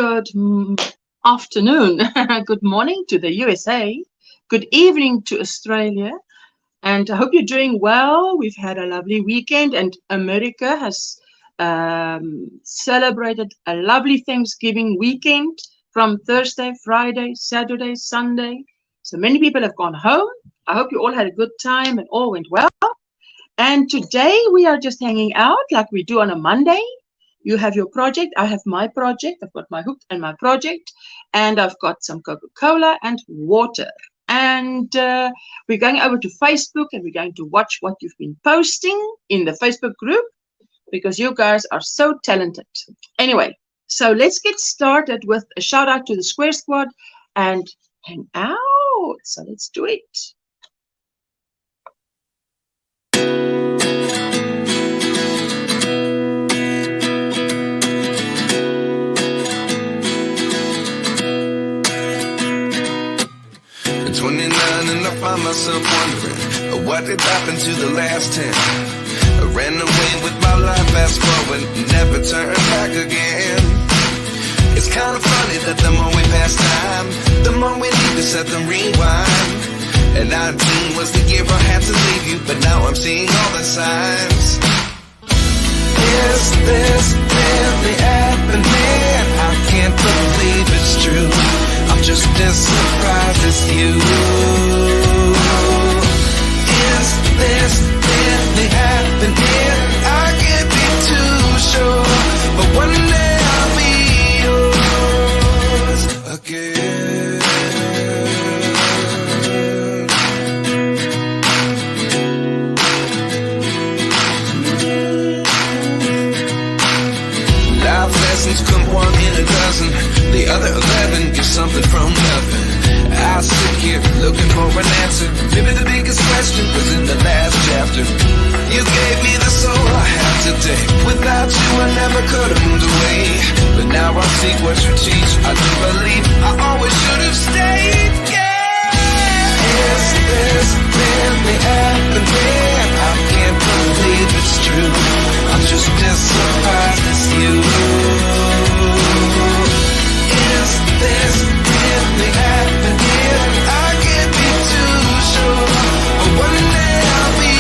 good afternoon, good morning to the USA, good evening to Australia, and I hope you're doing well. We've had a lovely weekend, and America has celebrated a lovely Thanksgiving weekend from Thursday, Friday, Saturday, Sunday. So many people have gone home. I hope you all had a good time and all went well. And today we are just hanging out like we do on a Monday. You have your project, I have my project, I've got my hook and my project, and I've got some Coca-Cola and water. And we're going over to Facebook and we're going to watch what you've been posting in the Facebook group because you guys are so talented. Anyway, so let's get started with a shout out to the Square Squad and hang out. So let's do it. At 29 and I find myself wondering what did happen to the last 10. I ran away with my life, fast forward, never turn back again. It's kind of funny that the more we pass time, the more we need to set them rewind. And 19 was the year I had to leave you, but now I'm seeing all the signs. Is this really happening? I can't believe it's true. I'm just as surprised as you. Is this really happening? I can't be too sure, but one day I'll be yours again. Life lessons come one in a dozen. The other 11 get something from nothing. I sit here looking for an answer. Maybe the biggest question was in the last chapter. You gave me the soul I have today. Without you I never could have moved away. But now I see what you teach. I do believe I always should have stayed. Yeah. Is this really happening? I can't believe it's true. I'm just as surprised as you. Is this really happening? I can't be too sure, but one day I'll be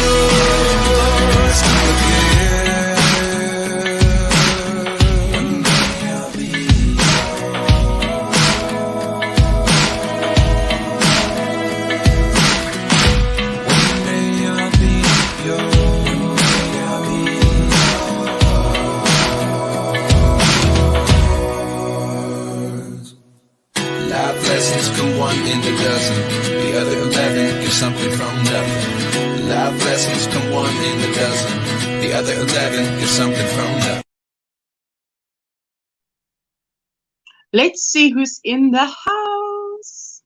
yours again. One day I'll be in a dozen. The other 11 get something from nothing. Life lessons come one in a dozen. The other 11 get something from nothing. Let's see who's in the house.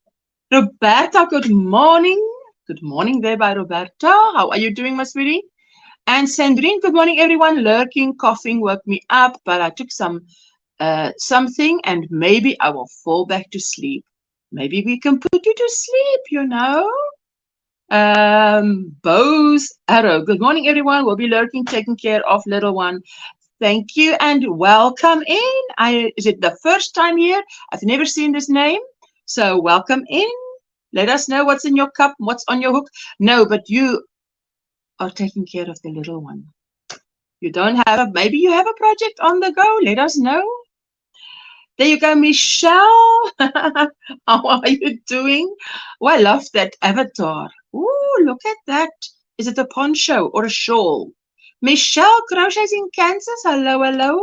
Roberta, good morning. Good morning there by Roberta. How are you doing, my sweetie? And Sandrine, good morning, everyone. Lurking, coughing woke me up, but I took something and maybe I will fall back to sleep. Maybe we can put you to sleep, you know. Bose Arrow. Good morning, everyone. We'll be lurking, taking care of little one. Thank you and welcome in. Is it the first time here? I've never seen this name. So welcome in. Let us know what's in your cup, what's on your hook. No, but you are taking care of the little one. You don't have maybe you have a project on the go. Let us know. There you go, Michelle. How are you doing? Oh, I love that avatar. Ooh, look at that. Is it a poncho or a shawl? Michelle, Crochets in Kansas. Hello, hello.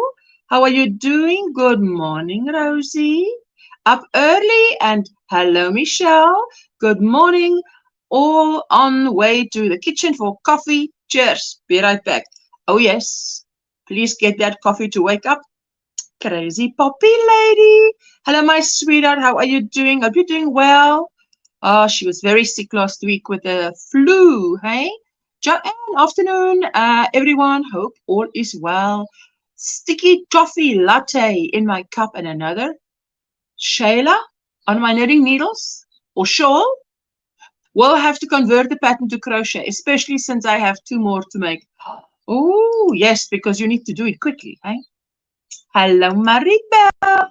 How are you doing? Good morning, Rosie. Up early and hello, Michelle. Good morning. All on the way to the kitchen for coffee. Cheers. Be right back. Oh, yes. Please get that coffee to wake up. Crazy Poppy lady. Hello, my sweetheart. How are you doing? Hope you're doing well. Oh, she was very sick last week with the flu. Hey, Joanne. Afternoon, everyone. Hope all is well. Sticky toffee latte in my cup and another. Shayla on my knitting needles or shawl. We'll have to convert the pattern to crochet, especially since I have 2 more to make. Oh, yes, because you need to do it quickly. Hey. Hello, Maribel.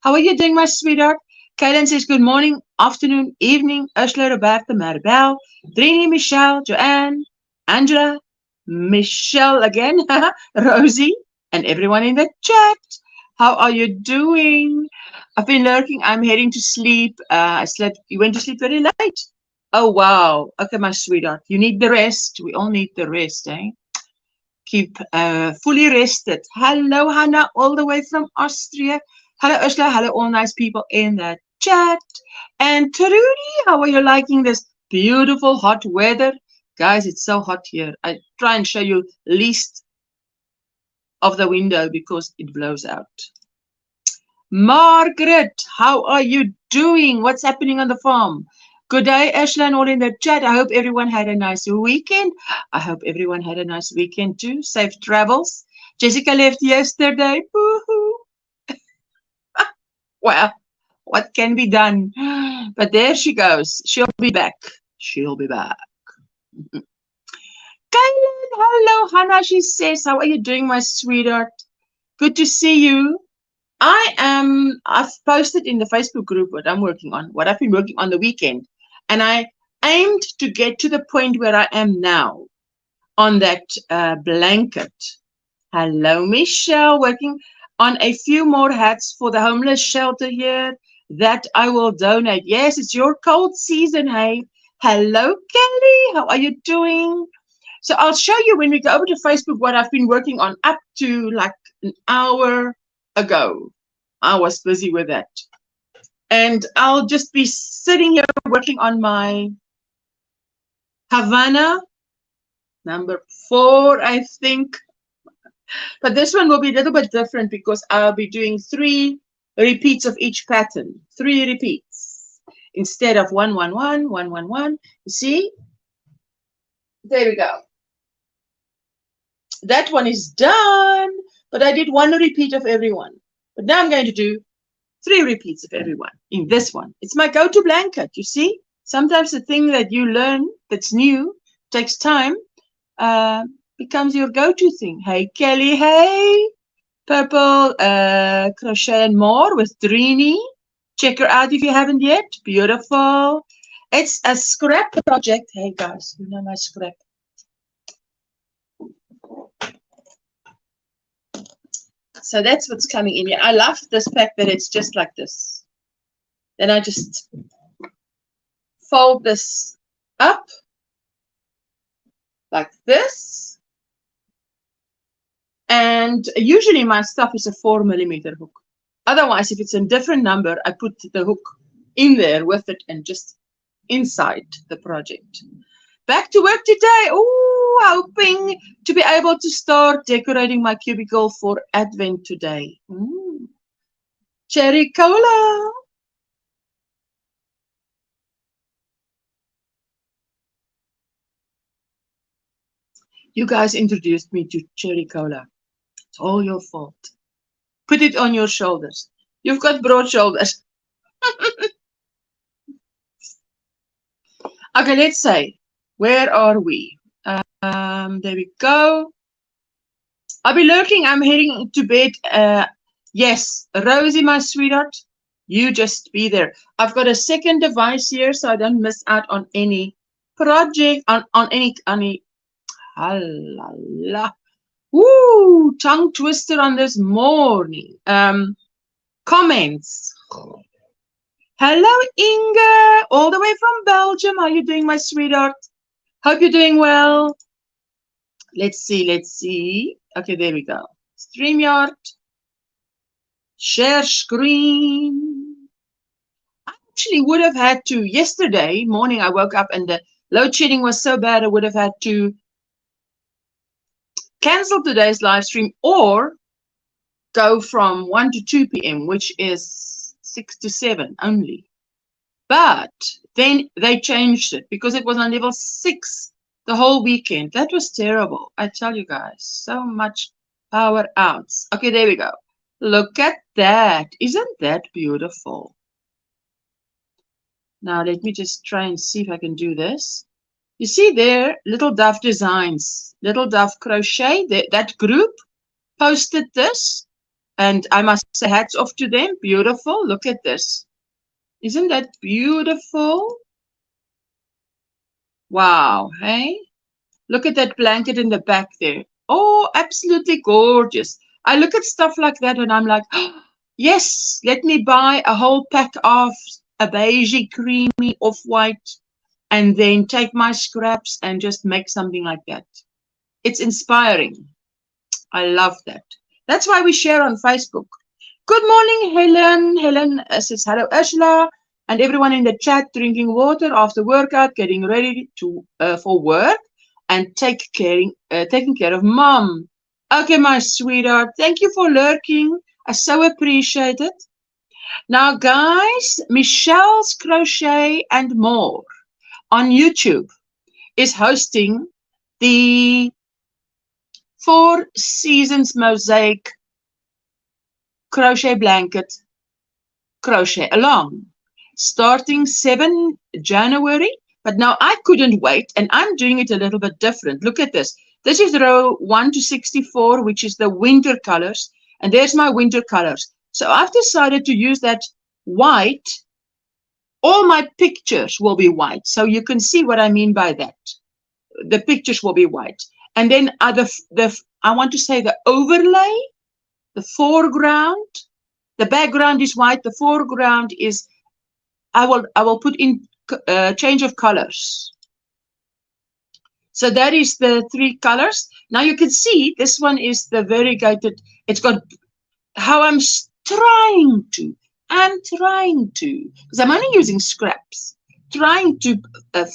How are you doing, my sweetheart? Kaylin says, good morning, afternoon, evening. Ursula, Roberta, Maribel, Trini, Michelle, Joanne, Angela, Michelle again, Rosie, and everyone in the chat. How are you doing? I've been lurking. I'm heading to sleep. I slept. You went to sleep very late. Oh, wow. Okay, my sweetheart. You need the rest. We all need the rest, eh? Keep fully rested. Hello, Hannah, all the way from Austria. Hello, Ursula. Hello, all nice people in the chat. And Trudy, how are you liking this beautiful hot weather? Guys, it's so hot here. I try and show you least of the window because it blows out. Margaret, how are you doing? What's happening on the farm? Good day, Ursula, and all in the chat. I hope everyone had a nice weekend. I hope everyone had a nice weekend too. Safe travels. Jessica left yesterday. Boo-hoo. Well, what can be done? But there she goes. She'll be back. She'll be back. Kaylin, hello, Hannah. She says, how are you doing, my sweetheart? Good to see you. I've posted in the Facebook group what I'm working on, what I've been working on the weekend. And I aimed to get to the point where I am now on that blanket. Hello, Michelle, working on a few more hats for the homeless shelter here that I will donate. Yes, it's your cold season, hey. Hello, Kelly, how are you doing? So I'll show you when we go over to Facebook what I've been working on up to like an hour ago. I was busy with that. And I'll just be sitting here working on my Havana, number 4, I think. But this one will be a little bit different because I'll be doing 3 repeats of each pattern. 3 repeats. Instead of 1, 1, 1, 1, 1, 1. You see? There we go. That one is done. But I did 1 repeat of every one. But now I'm going to do 3 repeats of every one in this one. It's my go-to blanket, you see? Sometimes the thing that you learn that's new, takes time, becomes your go-to thing. Hey, Kelly, hey! Purple Crochet and More with Trini. Check her out if you haven't yet. Beautiful. It's a scrap project. Hey, guys, you know my scrap. So that's what's coming in here. I love this fact that it's just like this. Then I just fold this up like this. And usually my stuff is a 4mm hook. Otherwise, if it's a different number, I put the hook in there with it and just inside the project. Back to work today. Ooh, hoping to be able to start decorating my cubicle for Advent today. Cherry Cola. You guys introduced me to Cherry Cola. It's all your fault. Put it on your shoulders. You've got broad shoulders. Okay, let's say, where are we? There we go. I'll be lurking. I'm heading to bed. Yes, Rosie, my sweetheart, you just be there. I've got a second device here, so I don't miss out on any project, on any. Halala. Woo, tongue twister on this morning. Comments. Hello, Inga, all the way from Belgium. How are you doing, my sweetheart? Hope you're doing well. Let's see. Okay, there we go. StreamYard. Share screen. I actually would have had to, yesterday morning I woke up and the load shedding was so bad I would have had to cancel today's live stream or go from 1 to 2 p.m., which is 6 to 7 only. But then they changed it because it was on level 6 the whole weekend. That was terrible. I tell you guys, so much power outs. Okay, there we go. Look at that. Isn't that beautiful? Now let me just try and see if I can do this. You see there, Little Dove Designs, Little Dove Crochet, that group posted this. And I must say hats off to them. Beautiful. Look at this. Isn't that beautiful? Wow. Hey, look at that blanket in the back there. Oh, absolutely gorgeous. I look at stuff like that and I'm like, oh, yes, let me buy a whole pack of a beigey, creamy, off-white, and then take my scraps and just make something like that. It's inspiring. I love that. That's why we share on Facebook. Good morning, Helen. Helen says, hello, Ursula, and everyone in the chat, drinking water after workout, getting ready to for work, and taking care of mom. Okay, my sweetheart, thank you for lurking. I so appreciate it. Now, guys, Michelle's Crochet and More on YouTube is hosting the 4 Seasons Mosaic crochet blanket crochet along, starting 7 January. But now I couldn't wait, and I'm doing it a little bit different. Look at this. This is row 1 to 64, which is the winter colors, and there's my winter colors. So I've decided to use that white. All my pictures will be white, so you can see what I mean by that. The pictures will be white, and then I want to say the overlay, the foreground. The background is white. The foreground is, I will put in change of colors. So that is the 3 colors. Now you can see this one is the variegated. It's got how I'm trying to, because I'm only using scraps, trying to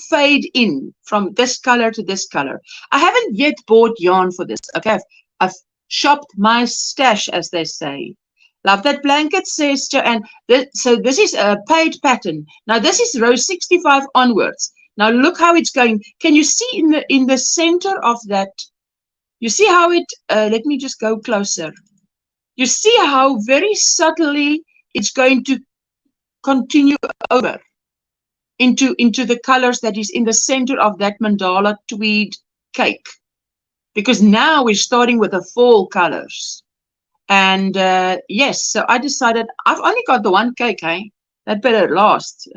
fade in from this color to this color. I haven't yet bought yarn for this. Okay, I've shopped my stash, as they say. Love that blanket, says Joanne. So this is a paid pattern. Now this is row 65 onwards. Now look how it's going. Can you see in the center of that? You see how it? Let me just go closer. You see how very subtly it's going to continue over into the colors that is in the center of that mandala tweed cake. Because now we're starting with the fall colors. And yes, so I decided I've only got the one cake, hey? That better last.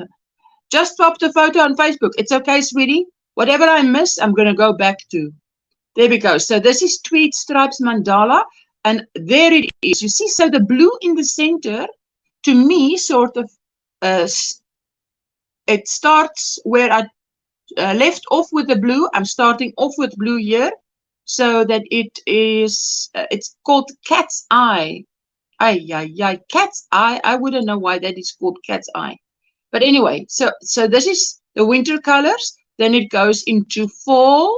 Just popped a photo on Facebook. It's okay, sweetie. Whatever I miss, I'm going to go back to. There we go. So this is Tweed Stripes Mandala. And there it is. You see, so the blue in the center, to me, sort of, it starts where I left off with the blue. I'm starting off with blue here. So that it is, it's called Cat's Eye. Cat's Eye. I wouldn't know why that is called Cat's Eye. But anyway, so this is the winter colors. Then it goes into fall,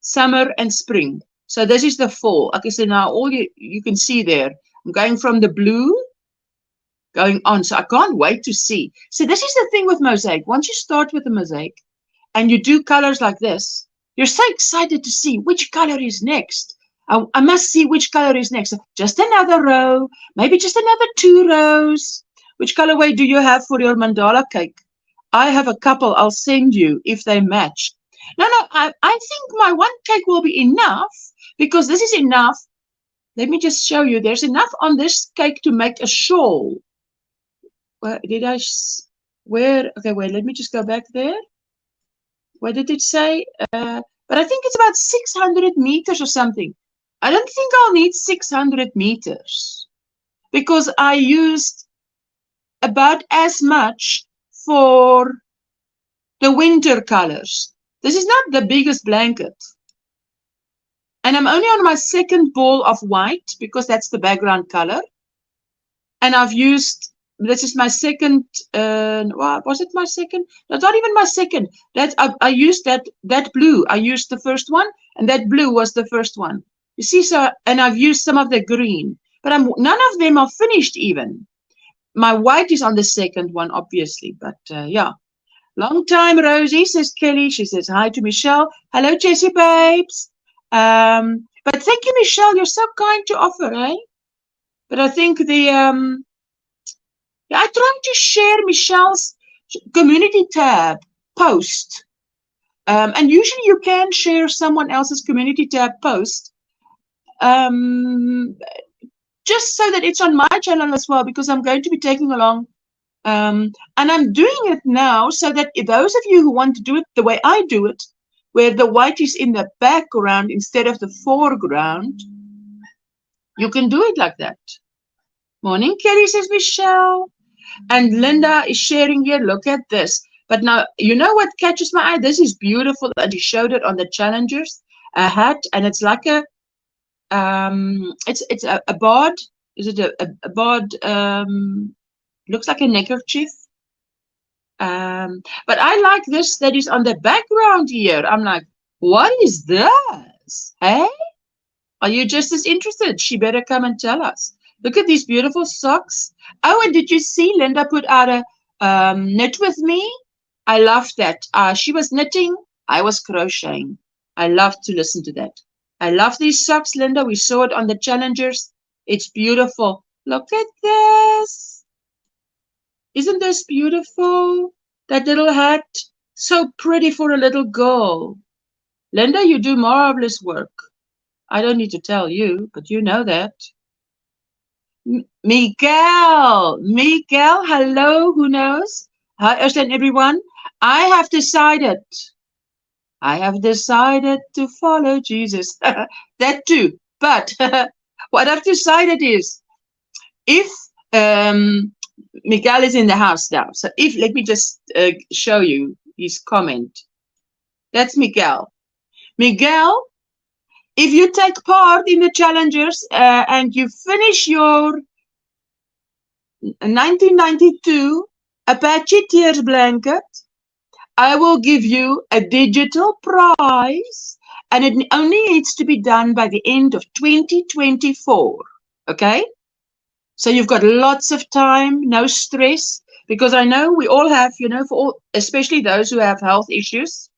summer, and spring. So this is the fall. Okay, so now all you can see there, I'm going from the blue, going on. So I can't wait to see. So this is the thing with mosaic. Once you start with the mosaic and you do colors like this, you're so excited to see which color is next. I must see which color is next. Just another row, maybe just another 2 rows. Which colorway do you have for your mandala cake? I have a couple. I'll send you if they match. No, I think my one cake will be enough because this is enough. Let me just show you. There's enough on this cake to make a shawl. Where did I? Where? Okay, wait. Let me just go back there. What did it say? But I think it's about 600 meters or something. I don't think I'll need 600 meters because I used about as much for the winter colors. This is not the biggest blanket. And I'm only on my second ball of white because that's the background color. And I've used, this is my second, was it my second? No, not even my second. I used that blue. I used the first one, and that blue was the first one. You see, so, and I've used some of the green, but none of them are finished even. My white is on the second one, obviously, but yeah. Long time, Rosie, says Kelly. She says hi to Michelle. Hello, Jessie babes. But thank you, Michelle. You're so kind to offer, eh? But I think the I tried to share Michelle's community tab post. And usually you can share someone else's community tab post. just so that it's on my channel as well, because I'm going to be taking along. And I'm doing it now so that those of you who want to do it the way I do it, where the white is in the background instead of the foreground, you can do it like that. Morning, Kerry, says Michelle. And Linda is sharing here. Look at this. But now, you know what catches my eye? This is beautiful. And she showed it on the challengers. A hat, and it's like a, it's a bod. Is it a bod? Looks like a neckerchief. But I like this that is on the background here. I'm like, what is this? Hey? Are you just as interested? She better come and tell us. Look at these beautiful socks. Oh, and did you see Linda put out a knit with me? I loved that. She was knitting. I was crocheting. I love to listen to that. I love these socks, Linda. We saw it on the challengers. It's beautiful. Look at this. Isn't this beautiful? That little hat. So pretty for a little girl. Linda, you do marvelous work. I don't need to tell you, but you know that. Miguel, hello, who knows? Hi, Ashton, everyone. I have decided to follow Jesus. That too. But what I've decided is, if Miguel is in the house now, so if, let me just show you his comment. That's Miguel. Miguel, if you take part in the challengers and you finish your 1992 Apache Tears blanket, I will give you a digital prize, and it only needs to be done by the end of 2024. Okay? So you've got lots of time, no stress, because I know we all have, you know, for all, especially those who have health issues.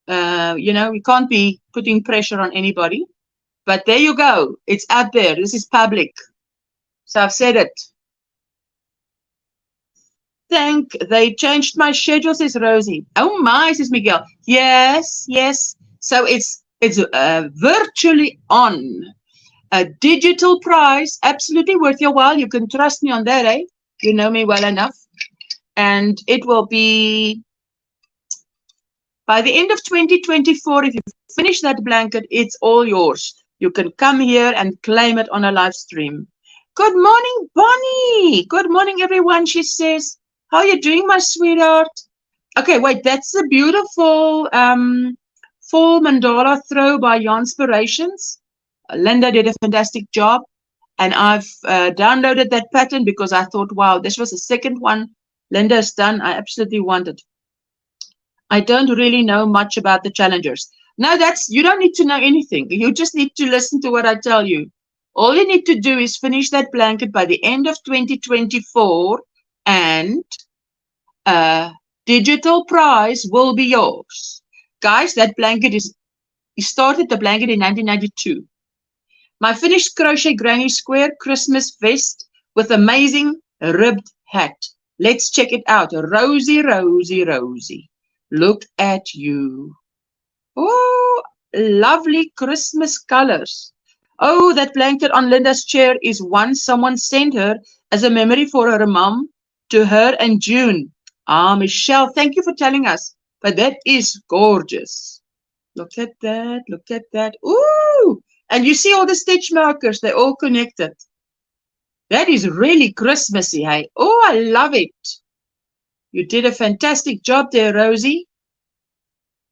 You know, we can't be putting pressure on anybody. But there you go. It's out there. This is public. So I've said it. They changed my schedule, says Rosie. Oh my, says Miguel. Yes. So it's virtually on. A digital prize, absolutely worth your while. You can trust me on that, eh? You know me well enough. And it will be by the end of 2024. If you finish that blanket, it's all yours. You can come here and claim it on a live stream. Good morning, Bonnie. Good morning, everyone, she says. How are you doing, my sweetheart? Okay, wait, that's a beautiful full mandala throw by Janspirations. Linda did a fantastic job, and I've downloaded that pattern because I thought, wow, this was the second one Linda has done. I absolutely want it. I don't really know much about the challengers. No, you don't need to know anything. You just need to listen to what I tell you. All you need to do is finish that blanket by the end of 2024, and a digital prize will be yours. Guys, that blanket he started the blanket in 1992. My finished crochet granny square Christmas vest with amazing ribbed hat. Let's check it out. Rosie, Rosie, Rosie. Look at you. Oh, lovely Christmas colors. Oh, that blanket on Linda's chair is one someone sent her as a memory for her mom to her and June. Ah, Michelle, thank you for telling us. But that is gorgeous. Look at that. Look at that. Ooh. And you see all the stitch markers, they're all connected. That is really Christmassy, hey? Oh, I love it. You did a fantastic job there, Rosie.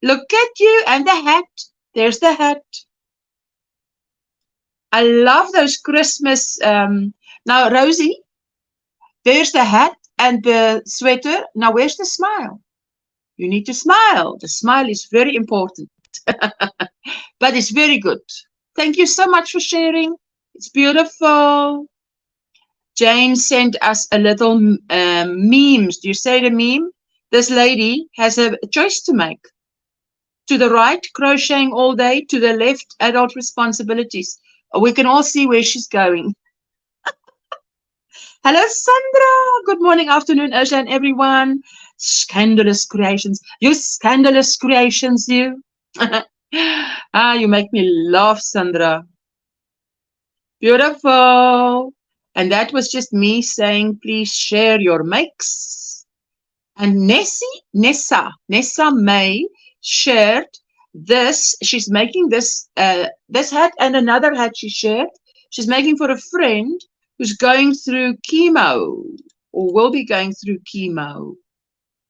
Look at you and the hat. There's the hat. I love those Christmas. Now, Rosie, there's the hat and the sweater. Now, where's the smile? You need to smile. The smile is very important. But it's very good. Thank you so much for sharing. It's beautiful. Jane sent us a little memes. Do you say the meme? This lady has a choice to make. To the right, crocheting all day. To the left, adult responsibilities. We can all see where she's going. Hello, Sandra. Good morning, afternoon, Ursula, and everyone. Scandalous creations. You scandalous creations, you. You make me laugh, Sandra. Beautiful. And that was just me saying, please share your makes. And Nessa May shared this. She's making this this hat and another hat she shared. She's making for a friend who's going through chemo or will be going through chemo.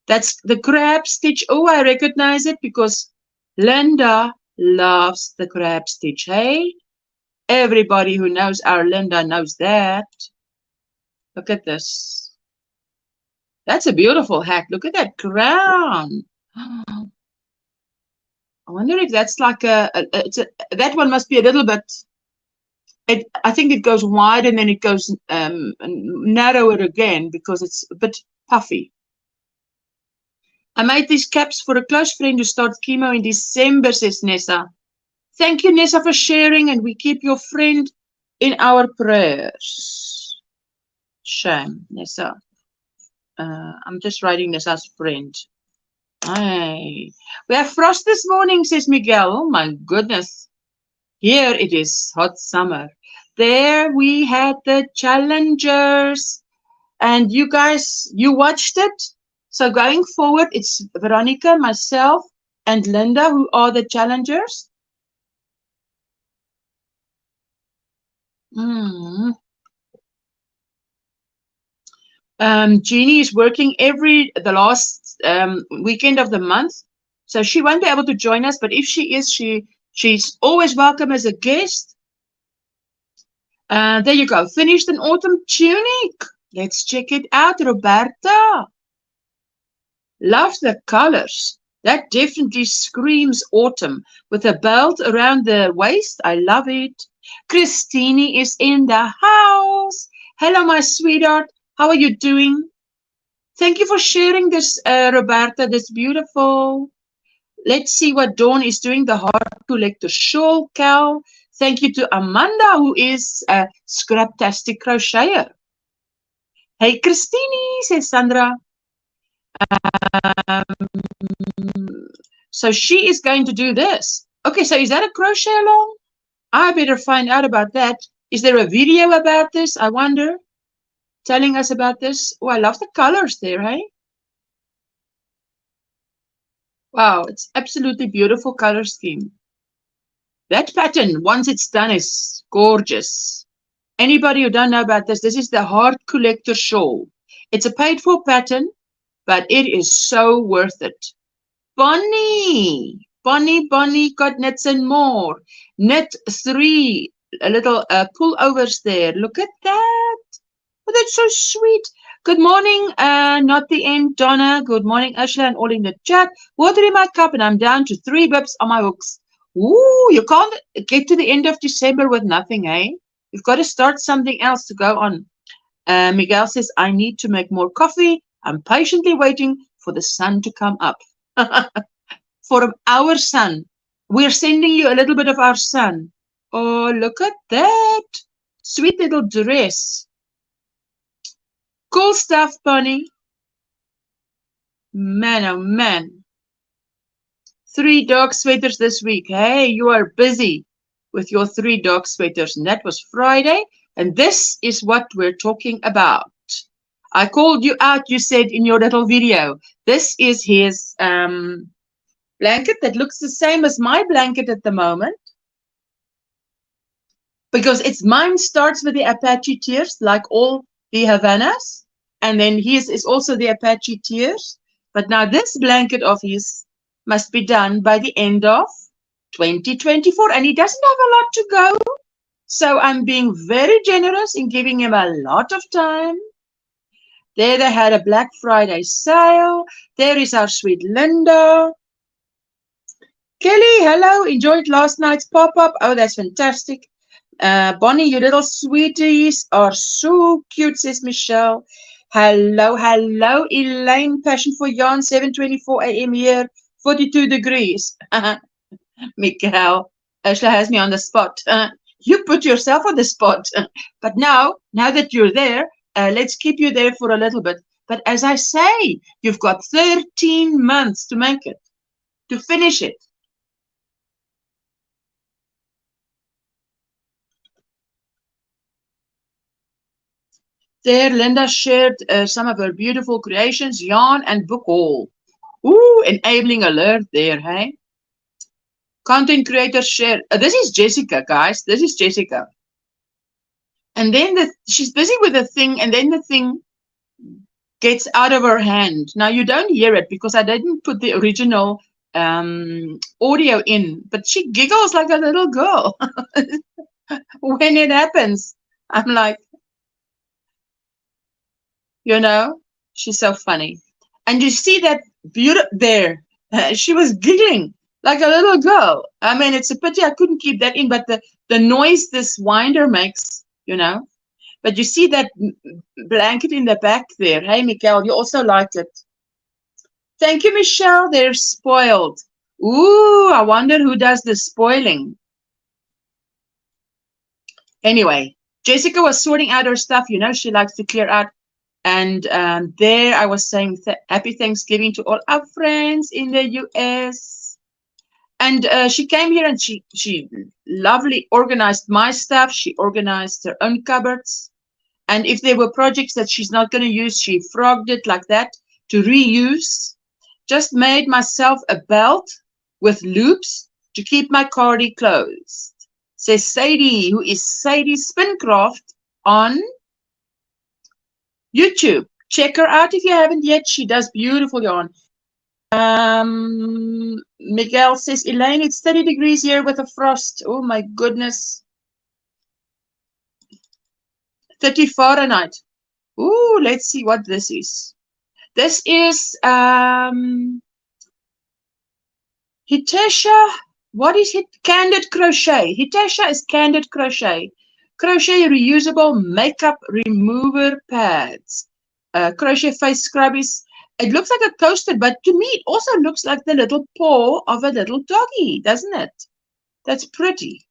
That's the crab stitch. Oh, I recognize it because Linda loves the crab stitch. Hey, everybody who knows our Linda knows that. Look at this. That's a beautiful hat. Look at that crown. I wonder if that's like that one must be a little bit, I think it goes wide and then it goes narrower again because it's a bit puffy. I made these caps for a close friend who starts chemo in December, says Nessa. Thank you, Nessa, for sharing, and we keep your friend in our prayers. Shame, Nessa. I'm just writing Nessa's friend. Hey. We have frost this morning, says Miguel. Oh my goodness. Here it is, hot summer. There we had the challengers. And you guys, you watched it. So going forward, it's Veronica, myself, and Linda who are the challengers. Jeannie is working the last weekend of the month, so she won't be able to join us. But if she is, she's always welcome as a guest. There you go. Finished an autumn tunic. Let's check it out, Roberta. Love the colors. That definitely screams autumn with a belt around the waist. I love it. Christine is in the house. Hello, my sweetheart. How are you doing? Thank you for sharing this, Roberta. That's beautiful. Let's see what Dawn is doing. The Heart Collector shawl, Cal. Thank you to Amanda, who is a scraptastic crocheter. Hey, Christine, says Sandra. So she is going to do this. Okay, so is that a crochet along? I better find out about that. Is there a video about this? I wonder. Telling us about this. Oh, I love the colors there, hey? Wow, it's absolutely beautiful color scheme. That pattern, once it's done, is gorgeous. Anybody who don't know about this, this is the Heart Collector shawl. It's a paid-for pattern, but it is so worth it. Bonnie got knits and more. Knit 3 little pullovers there. Look at that. Oh, that's so sweet. Good morning, not the end, Donna. Good morning, Ursula, and all in the chat. Water in my cup, and I'm down to 3 bips on my hooks. Ooh, you can't get to the end of December with nothing, eh? You've got to start something else to go on. Miguel says, I need to make more coffee. I'm patiently waiting for the sun to come up. For our sun. We're sending you a little bit of our sun. Oh, look at that. Sweet little dress. Cool stuff, Bonnie. Man, oh man. 3 dog sweaters this week. Hey, you are busy with your 3 dog sweaters. And that was Friday. And this is what we're talking about. I called you out, you said in your little video. This is his blanket that looks the same as my blanket at the moment. Because mine starts with the Apache tears, like all the Havanas. And then his is also the Apache tears. But now this blanket of his must be done by the end of 2024. And he doesn't have a lot to go. So I'm being very generous in giving him a lot of time. There they had a Black Friday sale. There is our sweet Linda. Kelly, hello. Enjoyed last night's pop-up. Oh, that's fantastic. Bonnie, you little sweeties are so cute, says Michelle. Hello, hello, Elaine. Passion for yarn, 7:24 a.m. here, 42 degrees. Mikael, Ursula has me on the spot. You put yourself on the spot. But now that you're there, let's keep you there for a little bit. But as I say, you've got 13 months to make it, to finish it. there, Linda shared some of her beautiful creations, yarn and book haul. Ooh, enabling alert there, hey? Content creators share. This is Jessica, guys. This is Jessica. And then she's busy with the thing, and then the thing gets out of her hand. Now, you don't hear it because I didn't put the original audio in, but she giggles like a little girl when it happens. I'm like, you know, she's so funny. And you see that beauty there. She was giggling like a little girl. I mean, it's a pity I couldn't keep that in, but the noise this winder makes, you know. But you see that blanket in the back there. Hey, Michael, you also like it. Thank you, Michelle. They're spoiled. Ooh, I wonder who does the spoiling. Anyway, Jessica was sorting out her stuff. You know, she likes to clear out. And there I was saying happy Thanksgiving to all our friends in the US. And she came here and she lovely organized my stuff. She organized her own cupboards. And if there were projects that she's not going to use, she frogged it like that to reuse. Just made myself a belt with loops to keep my cardi closed. Says Sadie, who is Sadie Spincraft on YouTube. Check her out if you haven't yet. She does beautiful yarn. Miguel says, Elaine, it's 30 degrees here with a frost. Oh my goodness. 30 Fahrenheit. Ooh, let's see what this is. This is Hitesha. What is it? Candid Crochet. Hitesha is Candid Crochet. Crochet reusable makeup remover pads. Crochet face scrubbies. It looks like a coaster, but to me it also looks like the little paw of a little doggy, doesn't it? That's pretty.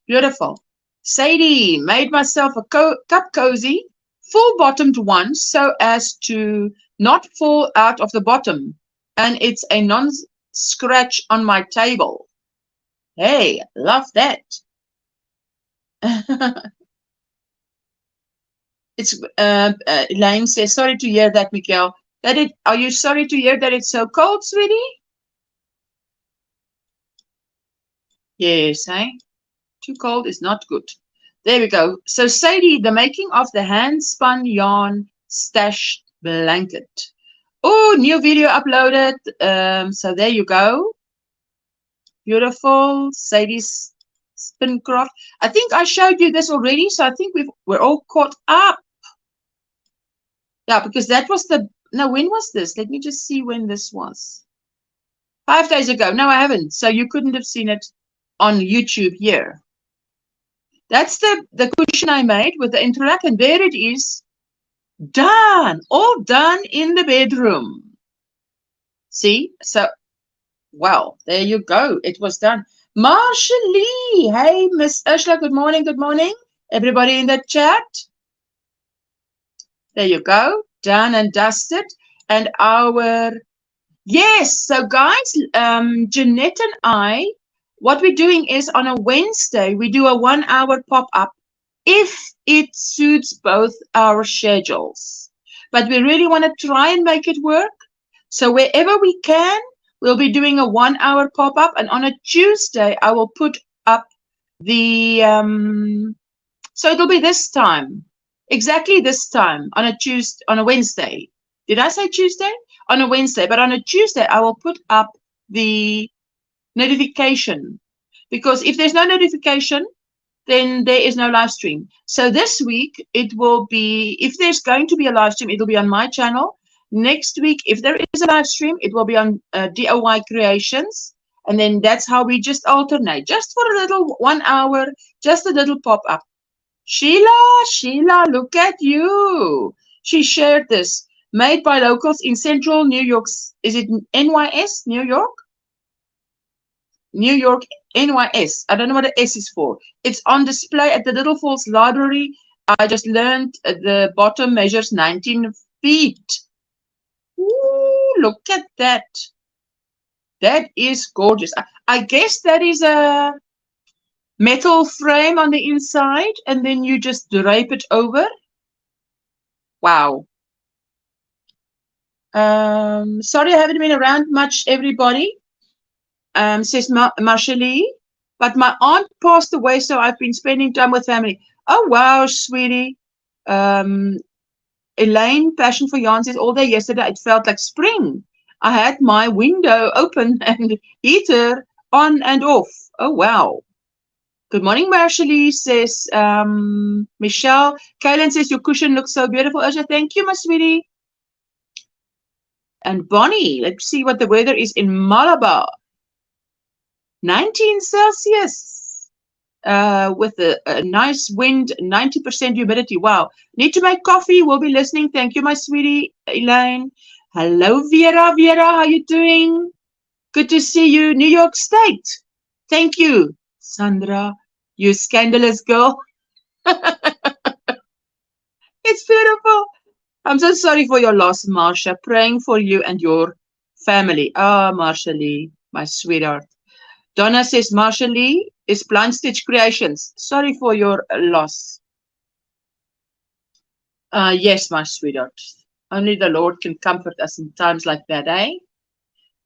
Beautiful. Sadie, made myself a cup cozy, full bottomed one so as to not fall out of the bottom. And it's a non-scratch on my table. Hey, love that. It's Elaine says, sorry to hear that, Miguel. Are you sorry to hear that it's so cold, sweetie? Yes, hey? Too cold is not good. There we go. So Sadie, the making of the hand-spun yarn stash blanket. Oh, new video uploaded. So there you go. Beautiful. Sadie's Spincraft. I think I showed you this already, so I think we're all caught up. Yeah, because that was no, when was this? Let me just see when this was. 5 days ago. No, I haven't. So you couldn't have seen it on YouTube here. That's the cushion I made with the interlock, and there it is. Done. All done in the bedroom. See? So, well, there you go. It was done. Marsha Lee. Hey, Miss Ursula. Good morning. Good morning. Everybody in the chat. There you go. Done and dusted. And yes. So, guys, Jeanette and I, what we're doing is on a Wednesday, we do a 1-hour pop-up if it suits both our schedules. But we really want to try and make it work. So wherever we can, we'll be doing a 1-hour pop-up. And on a Tuesday, I will put up the, so it'll be this time. Exactly this time on a Wednesday. Did I say Tuesday? On a Wednesday. But on a Tuesday, I will put up the notification, because if there's no notification, then there is no live stream. So this week it will be, if there's going to be a live stream, it will be on my channel. Next week, if there is a live stream, it will be on DIY Creations, and then that's how we just alternate, just for a little 1 hour, just a little pop-up. Sheila, look at you. She shared this, made by locals in central New York. Is it NYS, New York? New York, NYS. I don't know what the S is for. It's on display at the Little Falls Library. I just learned the bottom measures 19 feet. Ooh, look at that. That is gorgeous. I guess that is a metal frame on the inside, and then you just drape it over. Wow. Sorry I haven't been around much, everybody, says Marshali, but my aunt passed away, so I've been spending time with family. Oh, wow, sweetie. Elaine, Passion for Yarn, says all day yesterday it felt like spring. I had my window open and heater on and off. Oh, wow. Good morning, Marshali, says Michelle. Kaylin says your cushion looks so beautiful. Usha, thank you, my sweetie. And Bonnie, let's see what the weather is in Malabar. 19 Celsius with a nice wind, 90% humidity. Wow. Need to make coffee. We'll be listening. Thank you, my sweetie Elaine. Hello, Vera. Vera, how you doing? Good to see you. New York State. Thank you. Sandra, you scandalous girl. It's beautiful. I'm so sorry for your loss, Marsha. Praying for you and your family. Ah, Marsha Lee, my sweetheart. Donna says, Marsha Lee is Blind Stitch Creations. Sorry for your loss. Yes, my sweetheart. Only the Lord can comfort us in times like that, eh?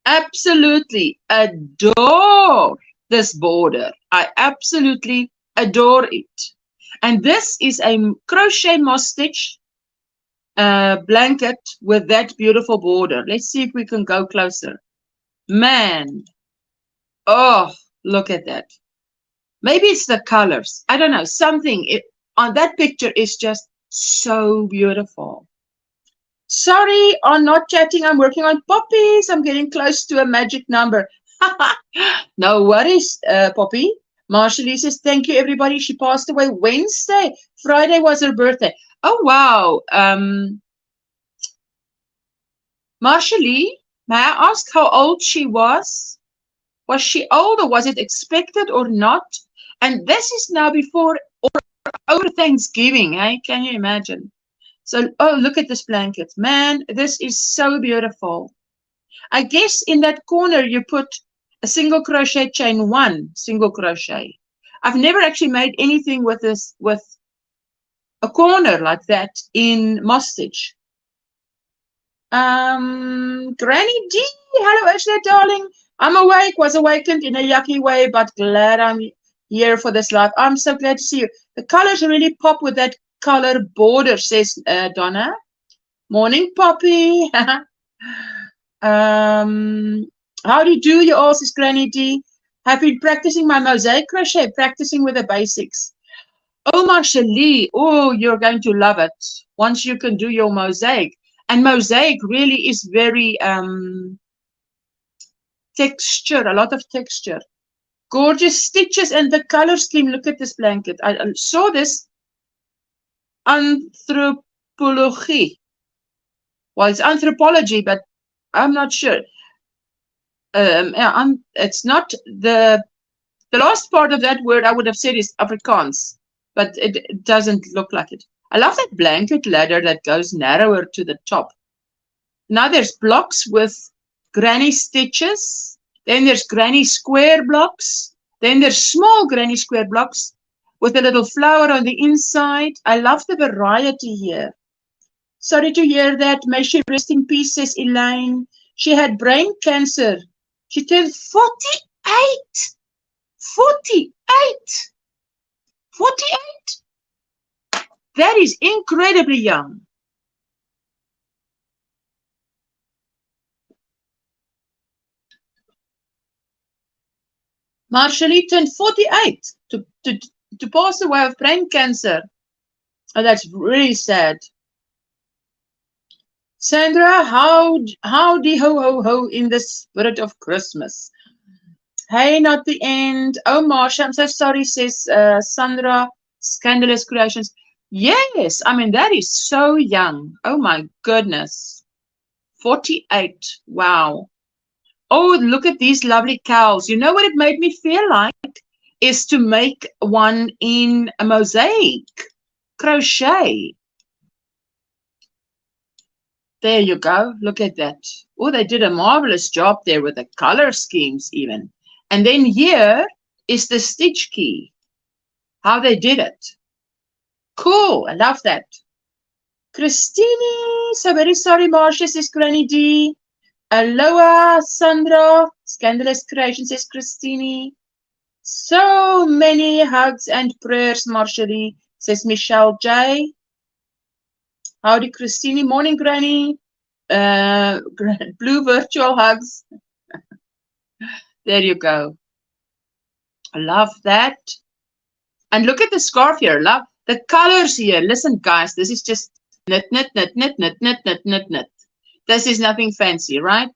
Absolutely adore this border. I absolutely adore it. And this is a crochet moss stitch blanket with that beautiful border. Let's see if we can go closer. Man, oh, look at that. Maybe it's the colors. I don't know. Something on that picture is just so beautiful. Sorry on not chatting. I'm working on poppies. I'm getting close to a magic number. No worries, Poppy. Marshall says, thank you, everybody. She passed away Wednesday. Friday was her birthday. Oh, wow. Marshall, may I ask how old she was? Was she old or was it expected or not? And this is now before or over Thanksgiving, hey? Can you imagine? So, oh, look at this blanket. Man, this is so beautiful. I guess in that corner you put a single crochet chain, one single crochet. I've never actually made anything with this, with a corner like that in moss stitch. Granny D, hello Ashley, darling. I'm awake, was awakened in a yucky way, but glad I'm here for this live. I'm so glad to see you. The colors really pop with that color border, says Donna. Morning, Poppy. How do you do, you all, says Granny D. Have been practicing my mosaic crochet, practicing with the basics. Oh, Marshall, oh, you're going to love it once you can do your mosaic. And mosaic really is very texture, a lot of texture. Gorgeous stitches and the color scheme. Look at this blanket. I saw this anthropology. Well, it's anthropology, but I'm not sure. It's not the last part of that word I would have said is Afrikaans, but it doesn't look like it. I love that blanket ladder that goes narrower to the top. Now there's blocks with granny stitches. Then there's granny square blocks. Then there's small granny square blocks with a little flower on the inside. I love the variety here. Sorry to hear that. May she rest in peace, says Elaine. She had brain cancer. She turned 48. 48. 48. That is incredibly young. Marshall turned 48 to pass away of brain cancer. Oh, that's really sad. Sandra, howdy ho ho ho in the spirit of Christmas. Hey, not the end. Oh, Marsha, I'm so sorry, says Sandra, Scandalous Creations. Yes, I mean, that is so young. Oh, my goodness. 48. Wow. Oh, look at these lovely cows. You know what it made me feel like? Is to make one in a mosaic crochet. There you go. Look at that. Oh, they did a marvelous job there with the color schemes even. And then here is the stitch key. How they did it. Cool. I love that. Christine, so very sorry, Marcia, says Granny D. Aloha, Sandra, Scandalous Creation, says Christine. So many hugs and prayers, Marjorie, says Michelle J. Howdy, Christine. Morning, Granny. Blue virtual hugs. There you go. I love that. And look at the scarf here. Love the colors here. Listen, guys, this is just knit, knit, knit, knit, knit, knit, knit, knit, knit. This is nothing fancy, right?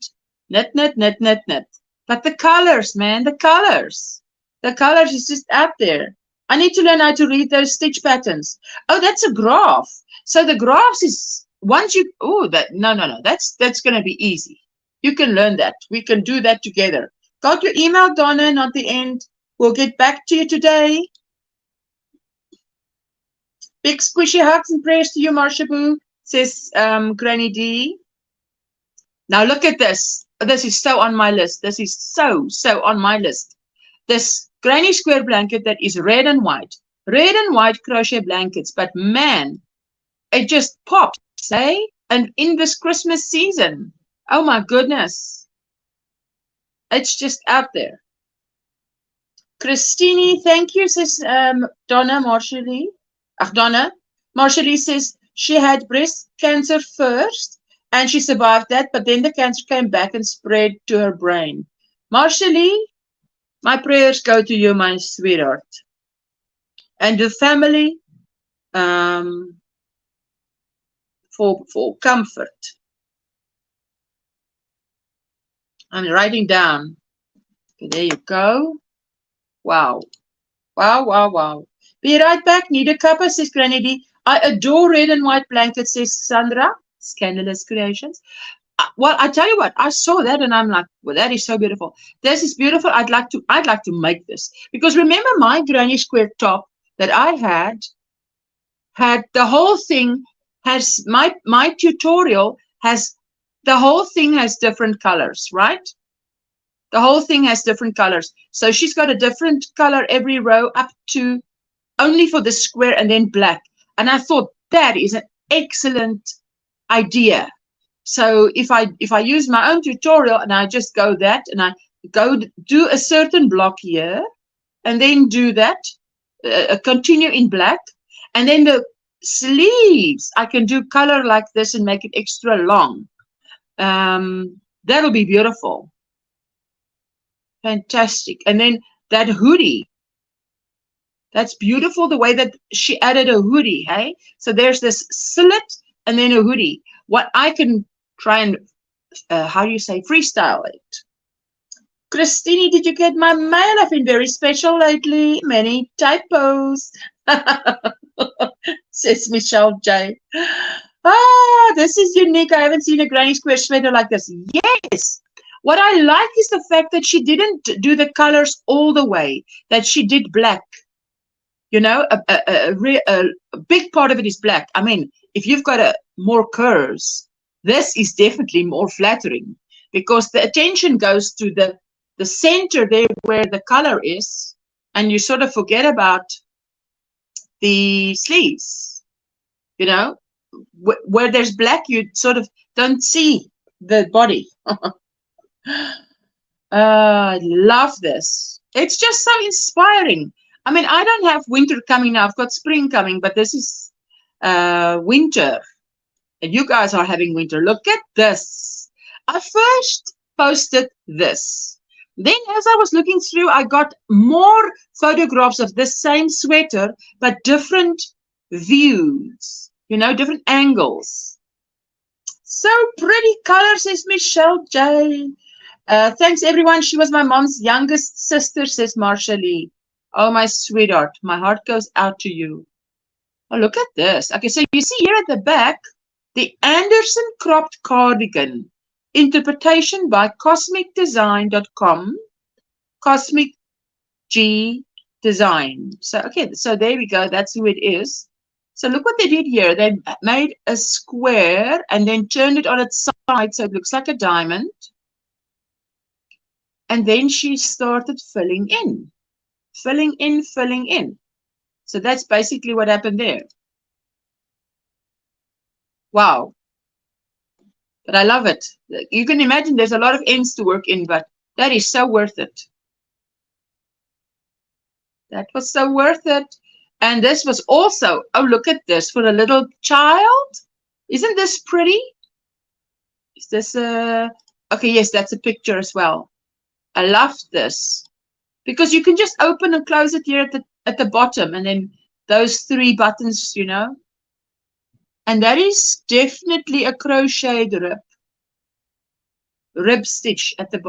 Knit, knit, knit, knit, knit. But the colors, man, the colors. The colors is just out there. I need to learn how to read those stitch patterns. Oh, that's a graph. So the graphs is once you, oh, that, no, that's going to be easy. You can learn that. We can do that together. Got your email, Donna, and at the end, we'll get back to you today. Big squishy hugs and prayers to you, Marsha Boo, says Granny D. Now look at this. This is so on my list. This is so on my list. This Granny Square blanket that is red and white crochet blankets. But man, it just pops, eh? And in this Christmas season, oh my goodness. It's just out there. Christine, thank you, says Donna Marshally. Donna. Marshally says she had breast cancer first and she survived that, but then the cancer came back and spread to her brain. Marshally, my prayers go to you, my sweetheart. And the family for comfort. I'm writing down. Okay, there you go. Wow. Wow. Be right back. Need a cuppa, says Granny D. I adore red and white blankets, says Sandra. Scandalous Creations. Well, I tell you what, I saw that and I'm like, well, that is so beautiful. This is beautiful. I'd like to make this. Because remember my Granny Square top that I had the whole thing has my tutorial has the whole thing has different colors, right? The whole thing has different colors. So she's got a different color every row up to only for the square and then black. And I thought that is an excellent idea. So if I use my own tutorial and I just go that and I go do a certain block here and then do that, continue in black, and then the sleeves I can do color like this and make it extra long. That'll be beautiful. Fantastic. And then that hoodie. That's beautiful, the way that she added a hoodie, hey? So there's this slit and then a hoodie. What I can try and, how do you say, freestyle it. Christine, did you get my mail? I've been very special lately. Many typos. Says Michelle J. Ah, this is unique. I haven't seen a Granny Square sweater like this. Yes. What I like is the fact that she didn't do the colors all the way, that she did black. You know, a big part of it is black. I mean, if you've got more curves, this is definitely more flattering because the attention goes to the center there where the color is, and you sort of forget about the sleeves. You know, where there's black, you sort of don't see the body. I love this. It's just so inspiring. I mean, I don't have winter coming now. I've got spring coming, but this is winter. And you guys are having winter. Look at this. I first posted this. Then as I was looking through, I got more photographs of this same sweater, but different views, you know, different angles. So pretty color, says Michelle J. Thanks, everyone. She was my mom's youngest sister, says Marsha Lee. Oh, my sweetheart. My heart goes out to you. Oh, look at this. Okay, so you see here at the back, the Anderson cropped cardigan. Interpretation by cosmicdesign.com. Cosmic G Design. So, okay, so there we go. That's who it is. So look what they did here. They made a square and then turned it on its side so it looks like a diamond. And then she started filling in. Filling in. So that's basically what happened there. Wow. But I love it. You can imagine there's a lot of ends to work in, but that is so worth it. That was so worth it. And this was also, oh, look at this, for a little child. Isn't this pretty? Is this a, okay, yes, that's a picture as well. I love this because you can just open and close it here at the bottom, and then those 3 buttons, you know. And that is definitely a crocheted rib stitch at the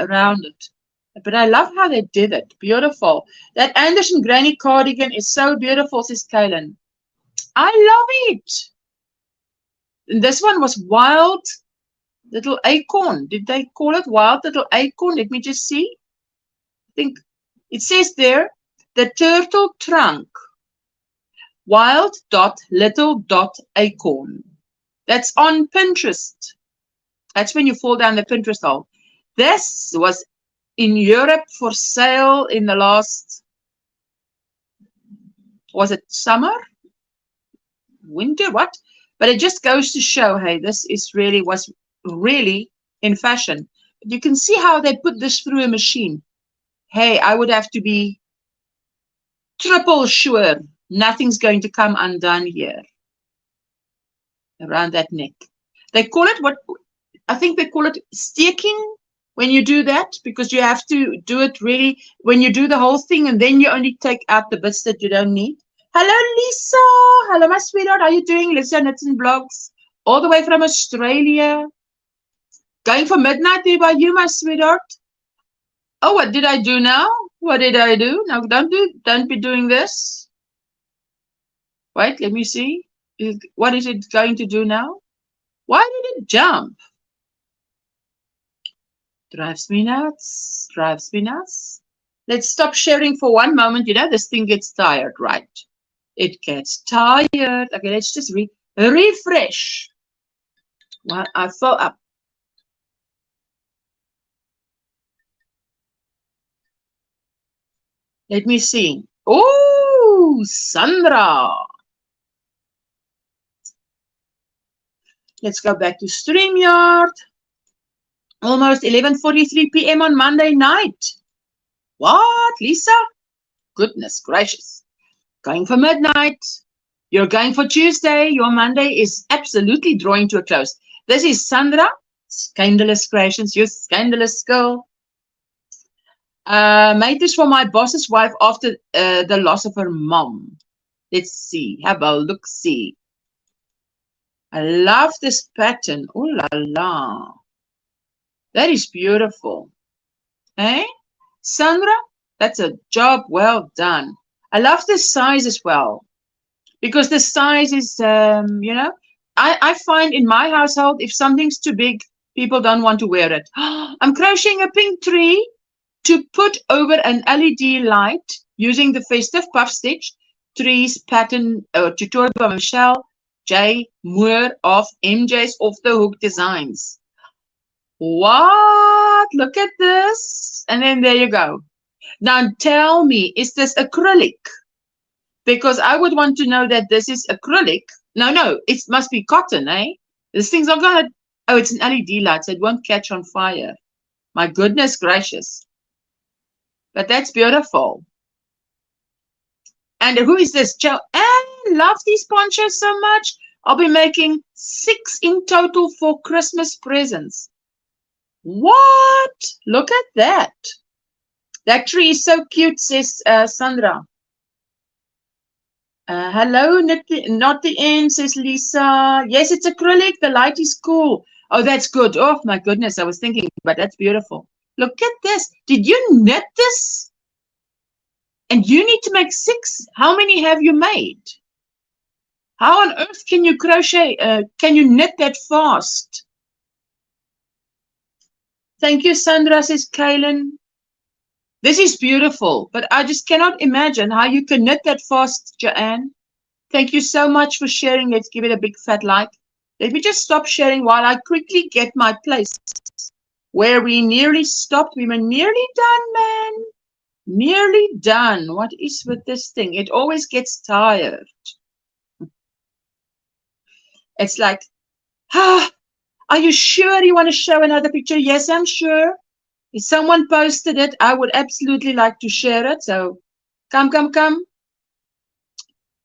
around it. But I love how they did it. Beautiful. That Anderson Granny cardigan is so beautiful, says Kaylin. I love it. And this one was Wild Little Acorn. Did they call it Wild Little Acorn? Let me just see. I think it says there, the turtle trunk. Wild little acorn. That's on Pinterest. That's when you fall down the Pinterest hole. This was in Europe for sale in the last, was it summer? Winter? What? But it just goes to show, hey, this is really, was really in fashion. But you can see how they put this through a machine. Hey, I would have to be triple sure nothing's going to come undone here around that neck. They call it what, I think they call it staking when you do that, because you have to do it really when you do the whole thing, and then you only take out the bits that you don't need. Hello, Lisa. Hello, my sweetheart. How are you doing? Lisa Knits and Blogs, all the way from Australia. Going for midnight there by you, my sweetheart. Oh, what did I do now? What did I do? Now, don't be doing this. Wait, let me see. What is it going to do now? Why did it jump? Drives me nuts. Drives me nuts. Let's stop sharing for one moment. You know, this thing gets tired, right? It gets tired. Okay, let's just refresh. Well, I fill up. Let me see. Oh, Sandra. Let's go back to StreamYard. Almost 11:43 p.m. on Monday night. What, Lisa? Goodness gracious. Going for midnight. You're going for Tuesday. Your Monday is absolutely drawing to a close. This is Sandra. Scandalous creations. You scandalous girl. Made this for my boss's wife after the loss of her mom. Let's see. Have a look. See. I love this pattern. Oh la la. That is beautiful. Eh? Sandra, that's a job well done. I love this size as well, because the size is, you know, I find in my household, if something's too big, people don't want to wear it. I'm crocheting a pink tree to put over an LED light using the Festive Puff Stitch Trees pattern tutorial by Michelle J. Moore of MJ's Off the Hook Designs. What? Look at this. And then there you go. Now tell me, is this acrylic? Because I would want to know that this is acrylic. No, it must be cotton, eh? This thing's not gonna, oh, it's an LED light, so it won't catch on fire. My goodness gracious. But that's beautiful. And who is this? Joe? I love these ponchos so much. I'll be making 6 in total for Christmas presents. What? Look at that. That tree is so cute, says Sandra. Hello, not the end, says Lisa. Yes, it's acrylic. The light is cool. Oh, that's good. Oh, my goodness. I was thinking, but that's beautiful. Look at this. Did you knit this? And you need to make 6. How many have you made? How on earth can you crochet? Can you knit that fast? Thank you, Sandra, says Kaylin. This is beautiful, but I just cannot imagine how you can knit that fast, Joanne. Thank you so much for sharing. Let's give it a big fat like. Let me just stop sharing while I quickly get my place. Where we nearly stopped. We were nearly done, man. Nearly done. What is with this thing? It always gets tired. It's like, are you sure you want to show another picture? Yes, I'm sure. If someone posted it, I would absolutely like to share it. So come.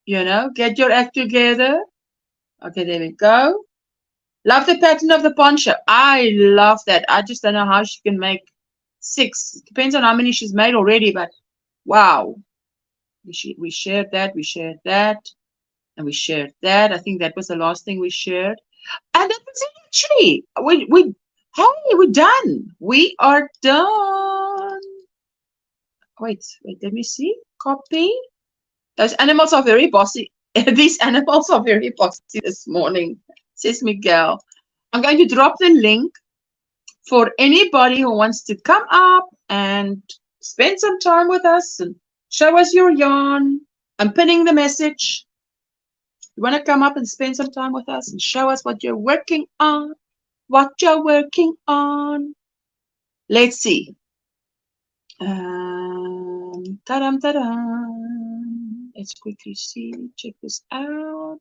You know, get your act together. Okay, there we go. Love the pattern of the poncho. I love that. I just don't know how she can make 6. Depends on how many she's made already, but wow. We shared that, and we shared that. I think that was the last thing we shared. And that was it actually. Hey, we're done. We are done. Wait, let me see. Copy. Those animals are very bossy. These animals are very bossy this morning, says Miguel. I'm going to drop the link for anybody who wants to come up and spend some time with us and show us your yarn. I'm pinning the message. You want to come up and spend some time with us and show us what you're working on? Let's see. Ta-dam. Let's quickly see. Check this out.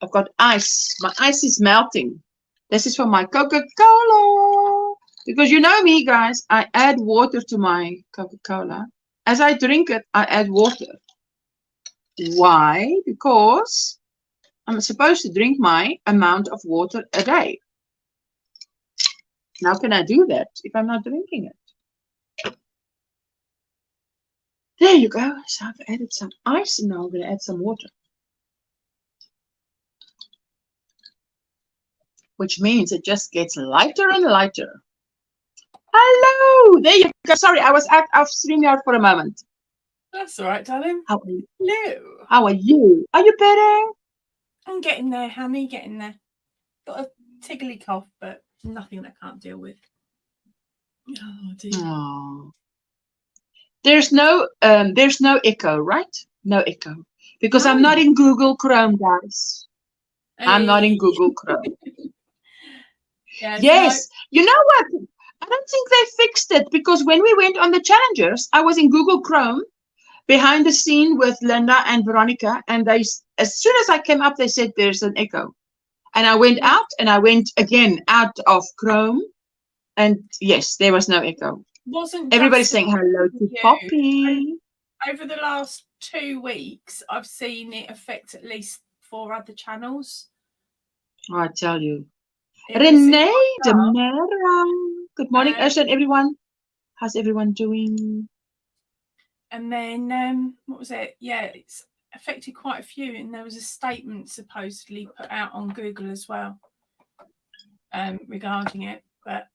I've got ice. My ice is melting. This is for my Coca-Cola. Because you know me, guys. I add water to my Coca-Cola. As I drink it, I add water. Why? Because I'm supposed to drink my amount of water a day. How can I do that if I'm not drinking it? There you go. So I've added some ice and now I'm going to add some water. Which means it just gets lighter and lighter. Hello. There you go. Sorry, I was out of StreamYard for a moment. That's all right, darling. How are you? Hello. How are you? Are you better? I'm getting there, Hammy, getting there. Got a tickly cough, but nothing that I can't deal with. Oh, dear. Oh. There's no echo, right? No echo. Because I'm not in Google Chrome, guys. Hey. I'm not in Google Chrome. Yes. No. You know what? I don't think they fixed it because when we went on the challengers, I was in Google Chrome behind the scene with Linda and Veronica, and they, as soon as I came up, they said there's an echo. And I went out and I went again out of Chrome, and yes, there was no echo. Wasn't everybody saying hello to Poppy? Over the last 2 weeks, I've seen it affect at least 4 other channels. Oh, I tell you. Renee Demera. Good morning, Usha and everyone. How's everyone doing? And then, what was it? Yeah, it's affected quite a few. And there was a statement supposedly put out on Google as well regarding it. But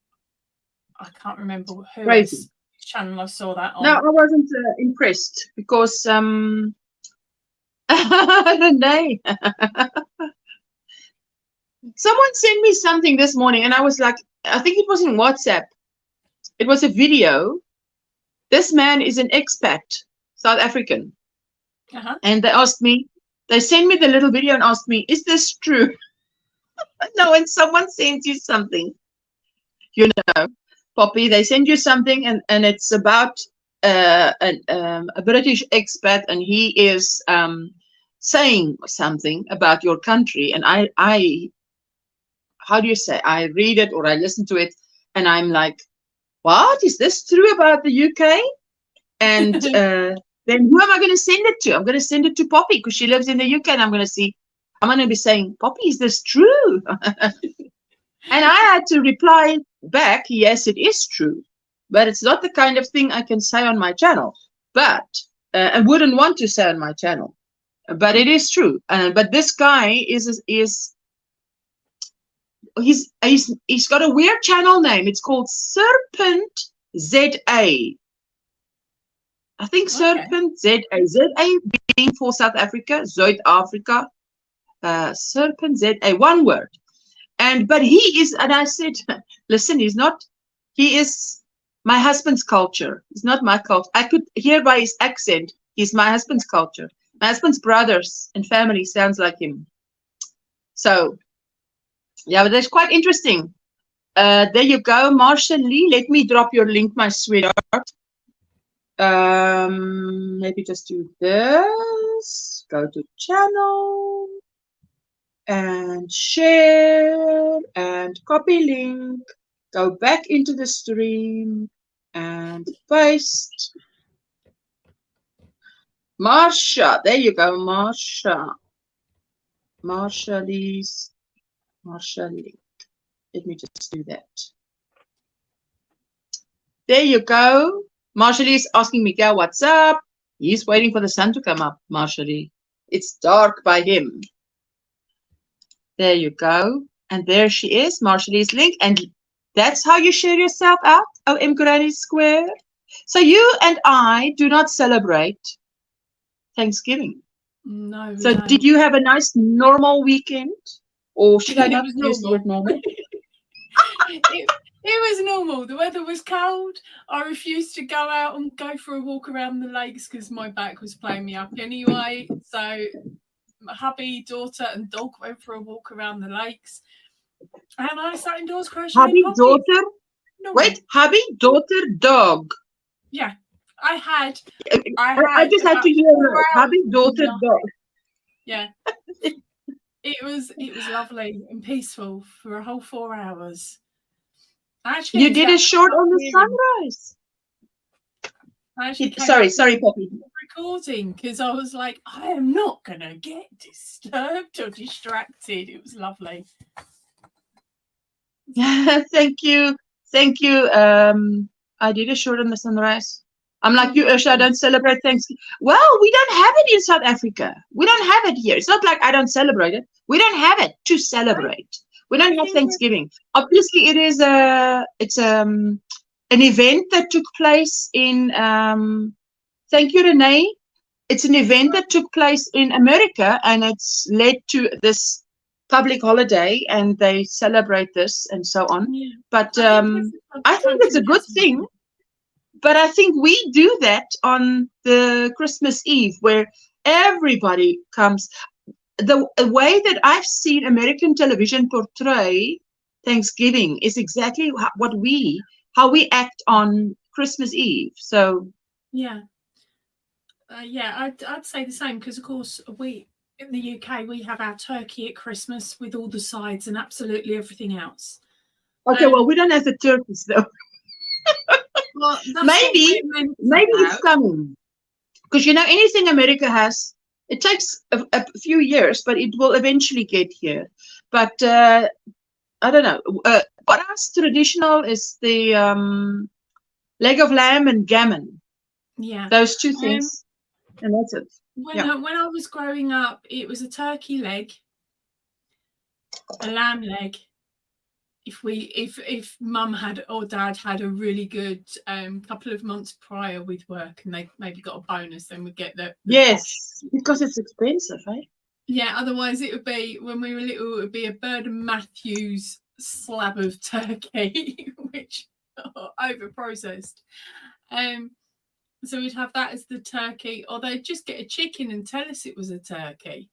I can't remember whose channel I saw that on. No, I wasn't impressed because Renee. Someone sent me something this morning and I was like, I think it was in WhatsApp. It was a video. This man is an expat, South African. And they asked me, they sent me the little video and asked me, is this true? No, when someone sends you something, you know, Poppy, they send you something and it's about a British expat and he is saying something about your country. And I how do you say, I read it or I listen to it and I'm like, what is this true about the UK? And then who am I going to send it to? I'm going to send it to Poppy because she lives in the UK and I'm going to be saying, Poppy, is this true? And I had to reply back, yes, it is true, but it's not the kind of thing I can say on my channel, but I wouldn't want to say on my channel, but it is true. But this guy he's got a weird channel name. It's called Serpent ZA. I think Serpent ZA. ZA being for South Africa, Zuid-Afrika. Serpent ZA, one word. But he is, and I said, listen, he is my husband's culture. It's not my culture. I could hear by his accent, he's my husband's culture. My husband's brothers and family sounds like him. So, yeah, but that's quite interesting. There you go, Marsha Lee. Let me drop your link, my sweetheart. Maybe just do this. Go to channel. and share and copy link. Go back into the stream and paste. Marsha, there you go, Marsha. Marsha Lee's. Marsha Lee. Let me just do that. There you go. Marsha Lee is asking Miguel, what's up? He's waiting for the sun to come up, Marsha Lee. It's dark by him. There you go. And there she is, Marsha Lee's link. And that's how you share yourself out, OMGrannySquare. So you and I do not celebrate Thanksgiving. No. So did you have a nice normal weekend? Or should I not use the word normal? It was normal. The weather was cold. I refused to go out and go for a walk around the lakes because my back was playing me up anyway. So my hubby, daughter and dog went for a walk around the lakes. And I sat indoors crocheting. Hubby, daughter? No. Wait, hubby, daughter, dog. Yeah. I just had to hear hubby, daughter, dog. Yeah. It was lovely and peaceful for a whole 4 hours. Actually, you did a short on the sunrise. Sorry, Poppy. Recording because I was like, I am not gonna get disturbed or distracted. It was lovely. Thank you. I did a short on the sunrise. I'm like you, Ursula, I don't celebrate Thanksgiving. Well, we don't have it in South Africa. We don't have it here. It's not like I don't celebrate it. We don't have it to celebrate. We don't have Thanksgiving. Obviously, it's an event that took place in. Thank you, Renee. It's an event that took place in America, and it's led to this public holiday, and they celebrate this and so on. Yeah. But I think it's a good thing. But I think we do that on the Christmas Eve, where everybody comes. The way that I've seen American television portray Thanksgiving is exactly how we act on Christmas Eve. So yeah, I'd say the same because of course we in the UK we have our turkey at Christmas with all the sides and absolutely everything else. Okay, well we don't have the turkeys though. Well, maybe it's coming because anything America has. It takes a few years, but it will eventually get here. But I don't know. For us, traditional is the leg of lamb and gammon. Yeah. Those two things. And that's it. When I was growing up, it was a turkey leg, a lamb leg. If mum had or dad had a really good couple of months prior with work and they maybe got a bonus, then we'd get the yes, because it's expensive, eh? Yeah, otherwise it would be, when we were little, it would be a Bird and Matthews slab of turkey, which over processed. So we'd have that as the turkey, or they'd just get a chicken and tell us it was a turkey.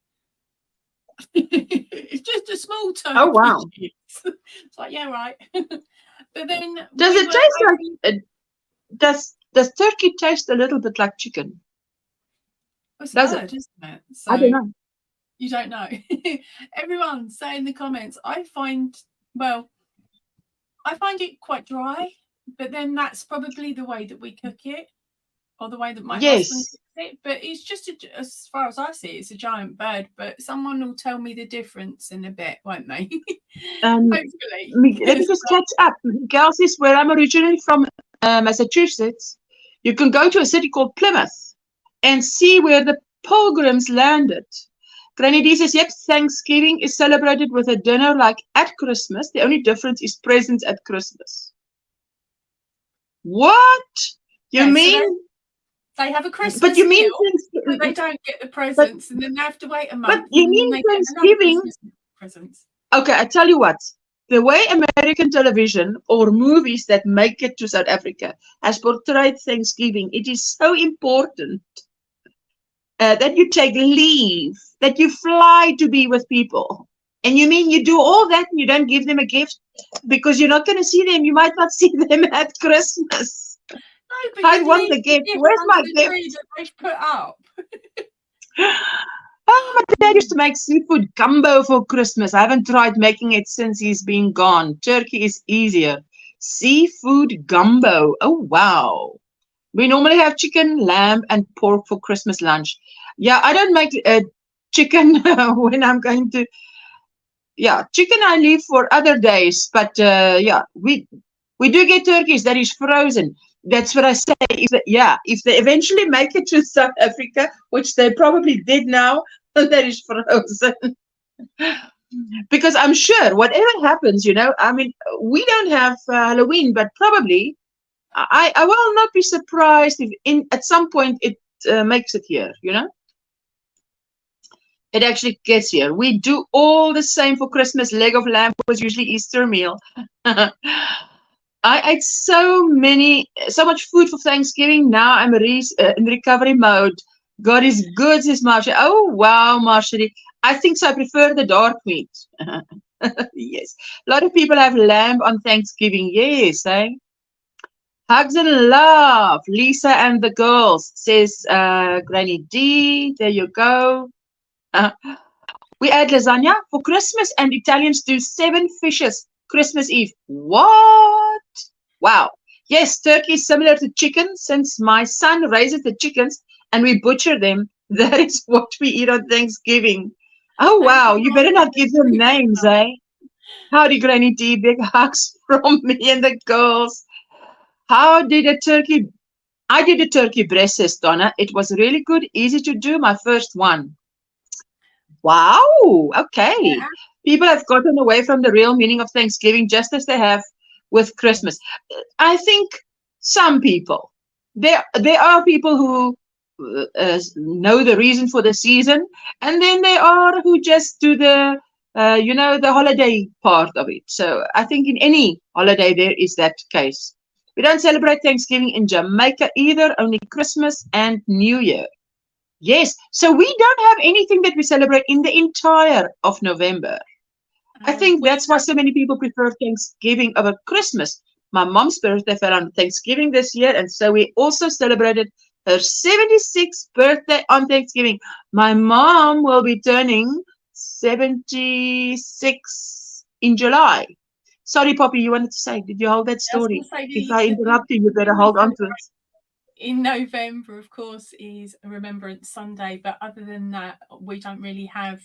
It's just a small turkey. Oh wow! It's like, yeah, right. But then does it taste like? Does turkey taste a little bit like chicken? It's bird, isn't it? So I don't know. You don't know. Everyone say in the comments. I find it quite dry, but then that's probably the way that we cook it, or the way that my husband cooks it. But it's just as far as I see it, it's a giant bird. But someone will tell me the difference in a bit, won't they? Hopefully. Let me just catch up. Miguel says, where I'm originally from, Massachusetts, you can go to a city called Plymouth and see where the Pilgrims landed. Granny D says, yep, Thanksgiving is celebrated with a dinner like at Christmas. The only difference is presents at Christmas. What? You mean? So they have a Christmas but you mean meal, but they don't get the presents, and then they have to wait a month. But you mean Thanksgiving? Presents. Okay, I tell you what. The way American television or movies that make it to South Africa has portrayed Thanksgiving, it is so important that you take leave, that you fly to be with people. And you mean you do all that and you don't give them a gift because you're not going to see them. You might not see them at Christmas. No, I want the gift. Where's my gift? That they've put up. Oh, my dad used to make seafood gumbo for Christmas. I haven't tried making it since he's been gone. Turkey is easier. Seafood gumbo. Oh, wow. We normally have chicken, lamb, and pork for Christmas lunch. Yeah, I don't make chicken when I'm going to. Yeah, chicken I leave for other days. But yeah, we do get turkeys that is frozen. That's what I say. If they eventually make it to South Africa, which they probably did now, that is frozen. Because I'm sure whatever happens, I mean, we don't have Halloween, but probably I will not be surprised if at some point it makes it here, It actually gets here. We do all the same for Christmas. Leg of lamb was usually Easter meal. I ate so much food for Thanksgiving. Now I'm in recovery mode. God is good, says Marcia. Oh, wow, Marcia. I think so. I prefer the dark meat. Yes. A lot of people have lamb on Thanksgiving. Yes, eh? Hugs and love, Lisa and the girls, says Granny D. There you go. We add lasagna for Christmas, and Italians do 7 fishes Christmas Eve. What? Wow. Yes, turkey is similar to chicken. Since my son raises the chickens and we butcher them, that is what we eat on Thanksgiving. Oh, wow. You better not give them names, eh? Howdy, Granny D. Big hugs from me and the girls. I did a turkey breast, says Donna. It was really good, easy to do, my first one. Wow, okay. Yeah. People have gotten away from the real meaning of Thanksgiving just as they have with Christmas. I think some people, there are people who know the reason for the season, and then there are who just do the holiday part of it. So I think in any holiday there is that case. We don't celebrate Thanksgiving in Jamaica either, only Christmas and New Year. Yes, so we don't have anything that we celebrate in the entire of November. I think that's why so many people prefer Thanksgiving over Christmas. My mom's birthday fell on Thanksgiving this year, and so we also celebrated her 76th birthday on Thanksgiving. My mom will be turning 76 in July. Sorry, Poppy, you wanted to say, did you hold that story? If I interrupt you, you better hold on to it. In November, of course, is a Remembrance Sunday, but other than that, we don't really have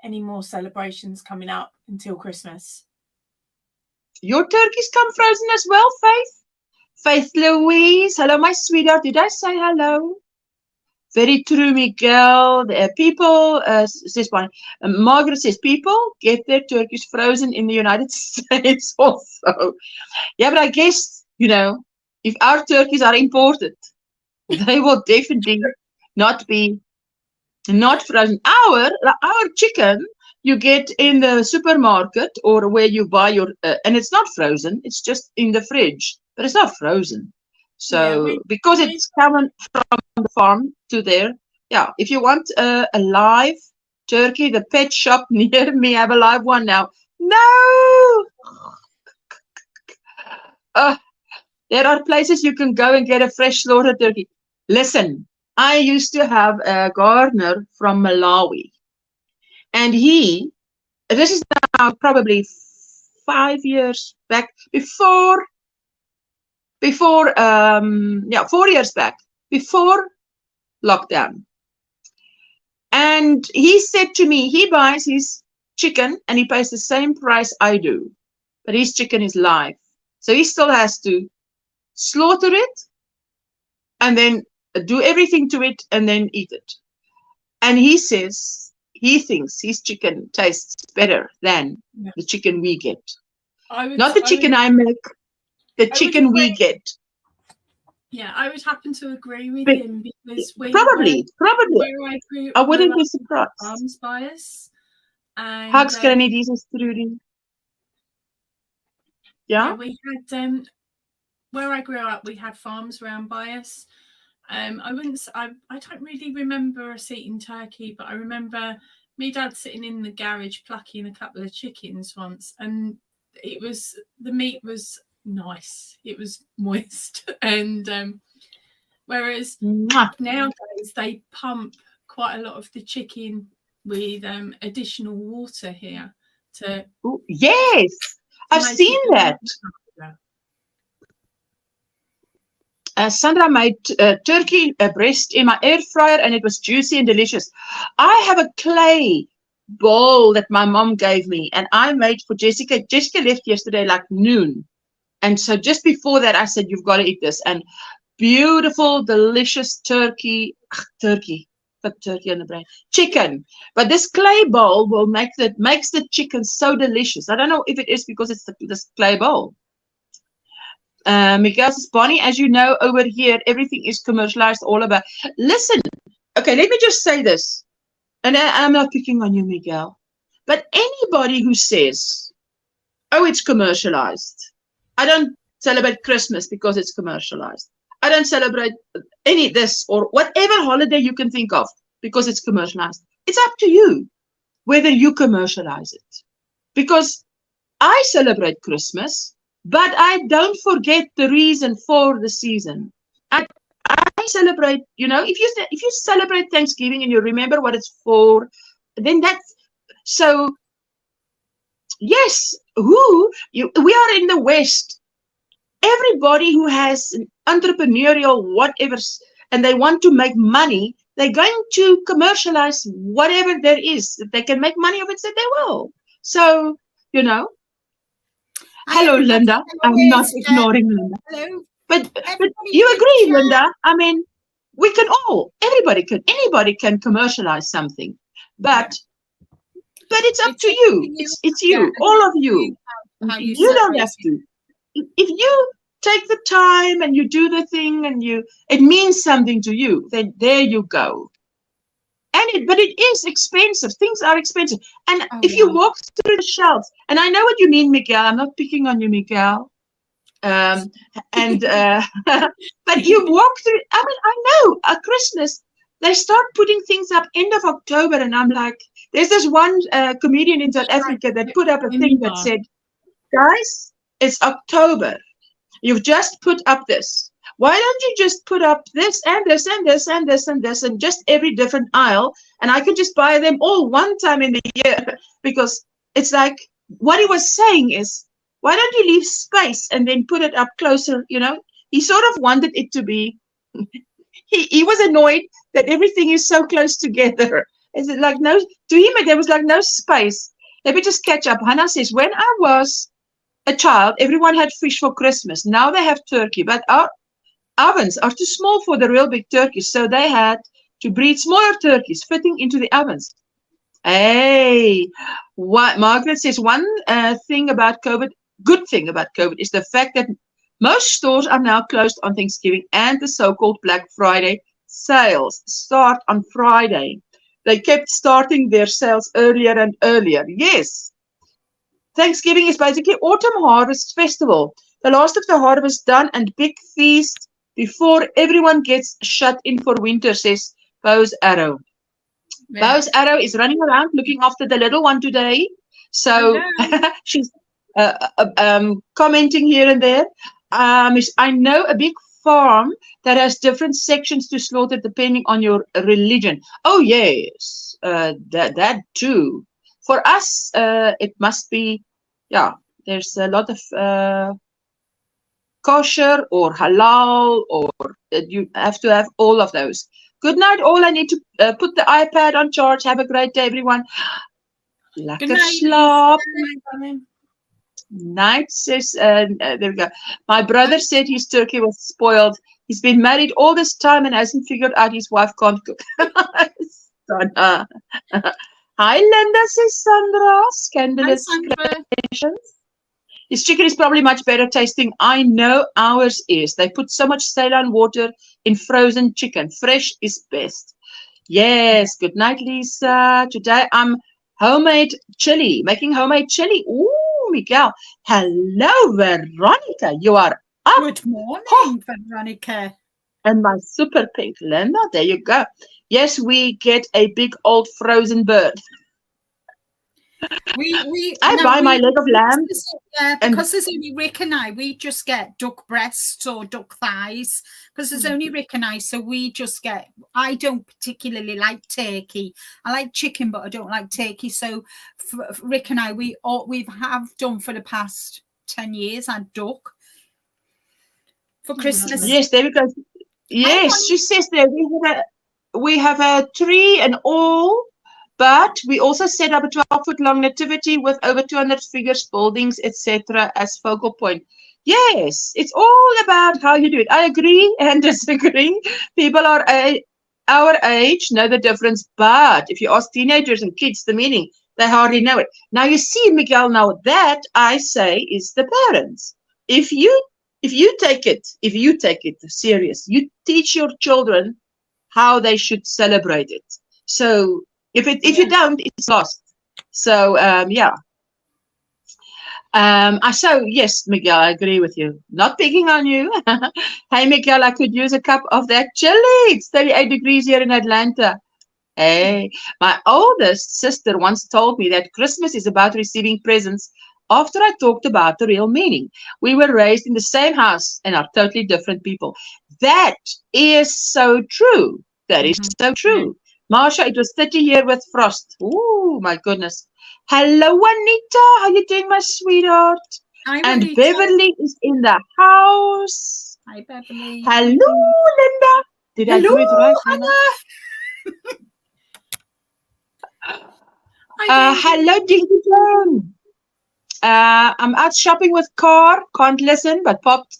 any more celebrations coming up until Christmas. Your turkeys come frozen as well, Faith? Faith Louise, hello, my sweetheart. Did I say hello? Very true, Miguel. People, says Bonnie. Margaret says, people get their turkeys frozen in the United States also. Yeah, but I guess, if our turkeys are imported, they will definitely not frozen. Our chicken you get in the supermarket or where you buy your, and it's not frozen. It's just in the fridge, but it's not frozen. So because it's coming from the farm to there, yeah. If you want a live turkey, the pet shop near me have a live one now. No. There are places you can go and get a fresh slaughtered turkey. Listen, I used to have a gardener from Malawi, and this is now probably 5 years back, 4 years back, before lockdown. And he said to me, he buys his chicken and he pays the same price I do, but his chicken is live. So he still has to slaughter it and then do everything to it and then eat it. And he says he thinks his chicken tastes better than the chicken we get. Not the chicken I make, the chicken we get. Yeah, I would happen to agree with him because probably. I wouldn't be surprised. Farms bias. And, Hugs, Granny, Jesus, Trudy. Yeah, we had where I grew up, we had farms around by us. I don't really remember us eating turkey, but I remember me dad sitting in the garage plucking a couple of chickens once, and the meat was nice. It was moist, and whereas nowadays they pump quite a lot of the chicken with additional water here to. Ooh, yes, I've seen that. Sandra made turkey breast in my air fryer, and it was juicy and delicious. I have a clay bowl that my mom gave me, and I made for Jessica. Jessica left yesterday like noon, and so just before that I said, you've got to eat this. And beautiful, delicious turkey put turkey on the brain, chicken. But this clay bowl will makes the chicken so delicious. I don't know if it is because it's this clay bowl. Miguel says, Bonnie, as you know, over here everything is commercialized all about. Listen, okay, let me just say this, and I'm not picking on you, Miguel, but anybody who says, oh, it's commercialized, I don't celebrate Christmas because it's commercialized, I don't celebrate any this or whatever holiday you can think of because it's commercialized, it's up to you whether you commercialize it. Because I celebrate Christmas, but I don't forget the reason for the season. I celebrate, you know, if you celebrate Thanksgiving and you remember what it's for, then that's so. Yes, we are in the West. Everybody who has an entrepreneurial whatever and they want to make money, they're going to commercialize whatever there is. If they can make money of it, so they will. So, you know. Hello, Linda. I'm not ignoring Linda. Hello. But you agree, Linda? I mean, anybody can commercialize something, but it's up to you. It's you, all of you. You don't have to. If you take the time and you do the thing and it means something to you, then there you go. But it is expensive. Things are expensive. And if you walk through the shelves, and I know what you mean, Miguel. I'm not picking on you, Miguel. But you walk through. I mean, I know at Christmas they start putting things up end of October, and I'm like, there's this one comedian in South Africa that put up a thing that said, guys, it's October. You've just put up this. Why don't you just put up this and this and this and this and this and just every different aisle, and I can just buy them all one time in the year? Because it's like what he was saying is, why don't you leave space and then put it up closer? You know, he sort of wanted it to be. He was annoyed that everything is so close together. Is it like no? To him, there was like no space. Let me just catch up. Hannah says, when I was a child, everyone had fish for Christmas. Now they have turkey, but our ovens are too small for the real big turkeys, so they had to breed smaller turkeys fitting into the ovens. Hey, what Margaret says, one thing about COVID, good thing about COVID is the fact that most stores are now closed on Thanksgiving, and the so-called Black Friday sales start on Friday. They kept starting their sales earlier and earlier. Yes. Thanksgiving is basically autumn harvest festival. The last of the harvest done and big feast before everyone gets shut in for winter, says Bow's Arrow. Yeah. Bow's Arrow is running around looking after the little one today. So she's commenting here and there. I know a big farm that has different sections to slaughter depending on your religion. Oh, yes, that too. For us, it must be, yeah, there's a lot of kosher or halal, or you have to have all of those. Good night, all. I need to put the iPad on charge. Have a great day, everyone. Lekker slaap. Night says, there we go. My brother said his turkey was spoiled. He's been married all this time and hasn't figured out his wife can't cook. Hi, Linda, says Sandra. Scandalous creations. His chicken is probably much better tasting. I know ours is. They put so much saline water in frozen chicken. Fresh is best. Yes. Good night, Lisa. Today I'm making homemade chili. Ooh, Miguel. Hello, Veronica. You are up. Good morning, Veronica. And my super pink Linda. There you go. Yes, we get a big old frozen bird. I buy my leg of lamb. Yeah, because there's only Rick and I, we just get duck breasts or duck thighs. Because there's only Rick and I, so we just get. I don't particularly like turkey. I like chicken, but I don't like turkey. So for Rick and I, we have done for the past 10 years had duck for Christmas. Yes, there we go. Yes, she says there we have a tree and all. But we also set up a 12-foot-long nativity with over 200 figures, buildings, etc. as focal point. Yes, it's all about how you do it. I agree and disagree. People are our age know the difference, but if you ask teenagers and kids the meaning, they hardly know it. Now you see, Miguel, now that I say is the parents. If you take it serious, you teach your children how they should celebrate it. So if you don't, it's lost. So yeah. So yes, Miguel, I agree with you. Not picking on you. Hey, Miguel, I could use a cup of that chili. It's 38 degrees here in Atlanta. Hey, my oldest sister once told me that Christmas is about receiving presents after I talked about the real meaning. We were raised in the same house and are totally different people. That is so true. That is so true. Marsha, it was 30 here with frost. Oh, my goodness. Hello, Juanita. How you doing, my sweetheart? Hi, and Juanita. Beverly is in the house. Hi, Beverly. Hello, Linda. Did I do it right? Hello, Dinky John. I'm out shopping with car. Can't listen, but popped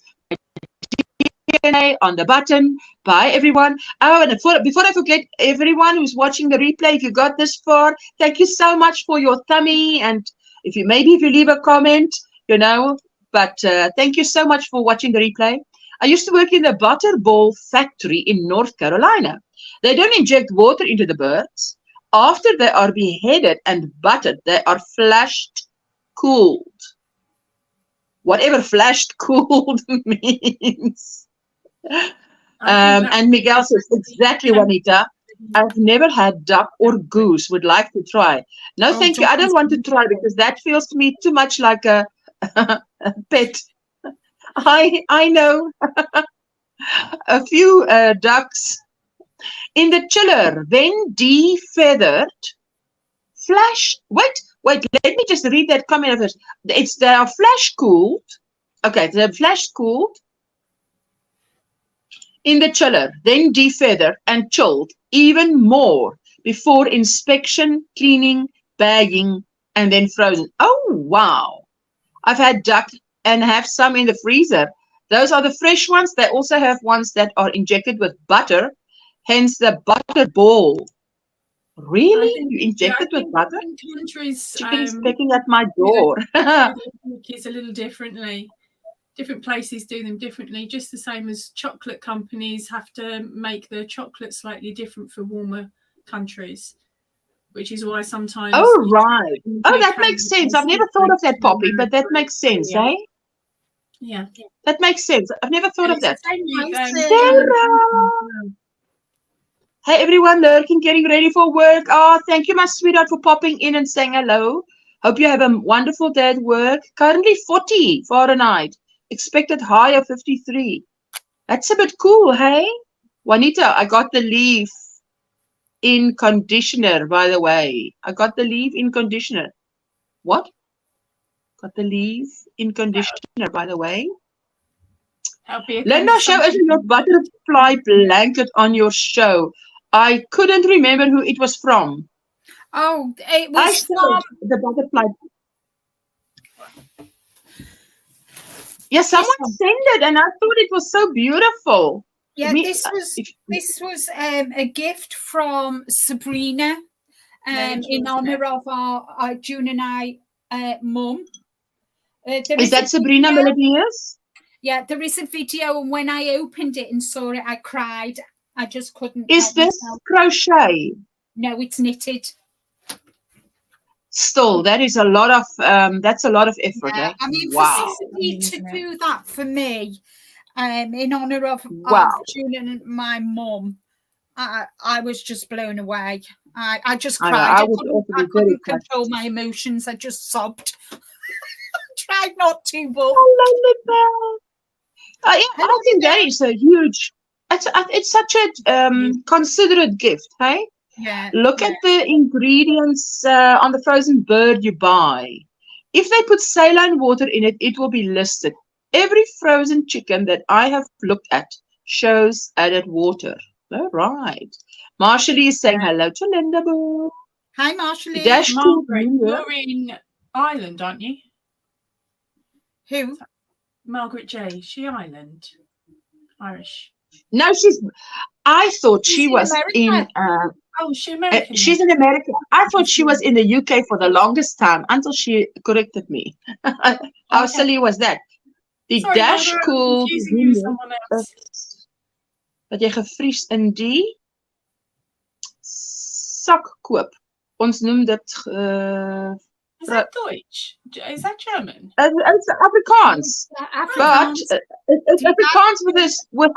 on the button. Bye, everyone. Oh, and before I forget, everyone who's watching the replay, if you got this far, thank you so much for your tummy. And if you leave a comment, but thank you so much for watching the replay. I used to work in the butterball factory in North Carolina. They don't inject water into the birds. After they are beheaded and buttered, they are flashed cooled. Whatever flashed cooled means. And Miguel says, exactly, Juanita. I've never had duck or goose. Would like to try. No, thank you. I don't want to try because that feels to me too much like a pet. I know a few ducks in the chiller, then defeathered, flash. Wait, let me just read that comment first. They are flash cooled. Okay, they're flash cooled in the chiller, then defeathered and chilled even more before inspection, cleaning, bagging, and then frozen. Oh, wow. I've had duck and have some in the freezer. Those are the fresh ones. They also have ones that are injected with butter, hence the butter ball. Really? You inject it with butter? Countries, Chicken is pecking at my door. It's a little differently. Different places do them differently, just the same as chocolate companies have to make their chocolate slightly different for warmer countries, which is why sometimes... Oh, right. Oh, that makes sense. I've never thought of that, Poppy, but that makes sense, eh? Yeah. That makes sense. I've never thought of that. Hey, everyone lurking, getting ready for work. Oh, thank you, my sweetheart, for popping in and saying hello. Hope you have a wonderful day at work. Currently 40 Fahrenheit. Expected high of 53. That's a bit cool, hey? Juanita, I got the leave in conditioner, by the way. I got the leave in conditioner. What? Got the leave in conditioner, by the way. Linda, show us your butterfly blanket on your show. I couldn't remember who it was from. Oh, it was from the butterfly. Yeah, someone sent it, and I thought it was so beautiful. Yeah, this was a gift from Sabrina, in honor of our June and I mum. Is that Sabrina Melodious? Yeah, there is a video, and when I opened it and saw it, I cried. I just couldn't. Is this crochet? No, it's knitted. Still, that is a lot of that's a lot of effort. Yeah. Eh? I mean, wow. for somebody to do that for me, in honor of June and my mum, I was just blown away. I just I know, cried. I I would couldn't, also be I very couldn't touched. control my emotions. I just sobbed. Tried not to, but I love it. Yeah, I think that is a huge. It's such a considerate gift, hey? yeah. Look at the ingredients on the frozen bird you buy. If they put saline water in it, it will be listed. Every frozen chicken that I have looked at shows added water. All right. Marshall is saying hello to Linda Boo. Hi, Marshall. Dash called Margaret, me. you're in Ireland, aren't you? Who? Margaret J. Is she Ireland? Irish. No, I thought she in was America. in. Oh, is she American? She's in America. I thought she was in the UK for the longest time until she corrected me. How silly was that? Die Sorry, dash Margaret, I'm cool. confusing you with someone else. Dat jy gevries in die sak koop. Ons noem dit Is that Deutsch? Is that German? it's Afrikaans. But it's Afrikaans with this with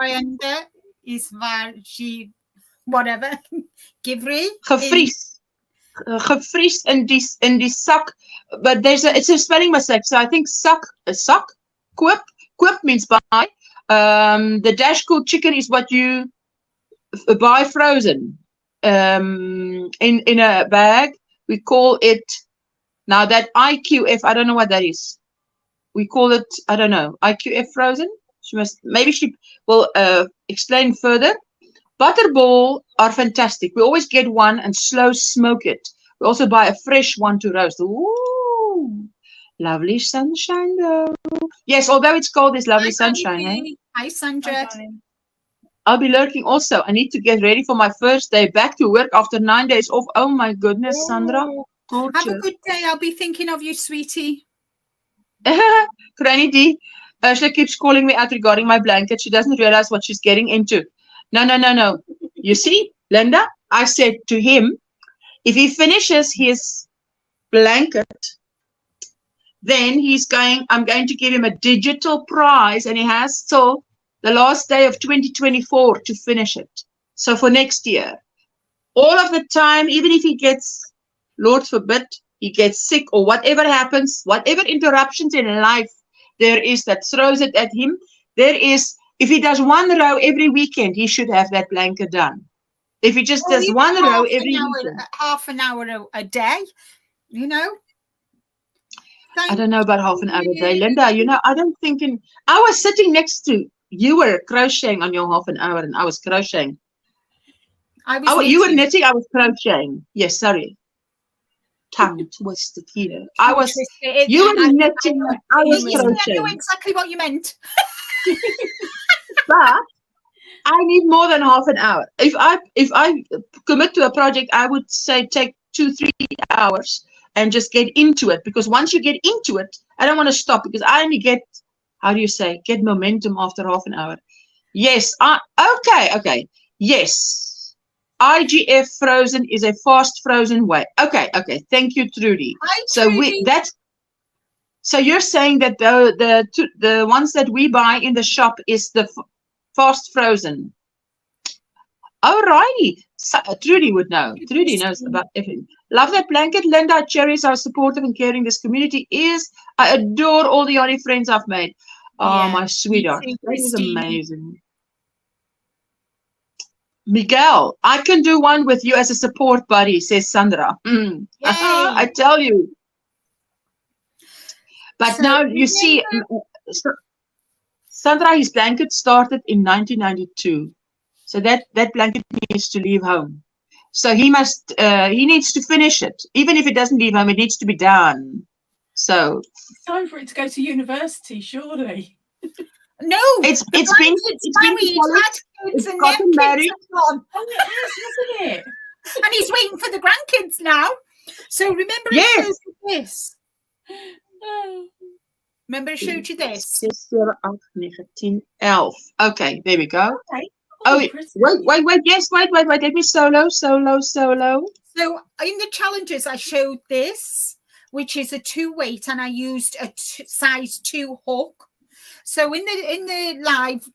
is waar she whatever givri gevries. Gevries in die sak, but it's a spelling mistake. So I think sak koop means buy. The dash cool chicken is what you buy frozen in a bag. We call it now that IQF. I don't know what that is. We call it, I don't know, IQF frozen. Maybe she will explain further. Butterball are fantastic. We always get one and slow smoke it. We also buy a fresh one to roast. Ooh, lovely sunshine though. Yes, although it's cold, there's lovely sunshine. Eh? Hi, Sandra. I'll be lurking also. I need to get ready for my first day back to work after 9 days off. Oh my goodness, Sandra. Have a good day. I'll be thinking of you, sweetie. Granny D. Ursula keeps calling me out regarding my blanket. She doesn't realize what she's getting into. No. You see, Linda, I said to him, if he finishes his blanket, then I'm going to give him a digital prize, and he has till the last day of 2024 to finish it. So for next year, all of the time, even if he gets, Lord forbid, he gets sick or whatever happens, whatever interruptions in life there is that throws it at him, if he does one row every weekend, he should have that blanket done. If he just does one row every weekend. Half an hour a day, you know. I don't know about half an hour a day, Linda. You know, I don't think I was sitting next to you were crocheting on your half an hour, and I was crocheting. You were knitting, I was crocheting. Yes, sorry. Tongue twisted here. You were knitting, I was crocheting. I knew exactly what you meant. But I need more than half an hour. If I commit to a project, I would say take 2-3 hours and just get into it. Because once you get into it, I don't want to stop because I only get, get momentum after half an hour. Yes. Okay. Yes. IGF frozen is a fast frozen way. Okay. Thank you, Trudy. So you're saying that the ones that we buy in the shop is the fast frozen. Alrighty. So, Trudy would know. Trudy knows about everything. Love that blanket, Linda. Cherries are supportive and caring. This community is. I adore all the Yoni friends I've made. Oh, my sweetheart. That is amazing. Miguel, I can do one with you as a support buddy, says Sandra. I tell you. But now you see, Sandra, his blanket started in 1992. So that blanket needs to leave home. So he needs to finish it. Even if it doesn't leave home, it needs to be done. So it's time for it to go to university, surely. No, it's been gotten married. Oh, it is, isn't it? And he's waiting for the grandkids now. So remember, yes. I showed you this. Remember, I showed you this. 1911. Okay, there we go. Okay. Oh, wait. Yes, wait. Let me solo. So in the challenges, I showed this, which is a 2-weight, and I used a size 2 hook. So in the live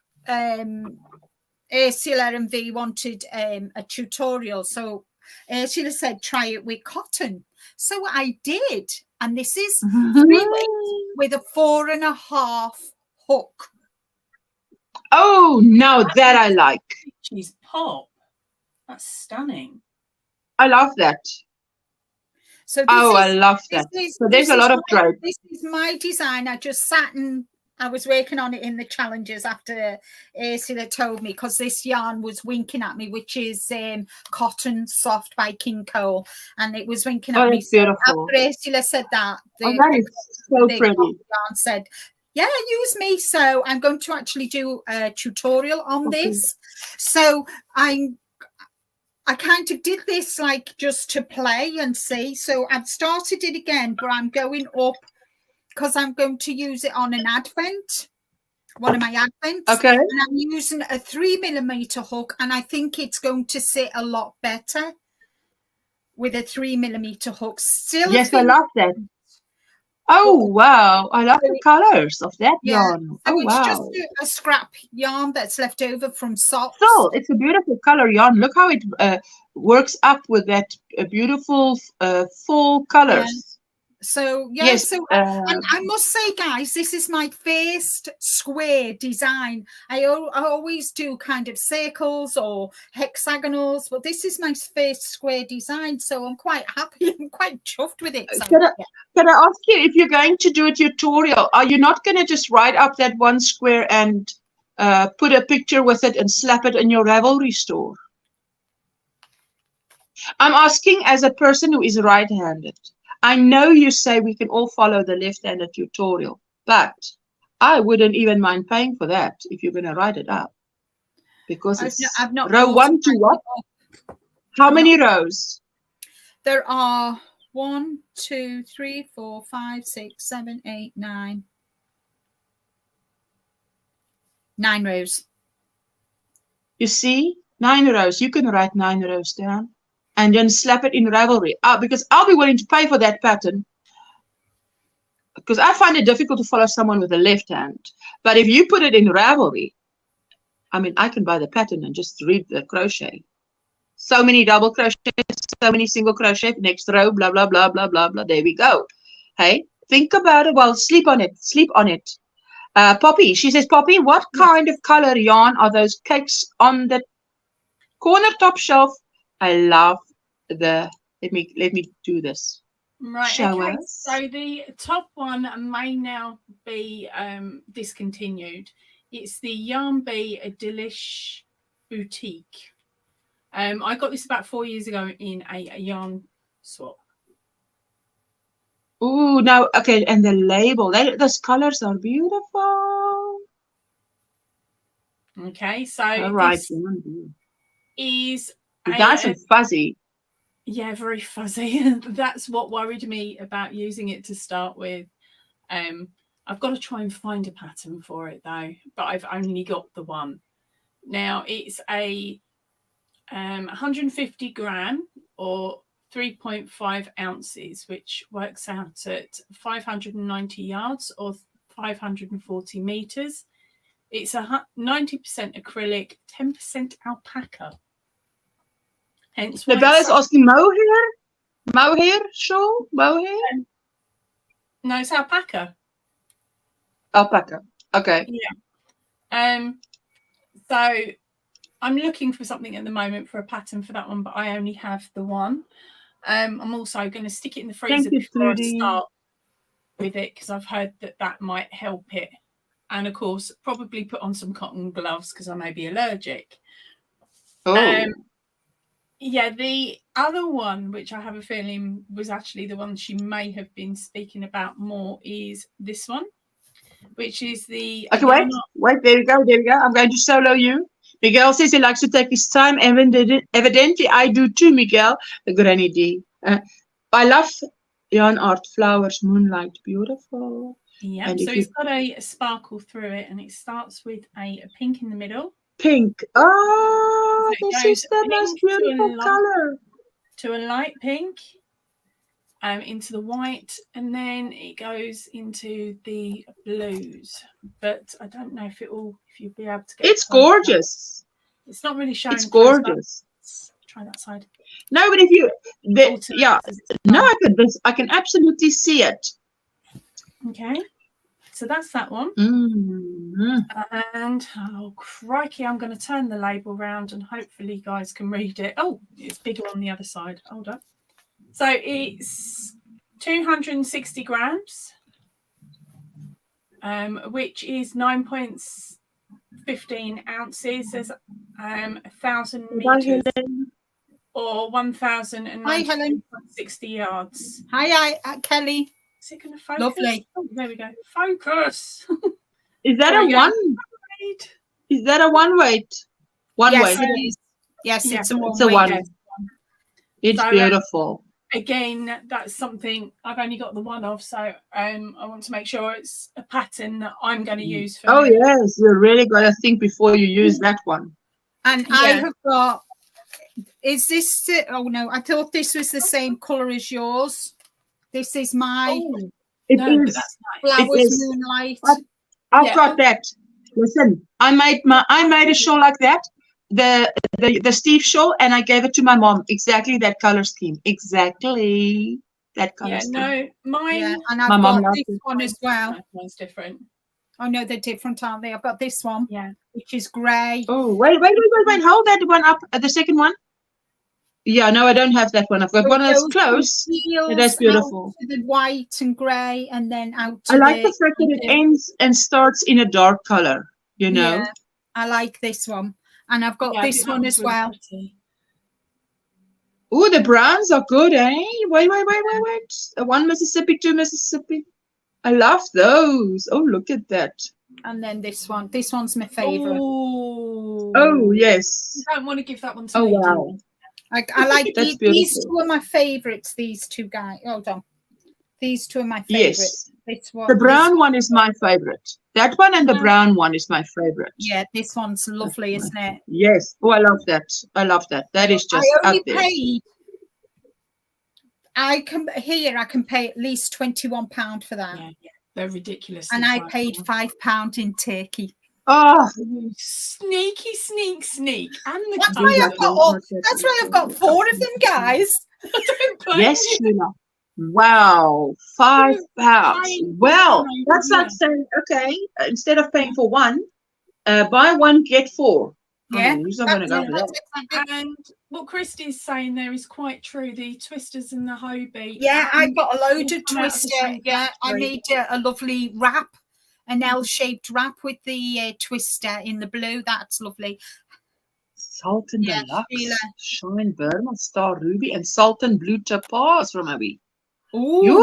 Ursula and V wanted a tutorial. So Ursula said, try it with cotton. So I did. And this is 3 weights with a 4.5 hook. Oh, now that I like. She's pop. That's stunning. I love that. So I love that. So there's a lot of drape. This is my design. I just sat and I was working on it in the challenges after Ursula told me, because this yarn was winking at me, which is Cotton Soft by King Cole, and it was winking at me. Beautiful. So after Ursula said that, that is so pretty. Yarn said, yeah, use me. So I'm going to actually do a tutorial on this. So I kind of did this like just to play and see. So I've started it again, but I'm going up because I'm going to use it on an advent, one of my advents. Okay. And I'm using a 3mm hook, and I think it's going to sit a lot better with a 3mm hook. Still, yes, I love that. Oh, wow. I love the colors of that yarn. So oh, it's wow. just a scrap yarn that's left over from socks. Still, it's a beautiful color yarn. Look how it works up with that beautiful fall colors. Yeah. So, Yes, and I must say, guys, this is my first square design. I always do kind of circles or hexagonals, but this is my first square design. So I'm quite happy. I'm quite chuffed with it. So, can I ask you, if you're going to do a tutorial, are you not going to just write up that one square and put a picture with it and slap it in your Ravelry store? I'm asking as a person who is right-handed. I know you say we can all follow the left-handed tutorial, but I wouldn't even mind paying for that if you're going to write it up. Because it's I've not row 1 to what? How many rows? There are 1, 2, 3, 4, 5, 6, 7, 8, 9. 9 rows. You see? 9 rows. You can write 9 rows down. And then slap it in Ravelry. Because I'll be willing to pay for that pattern. Because I find it difficult to follow someone with a left hand. But if you put it in Ravelry, I mean, I can buy the pattern and just read the crochet. So many double crochets, so many single crochet, next row, blah, blah, blah, blah, blah, blah. There we go. Hey, think about it. Well, sleep on it. Sleep on it. Poppy, she says, Poppy, what kind of color yarn are those cakes on the corner top shelf? I love the, let me do this. Right, Show okay. us. So the top one may now be discontinued. It's the Yarn Bee Delish Boutique. I got this about 4 years ago in a yarn swap. Oh, now, okay, and the label, those colors are beautiful. Okay, so all right, this is nice and fuzzy. Yeah, very fuzzy. That's what worried me about using it to start with. I've got to try and find a pattern for it though, but I've only got the one. Now it's a 150 gram or 3.5 ounces, which works out at 590 yards or 540 meters. It's a 90% acrylic, 10% alpaca. Hence why Bella is asking mohair shawl, mohair. No, it's alpaca. Alpaca. Okay. Yeah. So I'm looking for something at the moment for a pattern for that one, but I only have the one. I'm also going to stick it in the freezer before I start with it because I've heard that might help it. And of course, probably put on some cotton gloves because I may be allergic. Oh. Yeah, the other one, which I have a feeling was actually the one she may have been speaking about more, is this one, which is the... Okay, wait, there we go. I'm going to solo you. Miguel says he likes to take his time. Evidently, I do too, Miguel, the Granny D. I love yarn art, flowers, moonlight, beautiful. Yeah, so it's got a sparkle through it, and it starts with a pink in the middle. Pink. Oh, so this is the most beautiful color. To a light pink, into the white, and then it goes into the blues. But I don't know if you'll be able to get. It's gorgeous. It's not really showing. It's gorgeous. Let's try that side. No, but if you, yeah, no, I can absolutely see it. Okay, so that's that one. And oh crikey, I'm going to turn the label round and hopefully you guys can read it. Oh, it's bigger on the other side. Hold on. So it's 260 grams, which is 9.15 ounces. There's 1,000 meters or 1,060 yards. Hi, Kelly. Is it going to focus? Lovely. Oh, there we go. Focus. Is that a one? Is that a one weight? One Yes, weight. it is. Yes, it's a one. It's a one. Yes. It's So, beautiful. Again, that's something I've only got the one of, so I want to make sure it's a pattern that I'm going to use for Oh me. yes, you really got to think before you use that one. And I have got. Is this? Oh no, I thought this was the same color as yours. This is my It No, but is. that's nice. flowers is. moonlight. I've got that. Listen, I made a shawl like that, the Steve shawl, and I gave it to my mom. Exactly that color scheme. Exactly that color scheme. No, mine. Yeah, and I've My mum got loves this it. one as well. Mine's different. Oh no, they're different, aren't they? I've got this one, Yeah. which is grey. Oh, wait. Hold that one up. The second one. Yeah, no, I don't have that one. I've got one that's close. That's beautiful. To the white and grey, and then out to I like the fact that it ends and starts in a dark color, you know. Yeah, I like this one. And I've got this one as well. Oh, the browns are good, eh? Wait. One Mississippi, two Mississippi. I love those. Oh, look at that. And then this one. This one's my favourite. Oh, yes. You don't want to give that one to Oh, me. wow. I like That's these beautiful. two are my favourites, these two guys. Hold on. These two are my favourites. Yes. This one, The brown one is my favorite. That one and the brown one is my favorite. Yeah, this one's lovely, isn't it? Yes. Oh, I love that. I love that. That is just I up only there. paid. I can pay at least £21 for that. Yeah, they're ridiculous. And I paid £5 in Turkey. Oh, Sneak. And the That's why I've got 4 of them, guys. yes, Sheila. Wow, £5. Well, that's like saying, okay, instead of paying for one, buy one, get 4. Yeah, who's not going to go for that? exactly. And what Christy's saying there is quite true. The twisters and the Hobie. Yeah, I've got a load of come out of the twister. same Yeah, I factory. made a lovely wrap, an L-shaped wrap with the twister in the blue. That's lovely. Sultan Yeah, Deluxe, Sheila. Shine Burma, Star Ruby, and Sultan Blue Topaz from Abby. Oh, nice.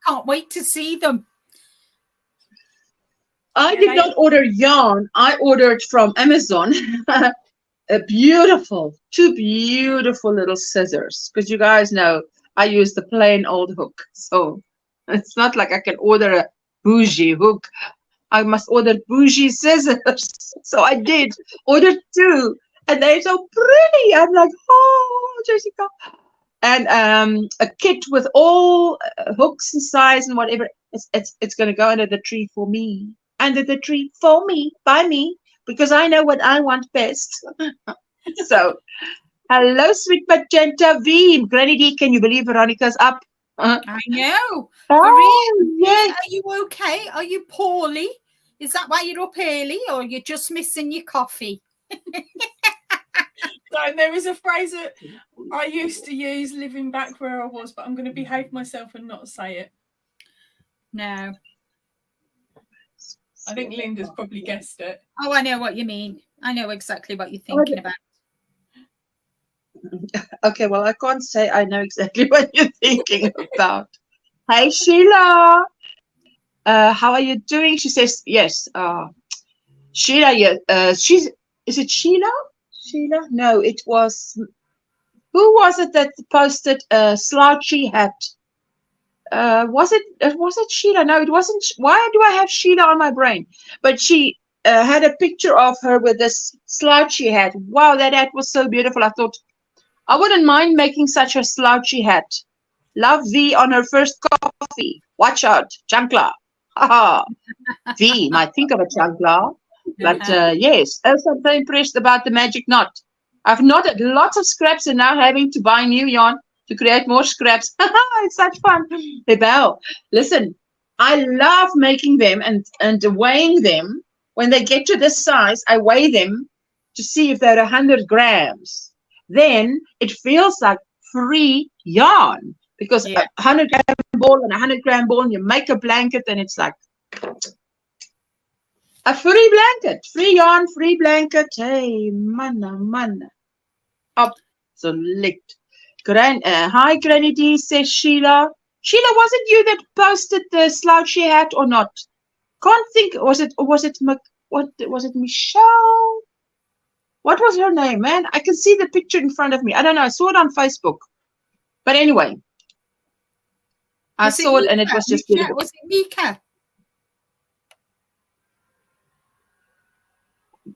I can't wait to see them. I did not order yarn. I ordered from Amazon two beautiful little scissors. Because you guys know I use the plain old hook. So it's not like I can order a bougie hook. I must order bougie scissors. So I did order 2. And they're so pretty. I'm like, oh, Jessica. And a kit with all hooks and size and whatever. It's going to go under the tree for me. Under the tree for me, by me, because I know what I want best. So, hello, sweet magenta V. Granny D, can you believe Veronica's up? I know. Oh, yes. Are you okay? Are you poorly? Is that why you're up early, or you're just missing your coffee? So there is a phrase that I used to use living back where I was, but I'm going to behave myself and not say it. No. I think Linda's probably guessed it. Oh, I know what you mean. I know exactly what you're thinking about. Okay, well, I can't say I know exactly what you're thinking about. Hey, Sheila. How are you doing? She says, yes. Sheila, yeah. Is it Sheila? Sheila? No, it was. Who was it that posted a slouchy hat? Was it Sheila? No, it wasn't. Why do I have Sheila on my brain? But she had a picture of her with this slouchy hat. Wow, that hat was so beautiful. I thought I wouldn't mind making such a slouchy hat. Love V on her first coffee. Watch out, chancla. Haha. V might think of a chancla. But yes, also I'm so impressed about the magic knot. I've knotted lots of scraps and now having to buy new yarn to create more scraps. It's such fun. Rebel, listen, I love making them and weighing them. When they get to this size, I weigh them to see if they're 100 grams. Then it feels like free yarn because a 100-gram ball and a 100-gram ball, and you make a blanket, and it's like a free blanket, free yarn, free blanket. Hey, manna. Absolute. Hi, Granny D, says Sheila. Sheila, was it you that posted the slouchy hat or not? Can't think. Was it Michelle? What was her name, man? I can see the picture in front of me. I don't know. I saw it on Facebook. But anyway, I saw it and it was just beautiful. Was it Mika?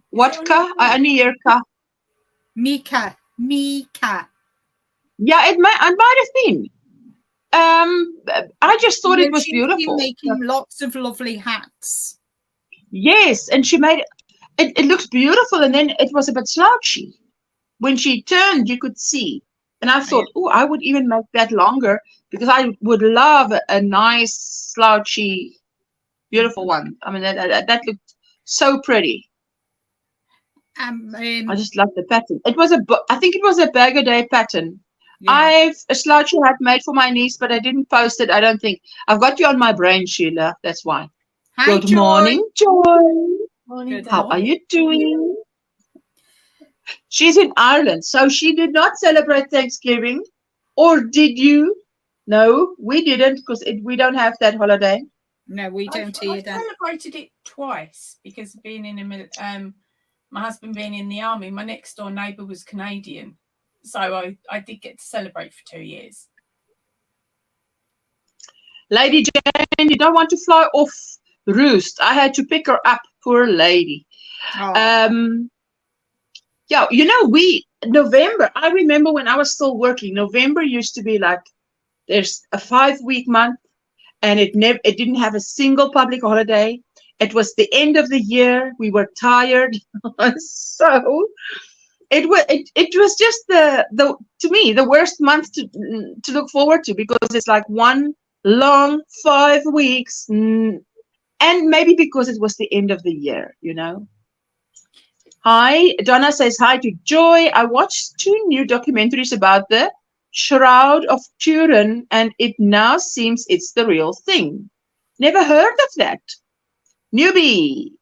What ka? I only hear ka. Mika. Yeah, it might have been. I just thought it was beautiful. Making lots of lovely hats. Yes, and she made it looks beautiful, and then it was a bit slouchy. When she turned, you could see. And I thought, oh, I would even make that longer because I would love a nice, slouchy, beautiful one. I mean, that looked so pretty. I just love the pattern. I think it was a Bag a Day pattern. Yeah. I've a slouchy hat made for my niece, but I didn't post it. I don't think. I've got you on my brain, Sheila. That's why. Hi, Good Joy. Morning, Joy. Morning, How are you doing? She's in Ireland, so she did not celebrate Thanksgiving. Or did you? No, we didn't because we don't have that holiday. No, we don't either. I celebrated it twice because of being in my husband being in the army. My next door neighbour was Canadian, so I did get to celebrate for 2 years. Lady Jane, you don't want to fly off roost. I had to pick her up, poor lady. Oh. Yeah, you know, November, I remember when I was still working, November used to be like, there's a 5-week month, and it didn't have a single public holiday. It was the end of the year. We were tired. So it was just to me, the worst month to look forward to, because it's like one long 5 weeks, and maybe because it was the end of the year, you know. Hi, Donna says hi to Joy. I watched 2 new documentaries about the Shroud of Turin, and it now seems it's the real thing. Never heard of that. Newbie.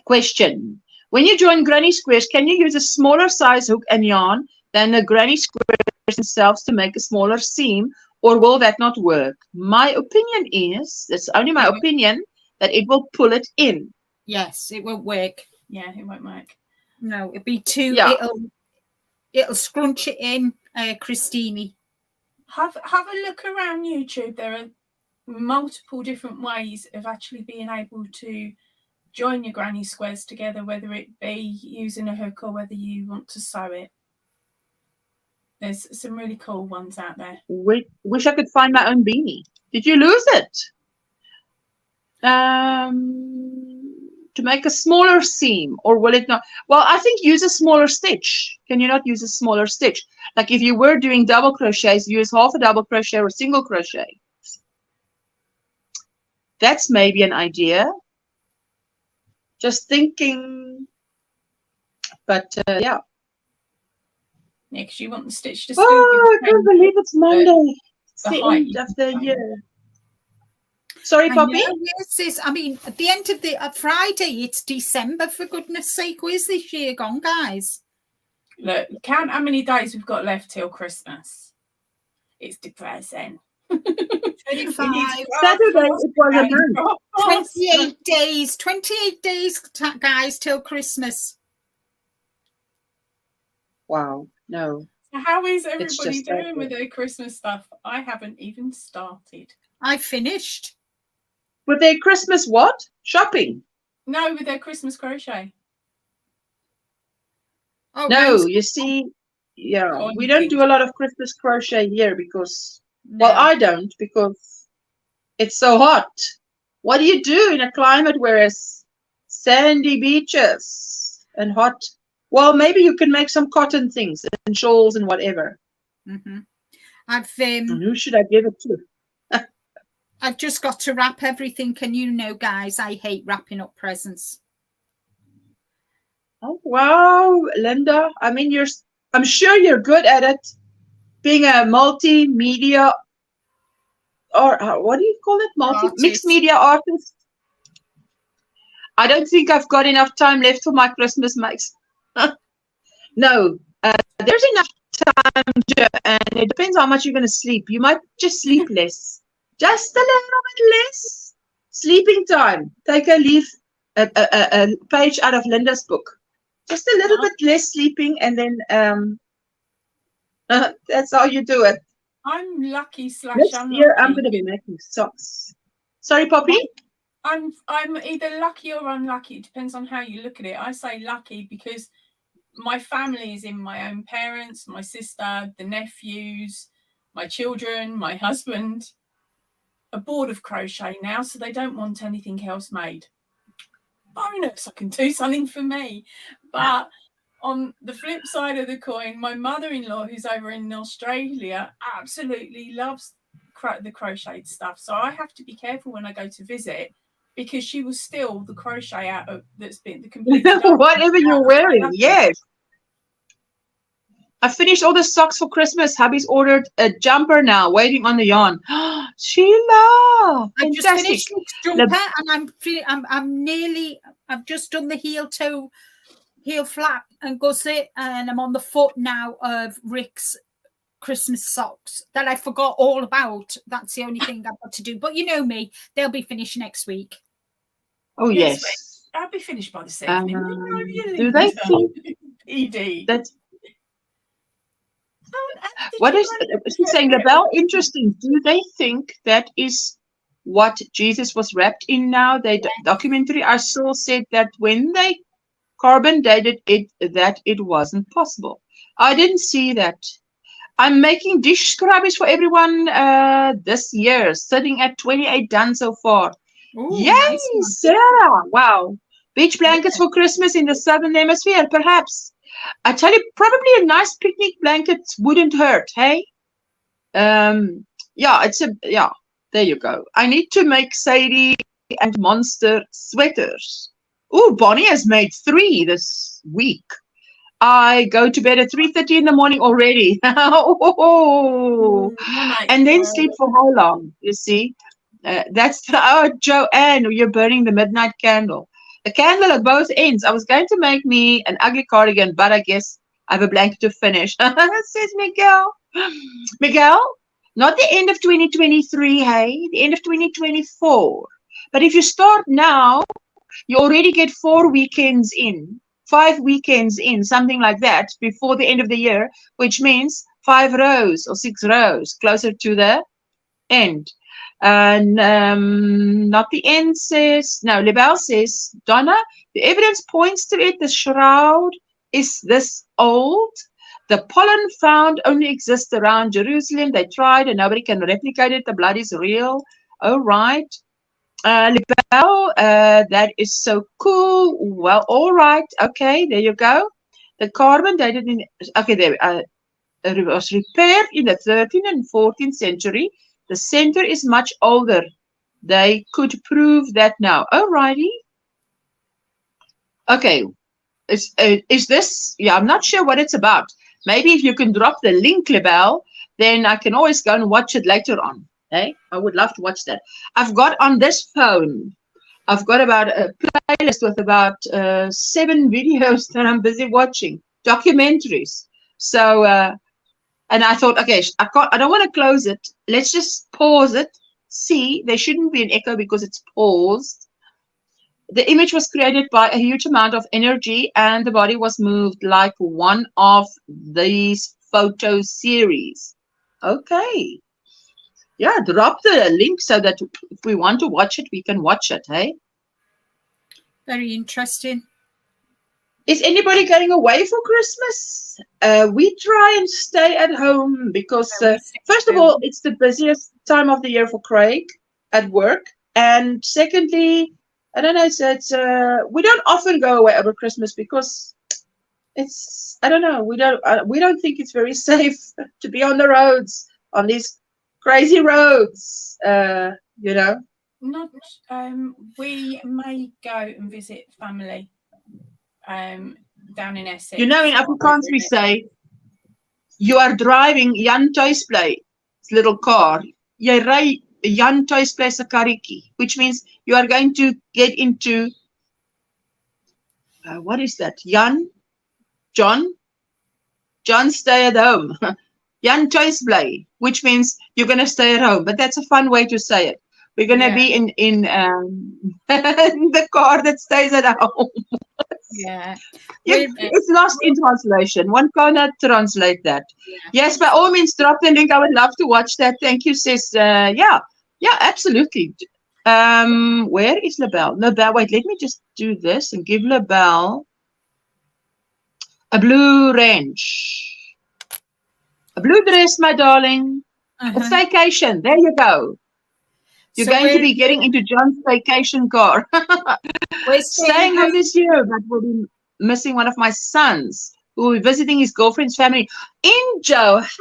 Question. When you join Granny Squares, can you use a smaller size hook and yarn than the Granny Squares themselves to make a smaller seam, or will that not work? My opinion is, that's only my opinion, that it will pull it in. Yes, it won't work. Yeah, it won't work. No, it'll be too. Yeah. It'll scrunch it in, Christine. Have a look around YouTube. There are multiple different ways of actually being able to join your granny squares together, whether it be using a hook or whether you want to sew it. There's some really cool ones out there. Wish I could find my own beanie. Did you lose it? To make a smaller seam, or will it not? Well, I think use a smaller stitch. Can you not use a smaller stitch? Like if you were doing double crochets, use half a double crochet or single crochet. That's maybe an idea. Just thinking. But yeah. Because you want the stitch to still I can't believe it's Monday. It's the end of the year. Sorry, Poppy? I mean, at the end of the Friday, it's December, for goodness sake. Where's this year gone, guys? Look, count how many days we've got left till Christmas. It's depressing. 25. Saturday, it was a month. 28 days. 28 days, guys, till Christmas. Wow, no. So how is everybody doing with their Christmas stuff? I haven't even started. I finished. With their Christmas what? Shopping? No, with their Christmas crochet. Oh, no, you see, yeah, we don't do a lot of Christmas crochet here because, well, I don't, because it's so hot. What do you do in a climate where it's sandy beaches and hot. Well, maybe you can make some cotton things and shawls and whatever. Mm-hmm. And who should I give it to? I've just got to wrap everything, and you know, guys, I hate wrapping up presents. Oh wow, Linda! I mean, I'm sure you're good at it. Being a multimedia, or what do you call it? Mixed media artist. I don't think I've got enough time left for my Christmas makes. No, there's enough time, and it depends how much you're going to sleep. You might just sleep less. Just a little bit less sleeping time. Take a page out of Linda's book. Just a little bit less sleeping, and then that's how you do it. I'm lucky / Next year, I'm going to be making socks. Sorry, Poppy? I'm either lucky or unlucky. It depends on how you look at it. I say lucky because my family is in my own parents, my sister, the nephews, my children, my husband are bored of crochet now, so they don't want anything else made. Bonus, I can do something for me. But on the flip side of the coin, my mother-in-law, who's over in Australia, absolutely loves the crocheted stuff. So I have to be careful when I go to visit, because she will steal the crochet out of that's been the complete whatever you're wearing. Yes. I finished all the socks for Christmas. Hubby's ordered a jumper now, waiting on the yarn. Sheila, I just finished this jumper, and I've just done the heel flap and gusset, and I'm on the foot now of Rick's Christmas socks that I forgot all about. That's the only thing I've got to do. But you know me, they'll be finished next week. Oh yes, I'll be finished by the 2nd. Do they think that's what is she's saying, LaBelle? Interesting. Do they think that is what Jesus was wrapped in now? The documentary I saw said that when they carbon dated it, that it wasn't possible. I didn't see that. I'm making dish scrubbies for everyone this year, sitting at 28 done so far. Ooh, yay, nice. Sarah! Wow. Beach blankets for Christmas in the Southern Hemisphere, perhaps. I tell you, probably a nice picnic blanket wouldn't hurt, hey? Yeah, there you go. I need to make Sadie and Monster sweaters. Oh, Bonnie has made 3 this week. I go to bed at 3:30 in the morning already. And then sleep for how long? You see? That's Joanne, you're burning the midnight candle. A candle at both ends. I was going to make me an ugly cardigan, but I guess I have a blanket to finish. Says Miguel. Miguel, not the end of 2023, hey? The end of 2024. But if you start now, you already get 4 weekends in, 5 weekends in, something like that, before the end of the year, which means 5 rows or 6 rows closer to the end. And not the end says, no, LaBelle says, Donna, the evidence points to it. The shroud is this old. The pollen found only exists around Jerusalem. They tried and nobody can replicate it. The blood is real. Oh, right. LaBelle, that is so cool. Well, all right. Okay, there you go. The carbon dated in, okay, there, it was repaired in the 13th and 14th century. The center is much older. They could prove that now. Alrighty. Okay. Is this? Yeah, I'm not sure what it's about. Maybe if you can drop the link, LaBelle, then I can always go and watch it later on. Hey, I would love to watch that. I've got on this phone, I've got about a playlist with about 7 videos that I'm busy watching, documentaries. So, and I thought, okay, I don't want to close it. Let's just pause it. See, there shouldn't be an echo because it's paused. The image was created by a huge amount of energy and the body was moved like one of these photo series. Okay. Yeah, drop the link so that if we want to watch it, we can watch it, hey? Very interesting. Is anybody going away for Christmas? We try and stay at home because, first of all, it's the busiest time of the year for Craig at work. And secondly, I don't know. It's we don't often go away over Christmas because it's, I don't know. We don't think it's very safe to be on the roads, on these crazy roads. You know. Not. We may go and visit family. Down in Essex. You know, in Afrikaans we say, you are driving Jan Thuisplay, little car. Jy ry Jan Thuisplay se karretjie, which means you are going to get into, what is that? John stay at home. Jan Thuisplay, which means you're going to stay at home. But that's a fun way to say it. We're going to be in the car that stays at home. Yeah. It's lost in translation. One cannot translate that. Yes, by all means, drop the link. I would love to watch that. Thank you, sis. Yeah, absolutely. Where is LaBelle? LaBelle, wait, let me just do this and give LaBelle a blue range. A blue dress, my darling. It's vacation. There you go. You're going to be getting into John's vacation car. We're staying home this year, but we'll be missing one of my sons who will be visiting his girlfriend's family in Johannesburg.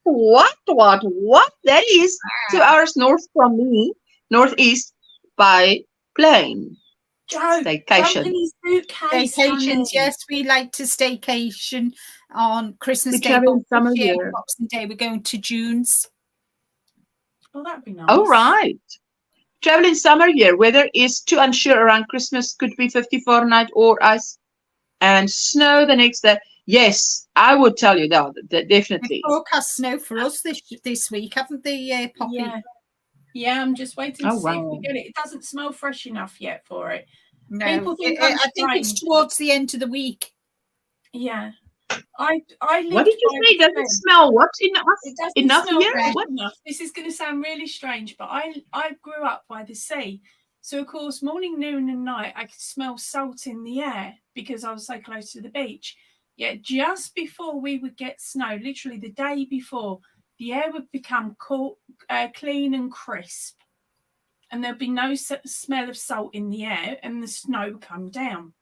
What? That is 2 hours north from me, northeast by plane. Staycation. Staycations, yes, we like to staycation on Christmas Day. Summer year. Boxing Day, we're going to June's. Well, that'd be nice. Oh, right. Travel in summer year. Weather is too unsure around Christmas. Could be 50 Fahrenheit or ice and snow the next day. Yes, I would tell you that definitely. They forecast snow for us this week, haven't they, Poppy? Yeah, I'm just waiting to see if we get it. It doesn't smell fresh enough yet for it. No, I think it's towards the end of the week. Yeah. I what did you say? Does it smell what enough here? What? Enough. This is going to sound really strange, but I grew up by the sea, so of course morning, noon, and night I could smell salt in the air because I was so close to the beach. Yet just before we would get snow, literally the day before, the air would become cool, clean and crisp, and there'd be no smell of salt in the air, and the snow would come down.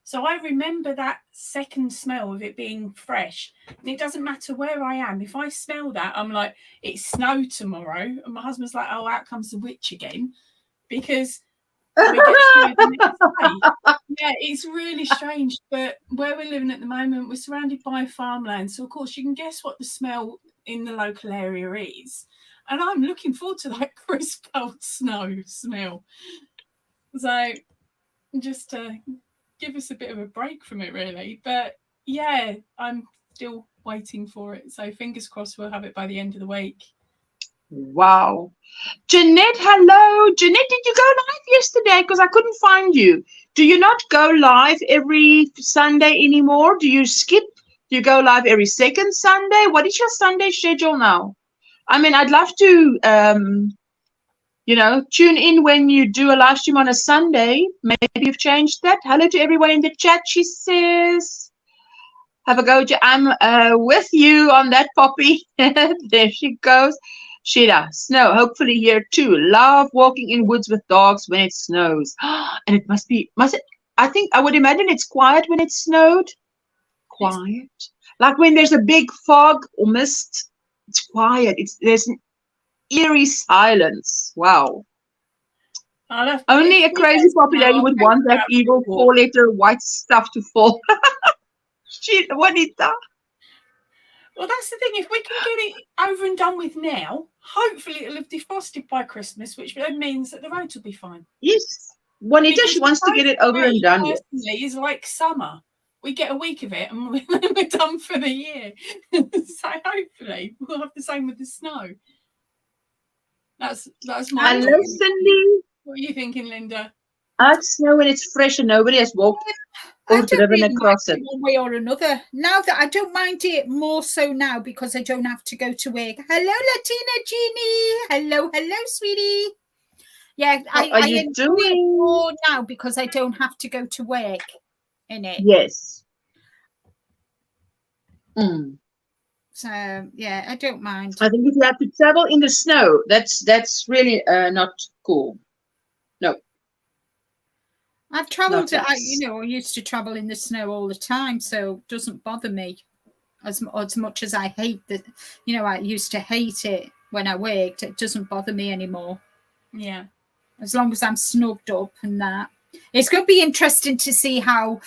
So I remember that second smell of it being fresh. And it doesn't matter where I am. If I smell that, I'm like, it's snow tomorrow. And my husband's like, oh, out comes the witch again. Because we get snow the next day. Yeah, it's really strange. But where we're living at the moment, we're surrounded by farmland. So, of course, you can guess what the smell in the local area is. And I'm looking forward to that crisp cold snow smell. So just give us a bit of a break from it, really. But yeah, I'm still waiting for it. So fingers crossed we'll have it by the end of the week. Wow. Jeanette, hello. Jeanette, did you go live yesterday? Because I couldn't find you. Do you not go live every Sunday anymore? Do you skip? Do you go live every second Sunday? What is your Sunday schedule now? I mean, I'd love to you know, tune in when you do a live stream on a Sunday. Maybe you've changed that. Hello to everyone in the chat, she says. Have a go. I'm with you on that, Poppy. There she goes. Sheila, snow, hopefully here too. Love walking in woods with dogs when it snows. And it must it? I think, I would imagine it's quiet when it snowed. Quiet. Like when there's a big fog or mist, it's quiet. There's an eerie silence. Wow. Only a crazy popularity would want that evil 4-letter white stuff to fall. Shit, Juanita. Well, that's the thing. If we can get it over and done with now, hopefully it'll have defrosted by Christmas, which then means that the roads will be fine. Yes. Juanita, she wants to get it over and done with. It's like summer. We get a week of it and we're done for the year. So hopefully we'll have the same with the snow. That's my Hello, Cindy. What are you thinking, Linda? I'd snow when it's fresh and nobody has walked or driven across it. One way or another. Now that I don't mind it more so now because I don't have to go to work. Hello, Latina Jeannie. Hello, sweetie. Yeah, I enjoy it more now because I don't have to go to work in it. Yes. So yeah, I don't mind. I think if you have to travel in the snow, that's really not cool. No. I've travelled. Not I nice. used to travel in the snow all the time, so it doesn't bother me as much as I hate that. I used to hate it when I worked. It doesn't bother me anymore. Yeah. As long as I'm snugged up and that. It's going to be interesting to see how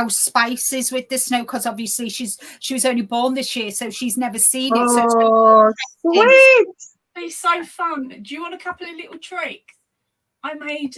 Spice is with the snow, because obviously she was only born this year, so she's never seen it. So Oh, sweet. It's so fun. Do you want a couple of little tricks? I made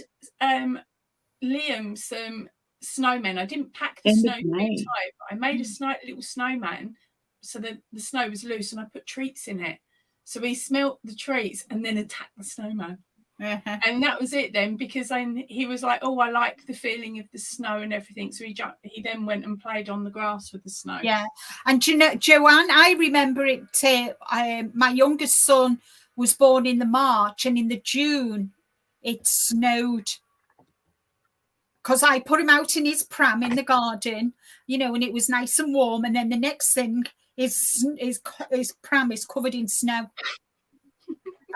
Liam some snowmen. I didn't pack the snow too tight, but I made a little snowman so that the snow was loose, and I put treats in it. So we smelt the treats and then attacked the snowman. And that was it then, because he was like, oh, I like the feeling of the snow and everything. So he then went and played on the grass with the snow. Yeah. And Joanne, I remember it. My youngest son was born in the March, and in the June it snowed, because I put him out in his pram in the garden, and it was nice and warm. And then the next thing his pram is covered in snow.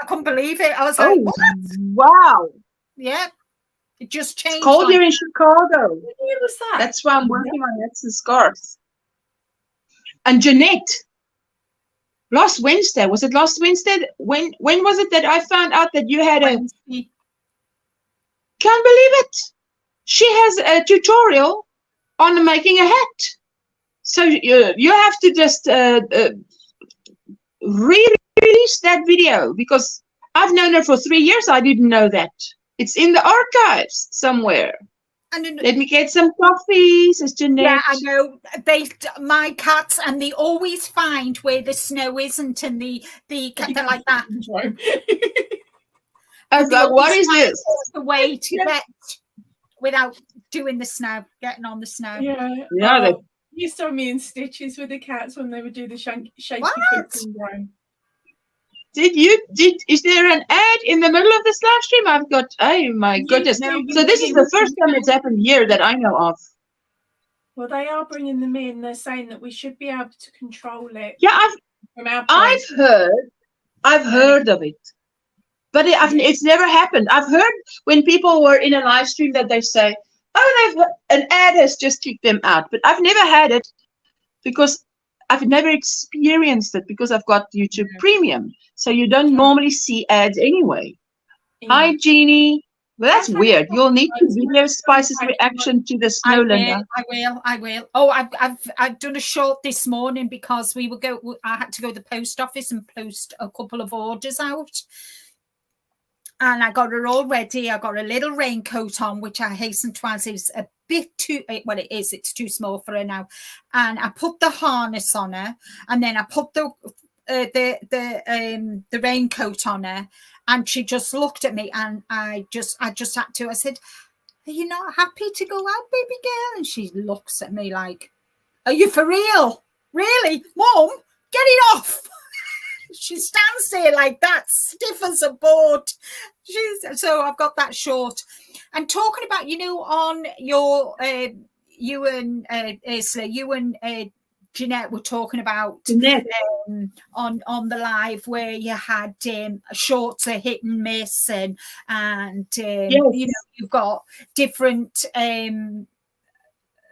I couldn't believe it. I was like, what? Wow. Yeah. It just changed. It's cold here in Chicago. What year was that? That's why I'm working on nets and scarves. And Jeanette, last Wednesday, was it last Wednesday? When was it that I found out that you had Wednesday. Can't believe it. She has a tutorial on making a hat. So you have to just release that video, because I've known her for 3 years. I didn't know that. It's in the archives somewhere. And let me get some coffee, Sister Jeanette. Yeah, I know. My cats, and they always find where the snow isn't, and they're like that. I was like, what is this? The way to get without doing the snow, getting on the snow. Yeah. You saw me in stitches with the cats when they would do the shaky foot syndrome. Is there an ad in the middle of this live stream? I've got, oh my goodness. So this is the first time it's happened here that I know of. Well, they are bringing them in. They're saying that we should be able to control it. Yeah, I've heard of it, but it's never happened. I've heard when people were in a live stream that they say, oh, an ad has just kicked them out. But I've never had it, because I've never experienced it, because I've got YouTube Premium. So you don't normally see ads anyway. Yeah. Hi, Jeannie. Well, that's weird. You'll need to video Spice's reaction to the snow, Linda. I will. Oh, I've done a short this morning, because I had to go to the post office and post a couple of orders out. And I got her all ready. I got a little raincoat on, which I hasten to add is a bit too, well, it's too small for her now. And I put the harness on her, and then I put the raincoat on her, and she just looked at me, and I just had to. I said, "Are you not happy to go out, baby girl?" And she looks at me like, "Are you for real? Really, Mom? Get it off!" She stands there like that, stiff as a board. So I've got that short. And talking about, on your, you and Ursula, you and Jeanette were talking about on the live where you had shorts are hit and miss, and you've got different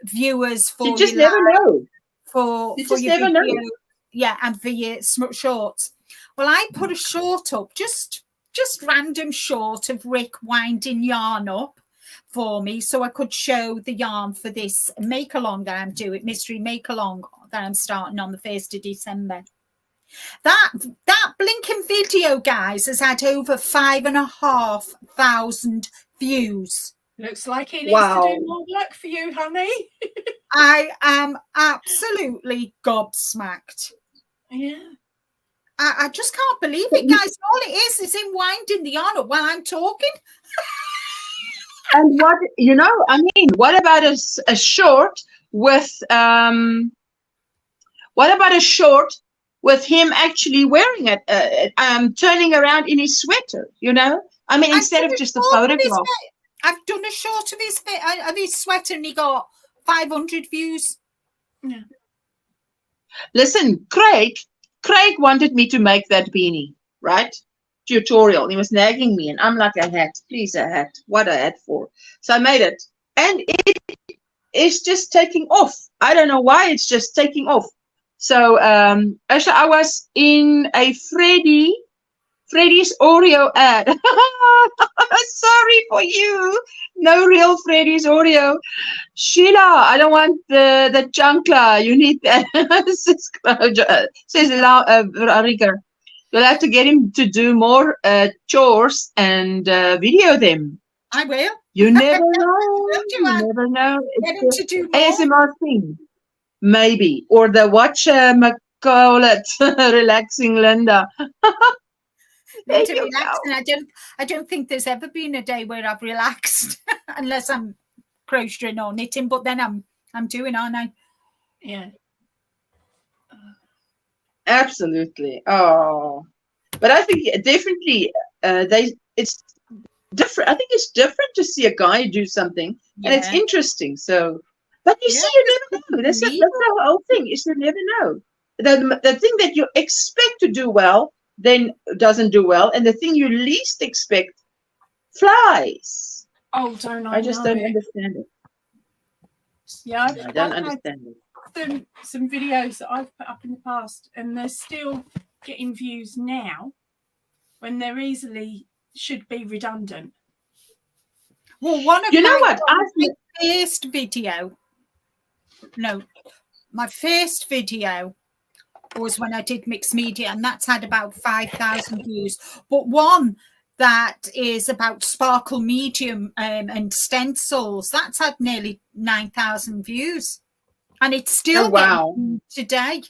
viewers for you just never know. For you never know. Yeah, and for your shorts. Well, I put a short up, just random short of Rick winding yarn up for me, so I could show the yarn for this make along that I'm doing, mystery make along that I'm starting on the 1st of December. That blinking video, guys, has had over 5,500 views. Looks like he needs to do more work for you, honey. I am absolutely gobsmacked. Yeah. I just can't believe it, guys. All it is him winding the yarn up while I'm talking. And what about a short with him actually wearing it, turning around in his sweater, instead of just a photograph. I've done a short of his sweater, and he got 500 views. Yeah. Listen, Craig wanted me to make that beanie, right? tutorial. He was nagging me, and I'm like, a hat, please, a hat. What a hat for? So I made it, and it is just taking off. I don't know why, it's just taking off. So actually, I was in a Freddy's Oreo ad. Sorry for you. No real Freddy's Oreo. Sheila, I don't want the chunkla. You need that. Says Rika. You'll have to get him to do more chores and video them. I will. You never know. You never know. Get him to do more. ASMR thing. Maybe. Or the watch call it relaxing Linda. Need to relax, and I don't think there's ever been a day where I've relaxed unless I'm crocheting or knitting, but then I'm doing, aren't I? Yeah. Absolutely. Oh, but I think definitely it's different. I think it's different to see a guy do something, and it's interesting. So, but you see, you never know. That's the whole thing. Is you never know. The thing that you expect to do well then doesn't do well, and the thing you least expect flies. Oh, don't I just don't understand it. Yeah, I don't understand it. Some videos that I've put up in the past, and they're still getting views now when they're easily should be redundant. Well, one of my first video was when I did mixed media, and that's had about 5,000 views. But one that is about sparkle medium and stencils, that's had nearly 9,000 views, and it's still getting today.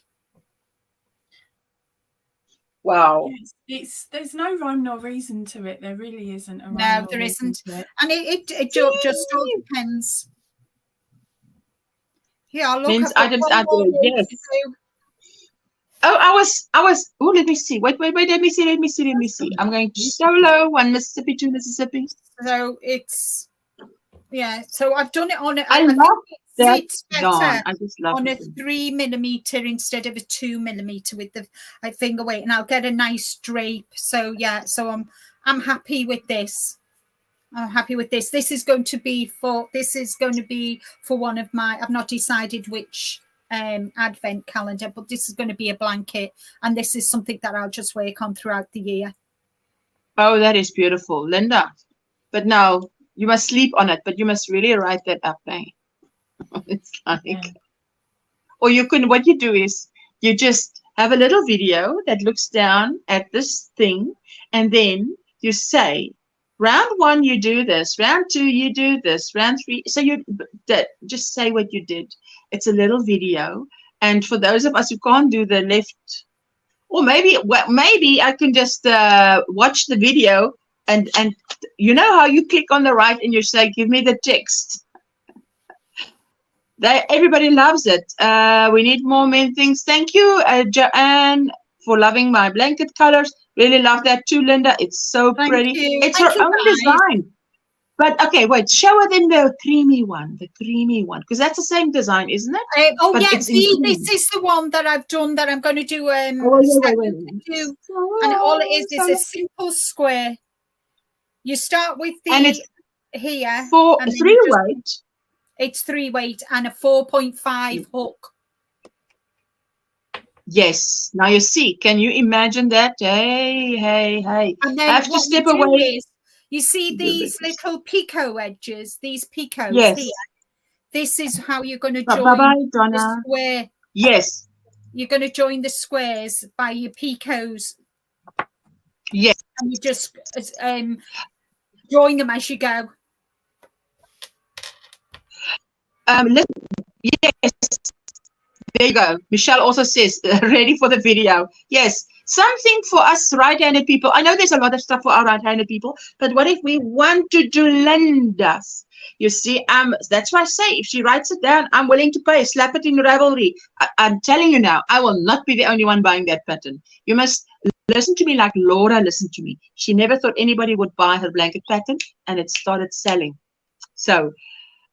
Wow. There's no rhyme nor reason to it. There really isn't a rhyme. No, there isn't, and it just all depends. Yeah, look. Means items out there. Yes. Oh, I was. Oh, let me see. Wait. Let me see. I'm going to solo 1 Mississippi, 2 Mississippi. So it's So I've done it on it. I love that. It's better I just love on it. a 3mm instead of a 2mm with the finger weight, and I'll get a nice drape. So I'm happy with this. I'm happy with this. This is going to be for one of my. I've not decided which advent calendar, but this is going to be a blanket, and this is something that I'll just work on throughout the year. Oh, that is beautiful, Linda. But now you must sleep on it, but you must really write that up, eh? It's like, or you can, what you do is you just have a little video that looks down at this thing, and then you say, round 1 you do this, round 2 you do this, round 3. So you just say what you did. It's a little video, and for those of us who can't do the left, or maybe I can just watch the video, and you know how you click on the right and you say, give me the text. Everybody loves it. We need more men things. Thank you, Joanne, for loving my blanket colors. Really love that too, Linda. It's so pretty. It's her own design. But okay, wait, show her then the creamy one, because that's the same design, isn't it? This is the one that I've done that I'm going to do. And all it is a simple square. You start with the and it's here. 3 weight. It's 3 weight and a 4.5 hook. Yes. Now you see. Can you imagine that? Hey. And then I have to step away. You see these little picot edges, these picots here. This is how you're going to join the square. Yes. You're going to join the squares by your picots. Yes. And you just join them as you go. Yes. There you go. Michelle also says, ready for the video. Yes. Something for us right-handed people. I know there's a lot of stuff for our right-handed people, but what if we want to do Linda's? You see, that's why I say, if she writes it down, I'm willing to pay. Slap it in Ravelry. I'm telling you now, I will not be the only one buying that pattern. You must listen to me like Laura listened to me. She never thought anybody would buy her blanket pattern, and it started selling. So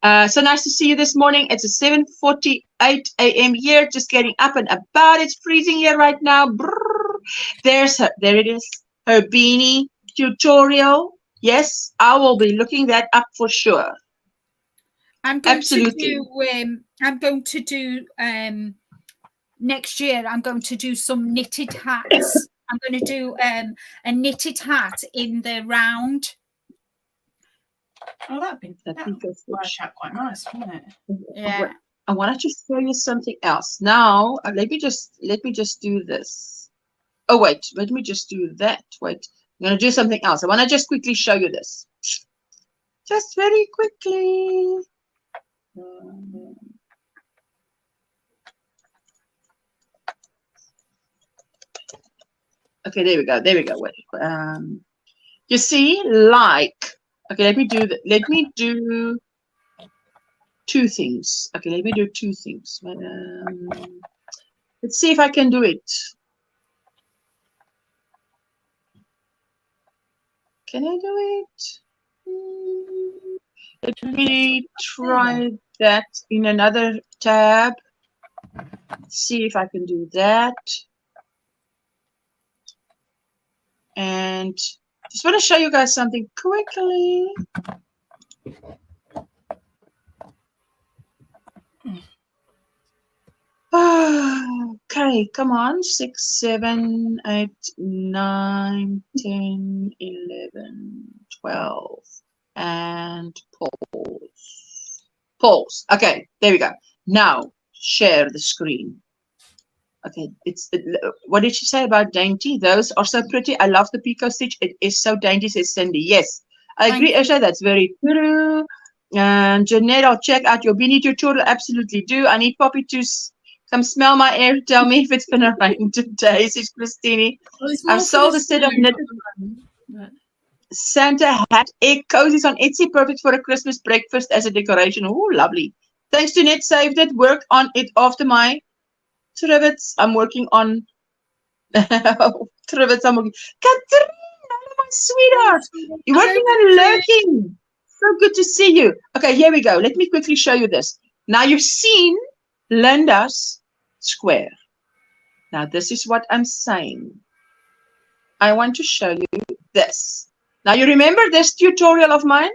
nice to see you this morning. It's a 7:48 a.m. here, just getting up and about. It's freezing here right now. Brrr. There it is. her beanie tutorial. Yes, I will be looking that up for sure. I'm going Absolutely. I'm going to do next year. I'm going to do some knitted hats. I'm going to do a knitted hat in the round. Oh, that'd work out quite nice, wouldn't it? Yeah. I wanted to show you something else. Now, let me just do this. Oh wait, let me just do that. Wait, I'm going to do something else. I want to just quickly show you this. Just very quickly. Okay, there we go. There we go. Wait. You see, like. Okay, let me do two things. Okay, let me do two things. Let's see if I can do it. Can I do it? Let me try that in another tab. See if I can do that. And just want to show you guys something quickly. Okay, come on. 6, 7, 8, 9, 10, 11, 12. And pause. Pause. Okay, there we go. Now, share the screen. Okay, what did she say about dainty? Those are so pretty. I love the picot stitch. It is so dainty, says Cindy. Yes, I agree, Esha. That's very true. Jeanette, I'll check out your beanie tutorial. Absolutely do. I need Poppy to come smell my air. Tell me if it's going to rain today, says Christine. Well, I've sold a set of knitted Santa hat, egg cozies on Etsy. Perfect for a Christmas breakfast as a decoration. Oh, lovely. Thanks to Net Saved It. Work on it after my trivets. I'm working on trivets. I'm working. Catherine, my sweetheart. You're working on lurking. So good to see you. Okay, here we go. Let me quickly show you this. Now you've seen Linda's square. Now this is what I'm saying. I want to show you this. Now you remember this tutorial of mine?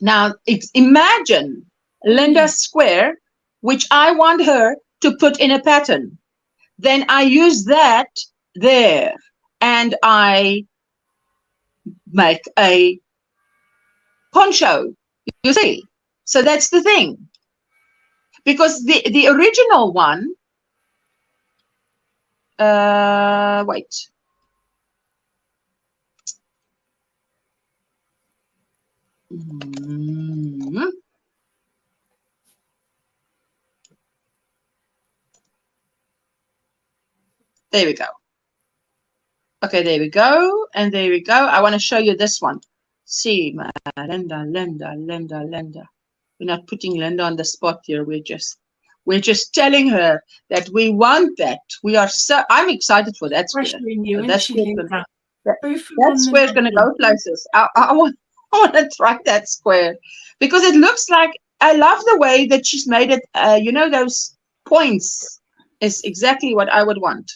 Now imagine Linda's square, which I want her to put in a pattern. Then I use that there and I make a poncho, you see. So that's the thing. Because the original one, wait. There we go. Okay, there we go. And there we go. I want to show you this one. See, Linda. We're not putting Linda on the spot here. We're just telling her that we want that. We are so. I'm excited for that square. That square's going to go places. I want to try that square because it looks like. I love the way that she's made it. You know, those points is exactly what I would want.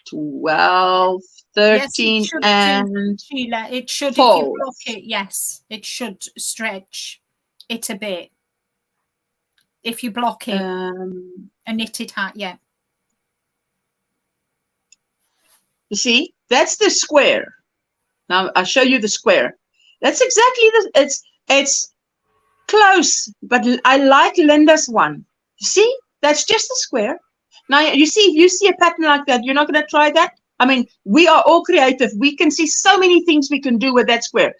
12, 13, yes, and Sheila, it should. pause. If you block it, yes, it should stretch it a bit. If you block it, a knitted hat, yeah. You see, that's the square. Now I'll show you the square. That's exactly the. It's close, but I like Linda's one. You see, that's just a square. Now you see, if you see a pattern like that, you're not going to try that. I mean, we are all creative. We can see so many things we can do with that square.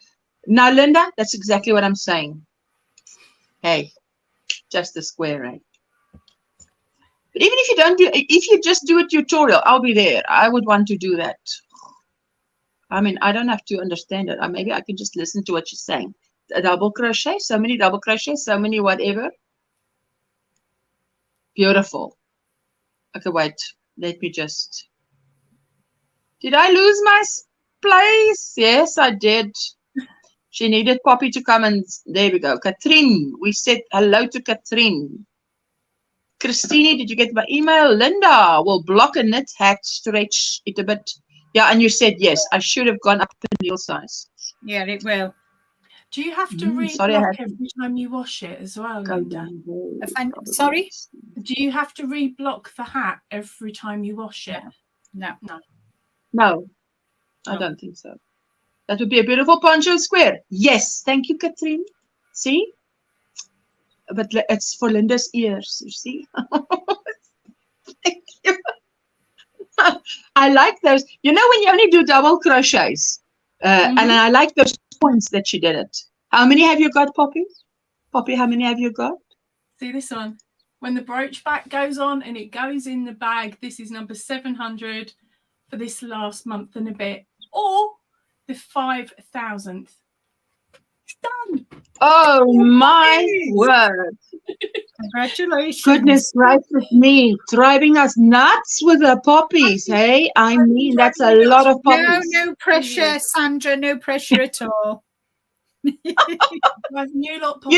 Now, Linda, that's exactly what I'm saying. Hey, just a square, right? But even if you don't do, if you just do a tutorial, I'll be there. I would want to do that. I mean, I don't have to understand it. Maybe I can just listen to what she's saying. A double crochet, so many double crochet, so many whatever. Beautiful. Okay, wait. Let me just. Did I lose my place? Yes, I did. She needed Poppy to come and there we go. Catherine. We said hello to Catherine. Christine, did you get my email? Linda will block a knit hack, stretch it a bit. Yeah, and you said yes. I should have gone up in needle size. Yeah, it will. Do you have to sorry, I reblock had to every time you wash it as well, go Linda? down there, Sorry? Do you have to reblock the hat every time you wash it? No. No, I don't think so. That would be a beautiful poncho square. Yes, thank you, Katrine. See? But it's for Linda's ears, you see? Thank you. I like those. You know when you only do double crochets? And I like those points that she did it. How many have you got, Poppy? Poppy, how many have you got? See this one? When the brooch back goes on and it goes in the bag, this is number 700 for this last month and a bit. Or the 5,000th. It's done. Oh, my word. Congratulations. Goodness gracious me. Driving us nuts with the poppies, hey? I mean, that's a lot of poppies. No pressure, Sandra. No pressure at all. You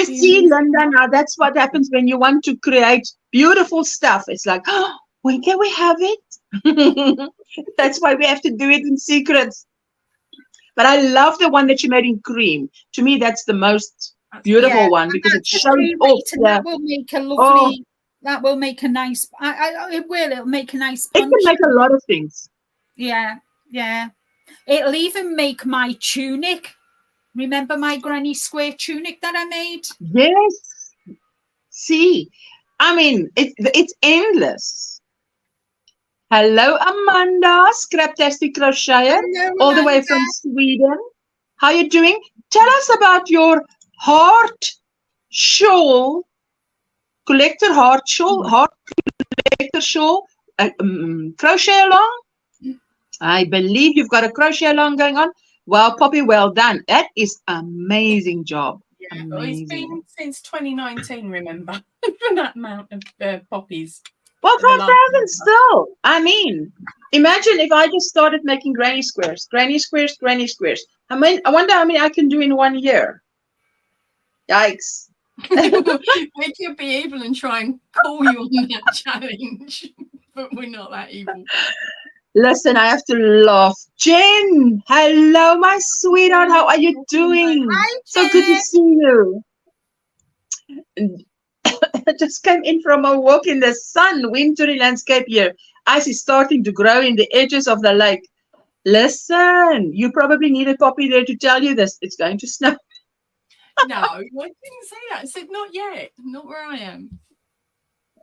see, Linda, now that's what happens when you want to create beautiful stuff. It's like, oh, when can we have it? That's why we have to do it in secret. But I love the one that you made in cream. To me, that's the most beautiful one because it shows off. That will make a lovely. That will make a nice. It will. It'll make a nice. It can make a lot of things. Yeah, yeah. It'll even make my tunic. Remember my granny square tunic that I made? Yes. See, I mean, it's endless. Hello, Amanda, Scraptastic Crocheter, all the way from Sweden. How you doing? Tell us about your heart shawl, heart collector shawl, crochet along. I believe you've got a crochet along going on. Well, Poppy, well done. That is amazing job. Yeah, well, it's been since 2019, remember, for that amount of poppies. Well, 5,000 still. I mean, imagine if I just started making granny squares. I mean, I wonder how many I can do in 1 year. Yikes. We could be evil and try and call you on that challenge, but we're not that evil. Listen, I have to laugh. Jen, hello, my sweetheart. How are you doing? Hi, so good to see you. I just came in from a walk in the sun, wintry landscape here. Ice is starting to grow in the edges of the lake. Listen, you probably need a Poppy there to tell you this. It's going to snow. No, I didn't say that. I said not yet. Not where I am.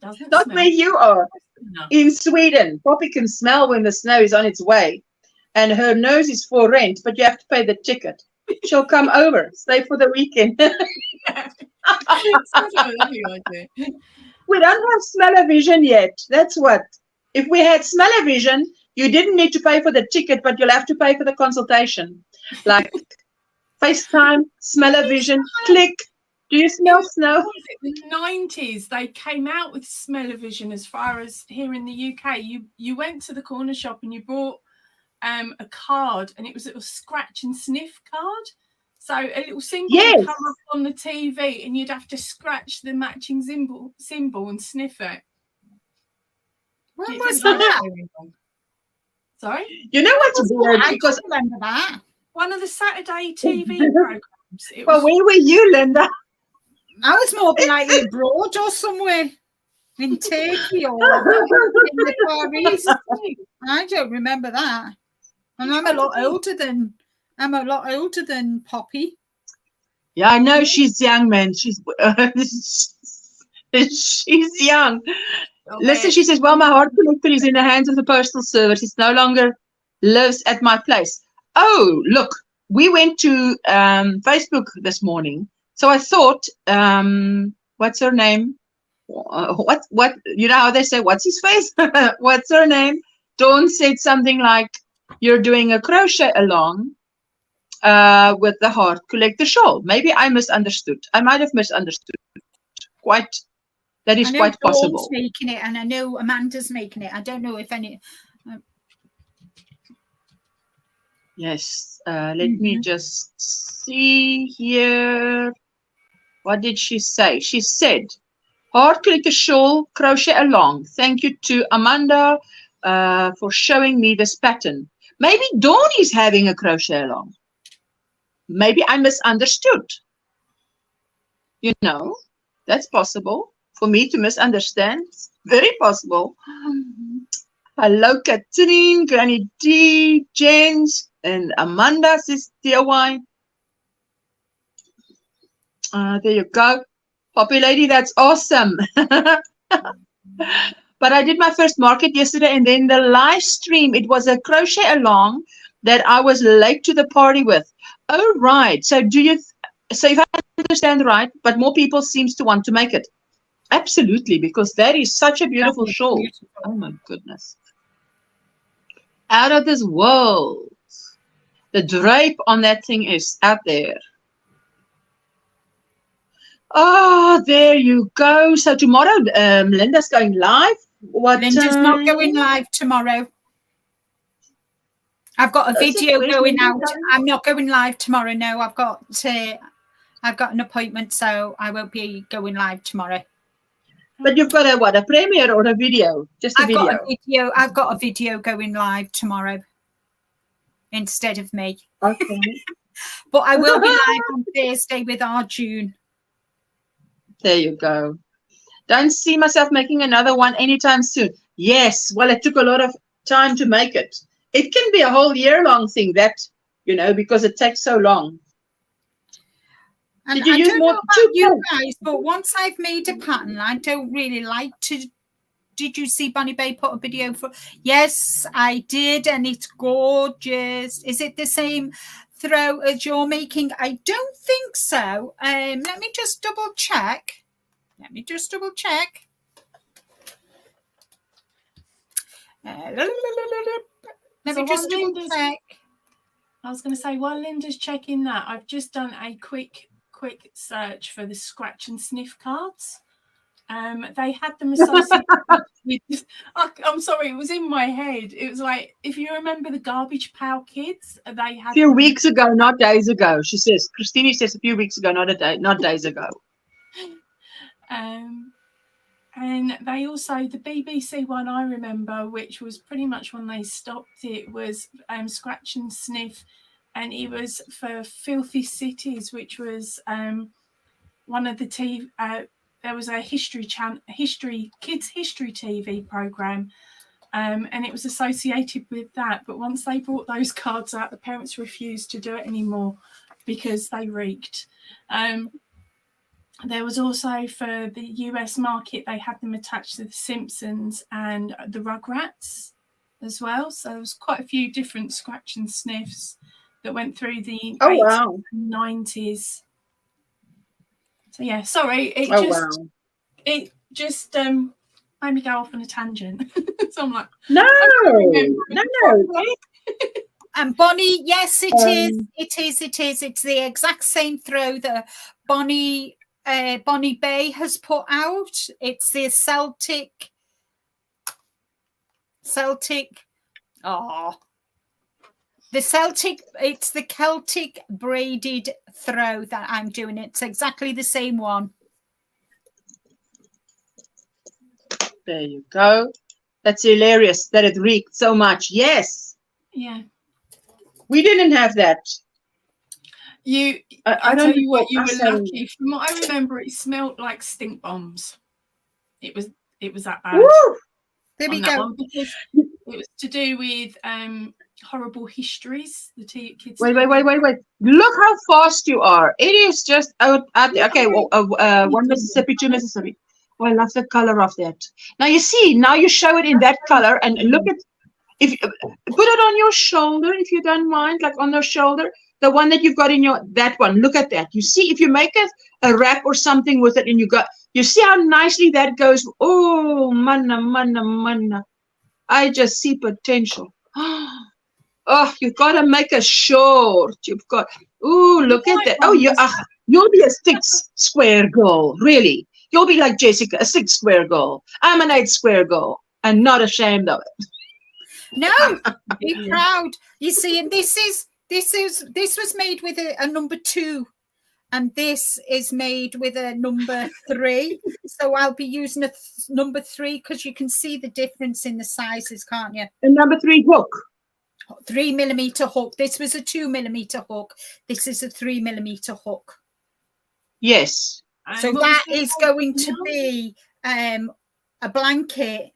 Doesn't Not smell. where you are. No. In Sweden, Poppy can smell when the snow is on its way. And her nose is for rent, but you have to pay the ticket. She'll come over, stay for the weekend. Sounds like a lovely idea. We don't have smell-o-vision yet. That's what. If we had smell-o-vision, you didn't need to pay for the ticket, but you'll have to pay for the consultation. Like FaceTime, smell-o-vision, click. Do you smell snow? In the 90s, they came out with smell-o-vision as far as here in the UK. You went to the corner shop and you bought a card, and it was a little scratch and sniff card. So a little symbol would come up on the TV, and you'd have to scratch the matching symbol and sniff it. When was that? Sorry? You know what's weird? Because I remember that. One of the Saturday TV programs. Well, where were you, Linda? I was more likely abroad or somewhere in Turkey or in the Far East. I don't remember that. And I'm a lot older than Poppy. Yeah, I know she's young, man. She's she's young. Okay. Listen, she says, well, my heart collector is in the hands of the postal service. It no longer lives at my place. Oh, look, we went to Facebook this morning. So I thought, what's her name? What, you know how they say, what's his face? What's her name? Dawn said something like, you're doing a crochet along with the heart collector shawl. Maybe I misunderstood. I might have misunderstood. That is quite possible. Dawn's making it, and I know Amanda's making it. I don't know if any. Yes. Let me just see here. What did she say? She said, Hard clicker shawl, crochet along. Thank you to Amanda for showing me this pattern. Maybe Dawn is having a crochet along. Maybe I misunderstood. You know, that's possible for me to misunderstand. It's very possible. Hello, Katrine, Granny D, Jens, and Amanda, says dear wine. There you go. Poppy lady, that's awesome. But I did my first market yesterday, and then the live stream, it was a crochet along that I was late to the party with. Oh, right. So so if I understand right, but more people seems to want to make it. Absolutely, because that is such a beautiful shawl. Beautiful. Oh my goodness. Out of this world. The drape on that thing is out there. Oh, there you go. So tomorrow, Linda's going live. Linda's not going live tomorrow. I've got a video going out. I'm not going live tomorrow. No, I've got an appointment, so I won't be going live tomorrow. But you've got a premiere or a video? Just a video. I've got a video going live tomorrow instead of me. Okay. But I will be live on Thursday with our June. There you go. Don't see myself making another one anytime soon. Yes, well, it took a lot of time to make it. It can be a whole year-long thing, that, you know, because it takes so long. And I don't know about you guys, but once I've made a pattern, I don't really like to. Did you see Bonnie Bay put a video for? Yes, I did, and it's gorgeous. Is it the same throw as you're making? I don't think so. Let me just double check. Let me just double check. I was going to say, while Linda's checking that, I've just done a quick search for the scratch and sniff cards. They had them associated with, I'm sorry, it was in my head. It was like, if you remember the Garbage Pail Kids, they had a few weeks ago, not days ago. She says, Christine says a few weeks ago, not days ago. And they also, the BBC one I remember, which was pretty much when they stopped it, was Scratch and Sniff, and it was for Filthy Cities, which was one of the TV. There was a kids history TV program, and it was associated with that. But once they brought those cards out, the parents refused to do it anymore because they reeked. There was also, for the US market, they had them attached to The Simpsons and the Rugrats as well. So there was quite a few different scratch and sniffs that went through the 80s and 90s. So yeah, sorry, it just made me go off on a tangent. So I'm like, no. And Bonnie, yes, it is. It's the exact same throw that Bonnie Bay has put out. It's the Celtic. It's the Celtic braided throw that I'm doing. It's exactly the same one. There you go. That's hilarious that it reeked so much. Yes. Yeah. We didn't have that. I tell you what, you were lucky. From what I remember, it smelled like stink bombs. It was that bad. Woo! There we go. Because it was to do with horrible histories. The kids. Wait. Look how fast you are. It is just out there. Okay, well, 1 Mississippi, 2 Mississippi. Oh, I love the color of that. Now you see, now you show it in that color, and look at, if you put it on your shoulder, if you don't mind, like on the shoulder, the one that you've got in that one. Look at that. You see, if you make a wrap or something with it, and you see how nicely that goes. Oh, manna. I just see potential. Oh, you've got to make a short. You've got. Oh, look at that. Oh, you'll be a 6 square girl, really. You'll be like Jessica, a 6 square girl. I'm an 8 square girl, and not ashamed of it. No, be proud. You see, and this was made with a number 2 And this is made with a number 3. So I'll be using a number 3 because you can see the difference in the sizes, can't you? And number 3 hook. 3mm hook. This was a 2mm hook. This is a 3mm hook. Yes. So that is going to be a blanket.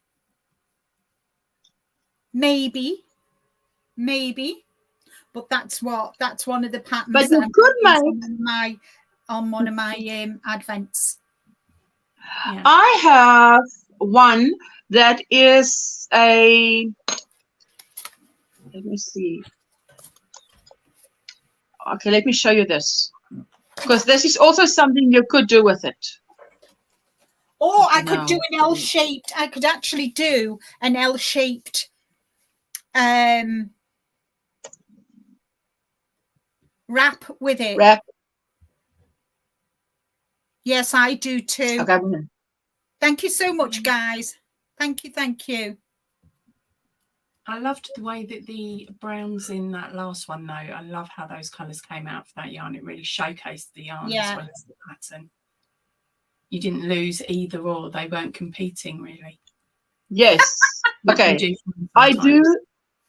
Maybe. But that's one of the patterns. But you could make on one of my advents. Yeah. I have one that is a, let me see. Okay, let me show you this. Because this is also something you could do with it. Or I could do an L-shaped. I could actually do an L-shaped wrap with it. Wrap. Yes, I do too. Okay. Thank you so much, guys. Thank you. I loved the way that the browns in that last one, though. I love how those colours came out for that yarn. It really showcased the yarn as well as the pattern. You didn't lose either or. They weren't competing, really. Yes. Okay. I do.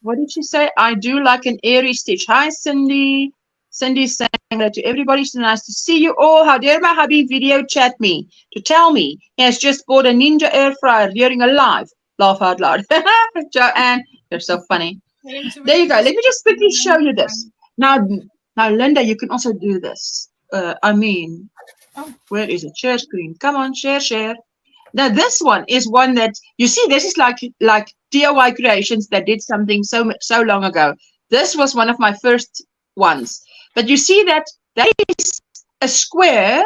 What did she say? I do like an airy stitch. Hi, Cindy. Cindy's saying that to everybody. So nice to see you all. How dare my hubby video chat me to tell me he has just bought a Ninja air fryer during a live. Laugh out loud. Joanne, you're so funny. There you go. Let me just quickly show you this. Now, Linda, you can also do this. Where is it? Share screen. Come on, share. Now, this one is one that, you see, this is like DIY creations that did something so long ago. This was one of my first ones. But you see that is a square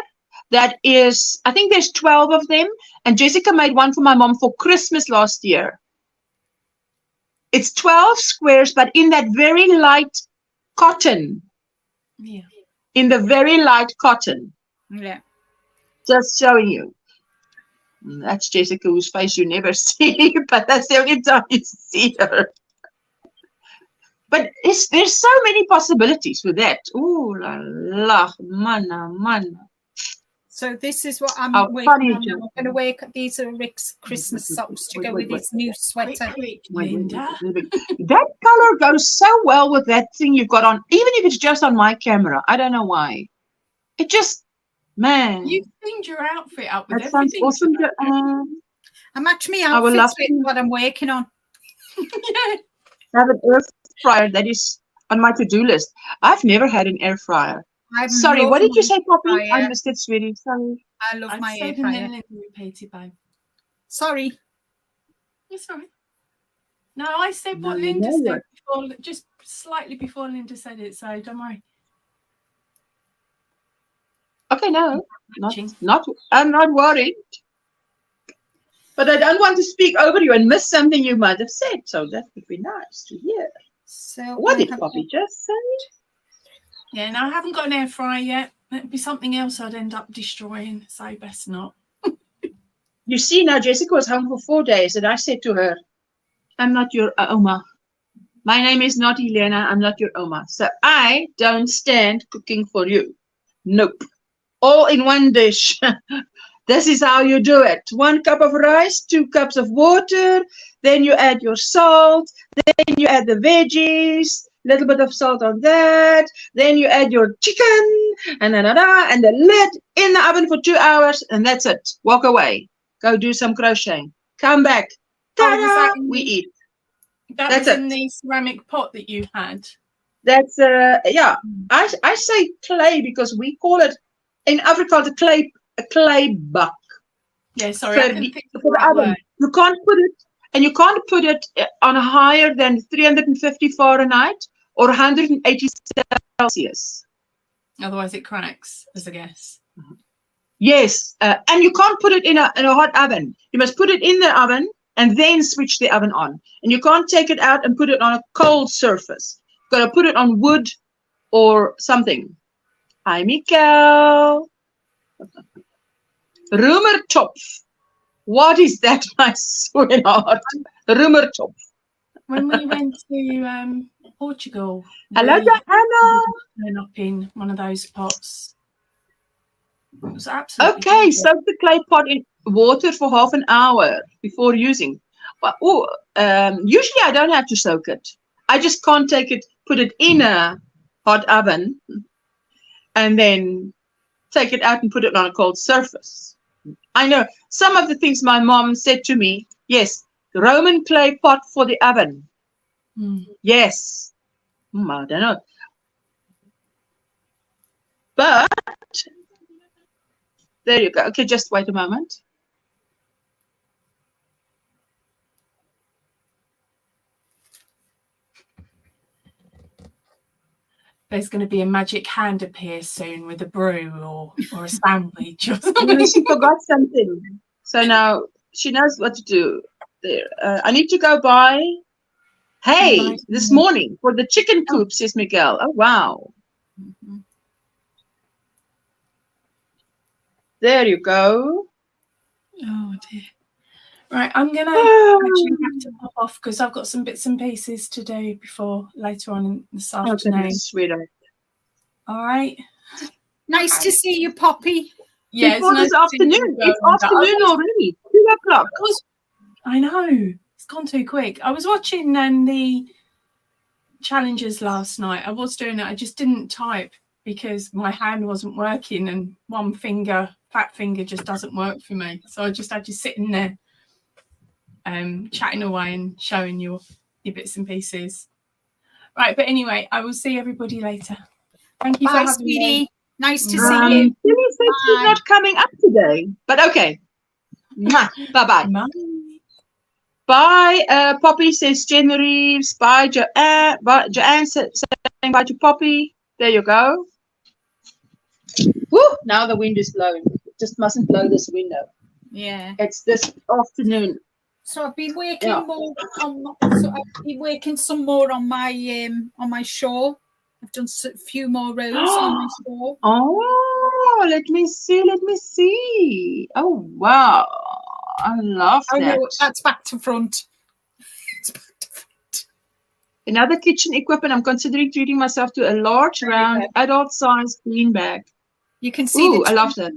that is, I think there's 12 of them. And Jessica made one for my mom for Christmas last year. It's 12 squares, but in that very light cotton. Yeah. In the very light cotton. Yeah. Just showing you. That's Jessica, whose face you never see, but that's the only time you see her. But there's so many possibilities with that. Ooh la la, mana. So this is what I'm working on. I'm going to work. These are Rick's Christmas socks to go with his new sweater. That color goes so well with that thing you've got on, even if it's just on my camera. I don't know why. It just, man. You've cleaned your outfit up with that everything. Awesome. I'm actually outfits with what I'm working on. Yeah. I have an air fryer that is on my to-do list. I've never had an air fryer. Sorry, what did you say, Poppy? I missed it, sweetie. Sorry. I love my air fryer. Sorry. It's all right. No, I said what Linda said before, just slightly before Linda said it, so don't worry. Okay, no, I'm not worried. But I don't want to speak over you and miss something you might have said, so that would be nice to hear. So what did Poppy just say? Yeah, no, I haven't got an air fryer yet. It'd be something else I'd end up destroying, so best not. You see, now Jessica was home for 4 days, and I said to her, I'm not your Oma. My name is not Elena. I'm not your Oma. So I don't stand cooking for you. Nope. All in one dish. This is how you do it. 1 cup of rice, 2 cups of water. Then you add your salt. Then you add the veggies. Little bit of salt on that. Then you add your chicken and the lid in the oven for 2 hours, and that's it. Walk away. Go do some crocheting. Come back. Ta-da! We eat. That's was in the ceramic pot that you had. That's yeah. I say clay because we call it in Africa a clay buck. Yeah, sorry. So for the oven, you can't put it on higher than 350 Fahrenheit or 180 Celsius. Otherwise it cracks, as a guess. Yes, and you can't put it in a hot oven. You must put it in the oven and then switch the oven on. And you can't take it out and put it on a cold surface. You've got to put it on wood or something. Hi, Mikkel. Roemertopf. What is that, my sweetheart? Roemertopf. When we went to Portugal. Hello, Johanna. Turn up in one of those pots. It was absolutely Okay, gorgeous. soak the clay pot in water for half an hour before using. Well, usually I don't have to soak it. I just can't take it, put it in a hot oven, and then take it out and put it on a cold surface. I know some of the things my mom said to me. Yes, Roman clay pot for the oven. Yes. I don't know. But there you go. Okay, just wait a moment. There's going to be a magic hand appear soon with a brew or a sandwich or something. She forgot something. So now she knows what to do. There. I need to go buy hay this morning for the chicken coop, says Miguel. Oh, wow. There you go. Oh, dear. Right, I'm going to actually have to pop off because I've got some bits and pieces to do before later on this afternoon. Okay, sweetheart. All right. Nice to see you, Poppy. Yeah, Before this afternoon. It's afternoon already. 2 o'clock. I know. It's gone too quick. I was watching the challenges last night. I was doing it. I just didn't type because my hand wasn't working and one finger, fat finger, just doesn't work for me. So I just had you sitting there chatting away and showing your bits and pieces. Right, but anyway, I will see everybody later. Thank you for having me. Nice to see you. Billy said she's not coming up today, but okay. Bye-bye. Bye. Bye. Poppy says Jen Reeves. Bye, Joanne. Joanne saying bye to Poppy. There you go. Woo! Now the wind is blowing. Just mustn't blow this window. Yeah. It's this afternoon. So I've been working more on. So I've been working some more on my shawl. I've done a few more rows on my shawl. Oh, let me see. Let me see. Oh wow, I love that. know, that's back to front. It's back to front. Another kitchen equipment. I'm considering treating myself to a large, round, adult-sized bean bag. You can see. Ooh, I love that.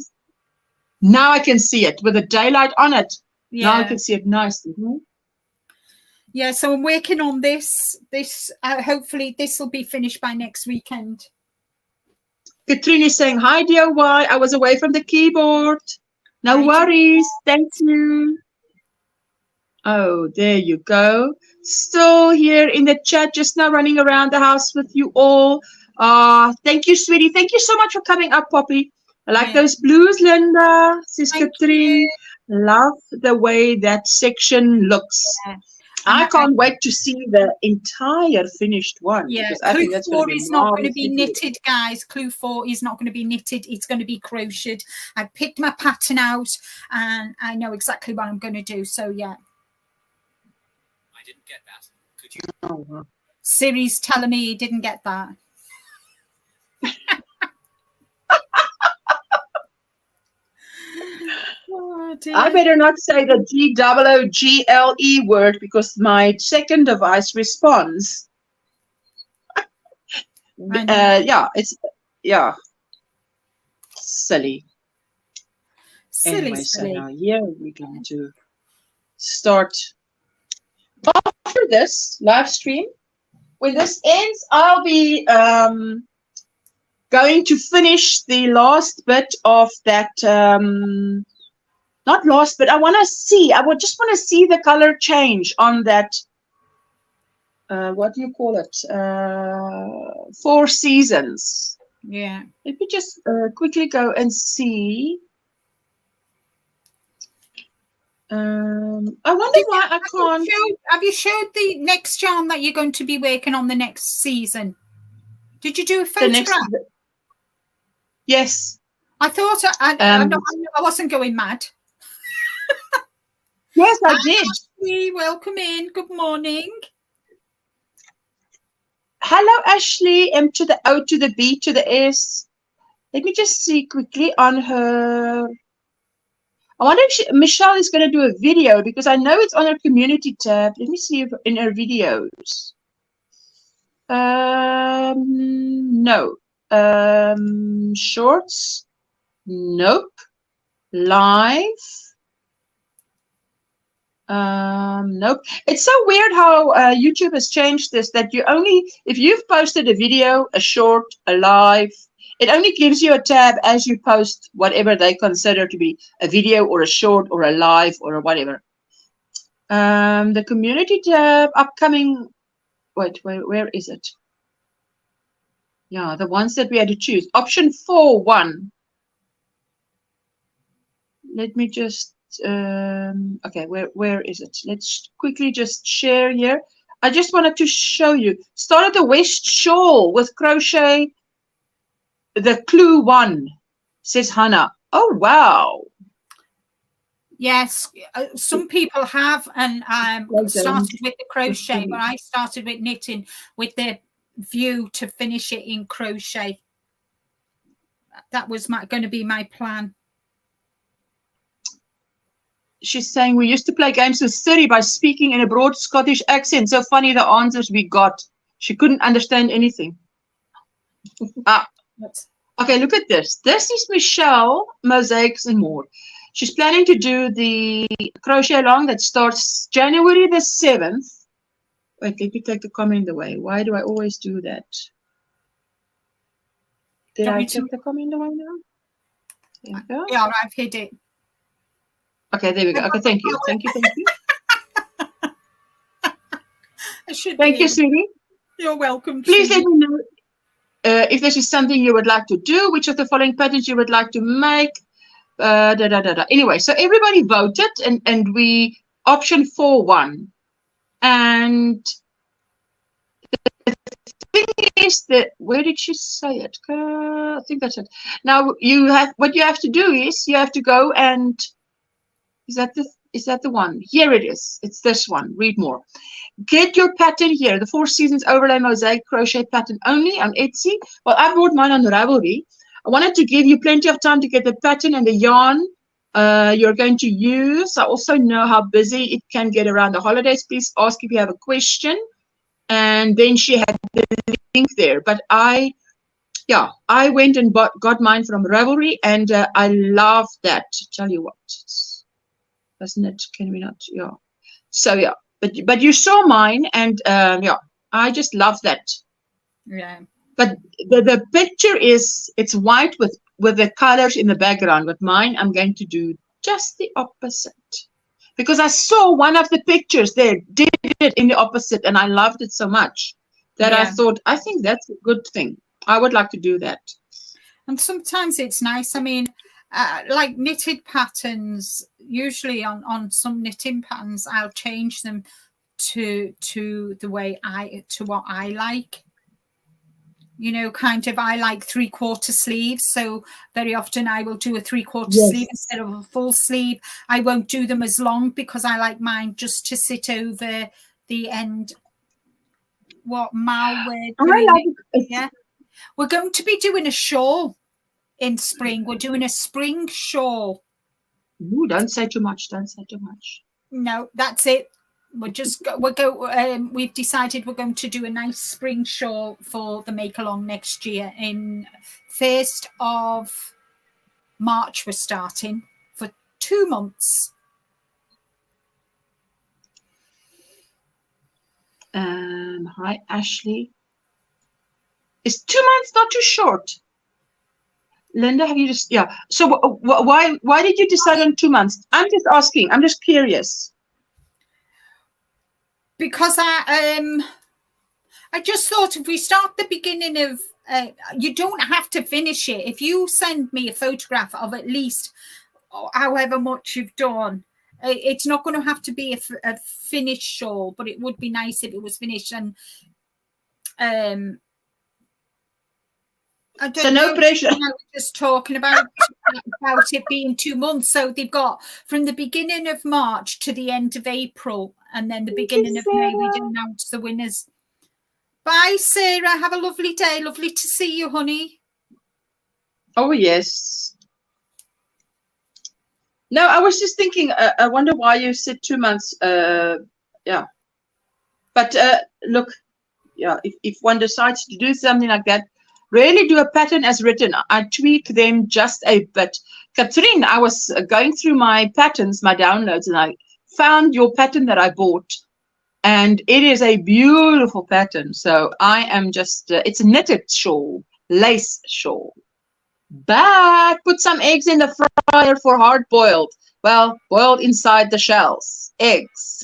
Now I can see it with the daylight on it. Yeah. Now I can see it nicely. Yeah, so I'm working on this. Hopefully this will be finished by next weekend. Katrina is saying, hi, DIY. I was away from the keyboard. No worries. Thank you. Oh, there you go. Still here in the chat, just now running around the house with you all. Thank you, sweetie. Thank you so much for coming up, Poppy. I like those blues, Linda, says Katrina. Love the way that section looks. Yeah. I can't wait to see the entire finished one. Yeah, I think that's clue 4 is not going to be knitted, guys. Clue 4 is not going to be knitted. It's going to be crocheted. I picked my pattern out and I know exactly what I'm going to do. So, yeah. I didn't get that. Could you? Oh, wow. Siri's telling me he didn't get that. Oh, I better not say the GOOGLE word because my second device responds. Silly. Anyway, so now here we're going to start. After this live stream, when this ends, I'll be going to finish the last bit of that. Not lost, but I want to see. I would just want to see the color change on that. What do you call it? 4 seasons. Yeah. Let me just quickly go and see. I wonder why I can't. Have you showed the next yarn that you're going to be working on the next season? Did you do a photograph? Yes. I thought I wasn't going mad. Yes, I did. Ashley, welcome in. Good morning. Hello, Ashley. M to the O to the B to the S. Let me just see quickly on her. I wonder if Michelle is going to do a video because I know it's on her community tab. Let me see if in her videos. No. Shorts. Nope. Live. Nope. It's so weird how YouTube has changed this, that you only, if you've posted a video, a short, a live, it only gives you a tab as you post whatever they consider to be a video or a short or a live or a whatever. The community tab, upcoming, wait, where is it? Yeah, the ones that we had to choose. Option 4.1. Let me just, okay, where is it? Let's quickly just share here. I just wanted to show you. Started the West Shawl with crochet. The clue 1, says Hannah. Oh, wow. Yes, some people have, and started with the crochet, but I started with knitting with the view to finish it in crochet. That was going to be my plan. She's saying we used to play games with Siri by speaking in a broad Scottish accent. So funny the answers we got. She couldn't understand anything. Okay, look at this. This is Michelle, Mosaics and More. She's planning to do the crochet along that starts January the 7th. Wait, let me take the comment away. Why do I always do that? Did I take the comment away now? There we go. Yeah, I've hid it. Okay, there we go. Okay, thank you. Thank you. Thank you. Thank you, sweetie. You're welcome. Please let me know if this is something you would like to do, which of the following patterns you would like to make. Anyway, so everybody voted, and we option 4.1. And the thing is that, where did she say it? I think that's it. Now what you have to do is you have to go and is that the one? Here it is. It's this one. Read more. Get your pattern here. The 4 Seasons Overlay Mosaic Crochet pattern only on Etsy. Well, I bought mine on Ravelry. I wanted to give you plenty of time to get the pattern and the yarn you're going to use. I also know how busy it can get around the holidays. Please ask if you have a question. And then she had the link there. But I went and got mine from Ravelry, and I love that. Tell you what, doesn't it? Can we not? Yeah. So yeah, but you saw mine, and yeah, I just love that. Yeah. But the picture it's white with the colors in the background. But mine, I'm going to do just the opposite, because I saw one of the pictures there did it in the opposite, and I loved it so much that I thought, I think that's a good thing. I would like to do that. And sometimes it's nice. I mean, like knitted patterns, usually on some knitting patterns, I'll change them to the way what I like. You know, kind of, I like 3/4 sleeves, so very often I will do a 3/4 sleeve instead of a full sleeve. I won't do them as long because I like mine just to sit over the end. What Mal yeah. We're going to be doing a shawl in spring. We're doing a spring shawl. Ooh, don't say too much. Don't say too much. No, that's it. We've decided we're going to do a nice spring shawl for the make along next year. In 1st of March, we're starting for 2 months. Hi, Ashley. Is 2 months not too short? Linda, have you just, yeah. So why did you decide on 2 months? I'm just asking. I'm just curious. Because I just thought if we start the beginning of, you don't have to finish it. If you send me a photograph of at least however much you've done, it's not going to have to be a finished shawl, but it would be nice if it was finished. And I don't know, pressure. I was just talking about it being 2 months. So they've got from the beginning of March to the end of April, and then the beginning of May, we announce the winners. Bye, Sarah. Have a lovely day. Lovely to see you, honey. Oh, yes. No, I was just thinking, I wonder why you said 2 months. Yeah. But look, yeah, if one decides to do something like that, rarely do a pattern as written. I tweak them just a bit. Catherine, I was going through my patterns, my downloads, and I found your pattern that I bought. And it is a beautiful pattern. So I am just, it's a knitted shawl, lace shawl. But put some eggs in the fryer for hard boiled. Well, boiled inside the shells. Eggs.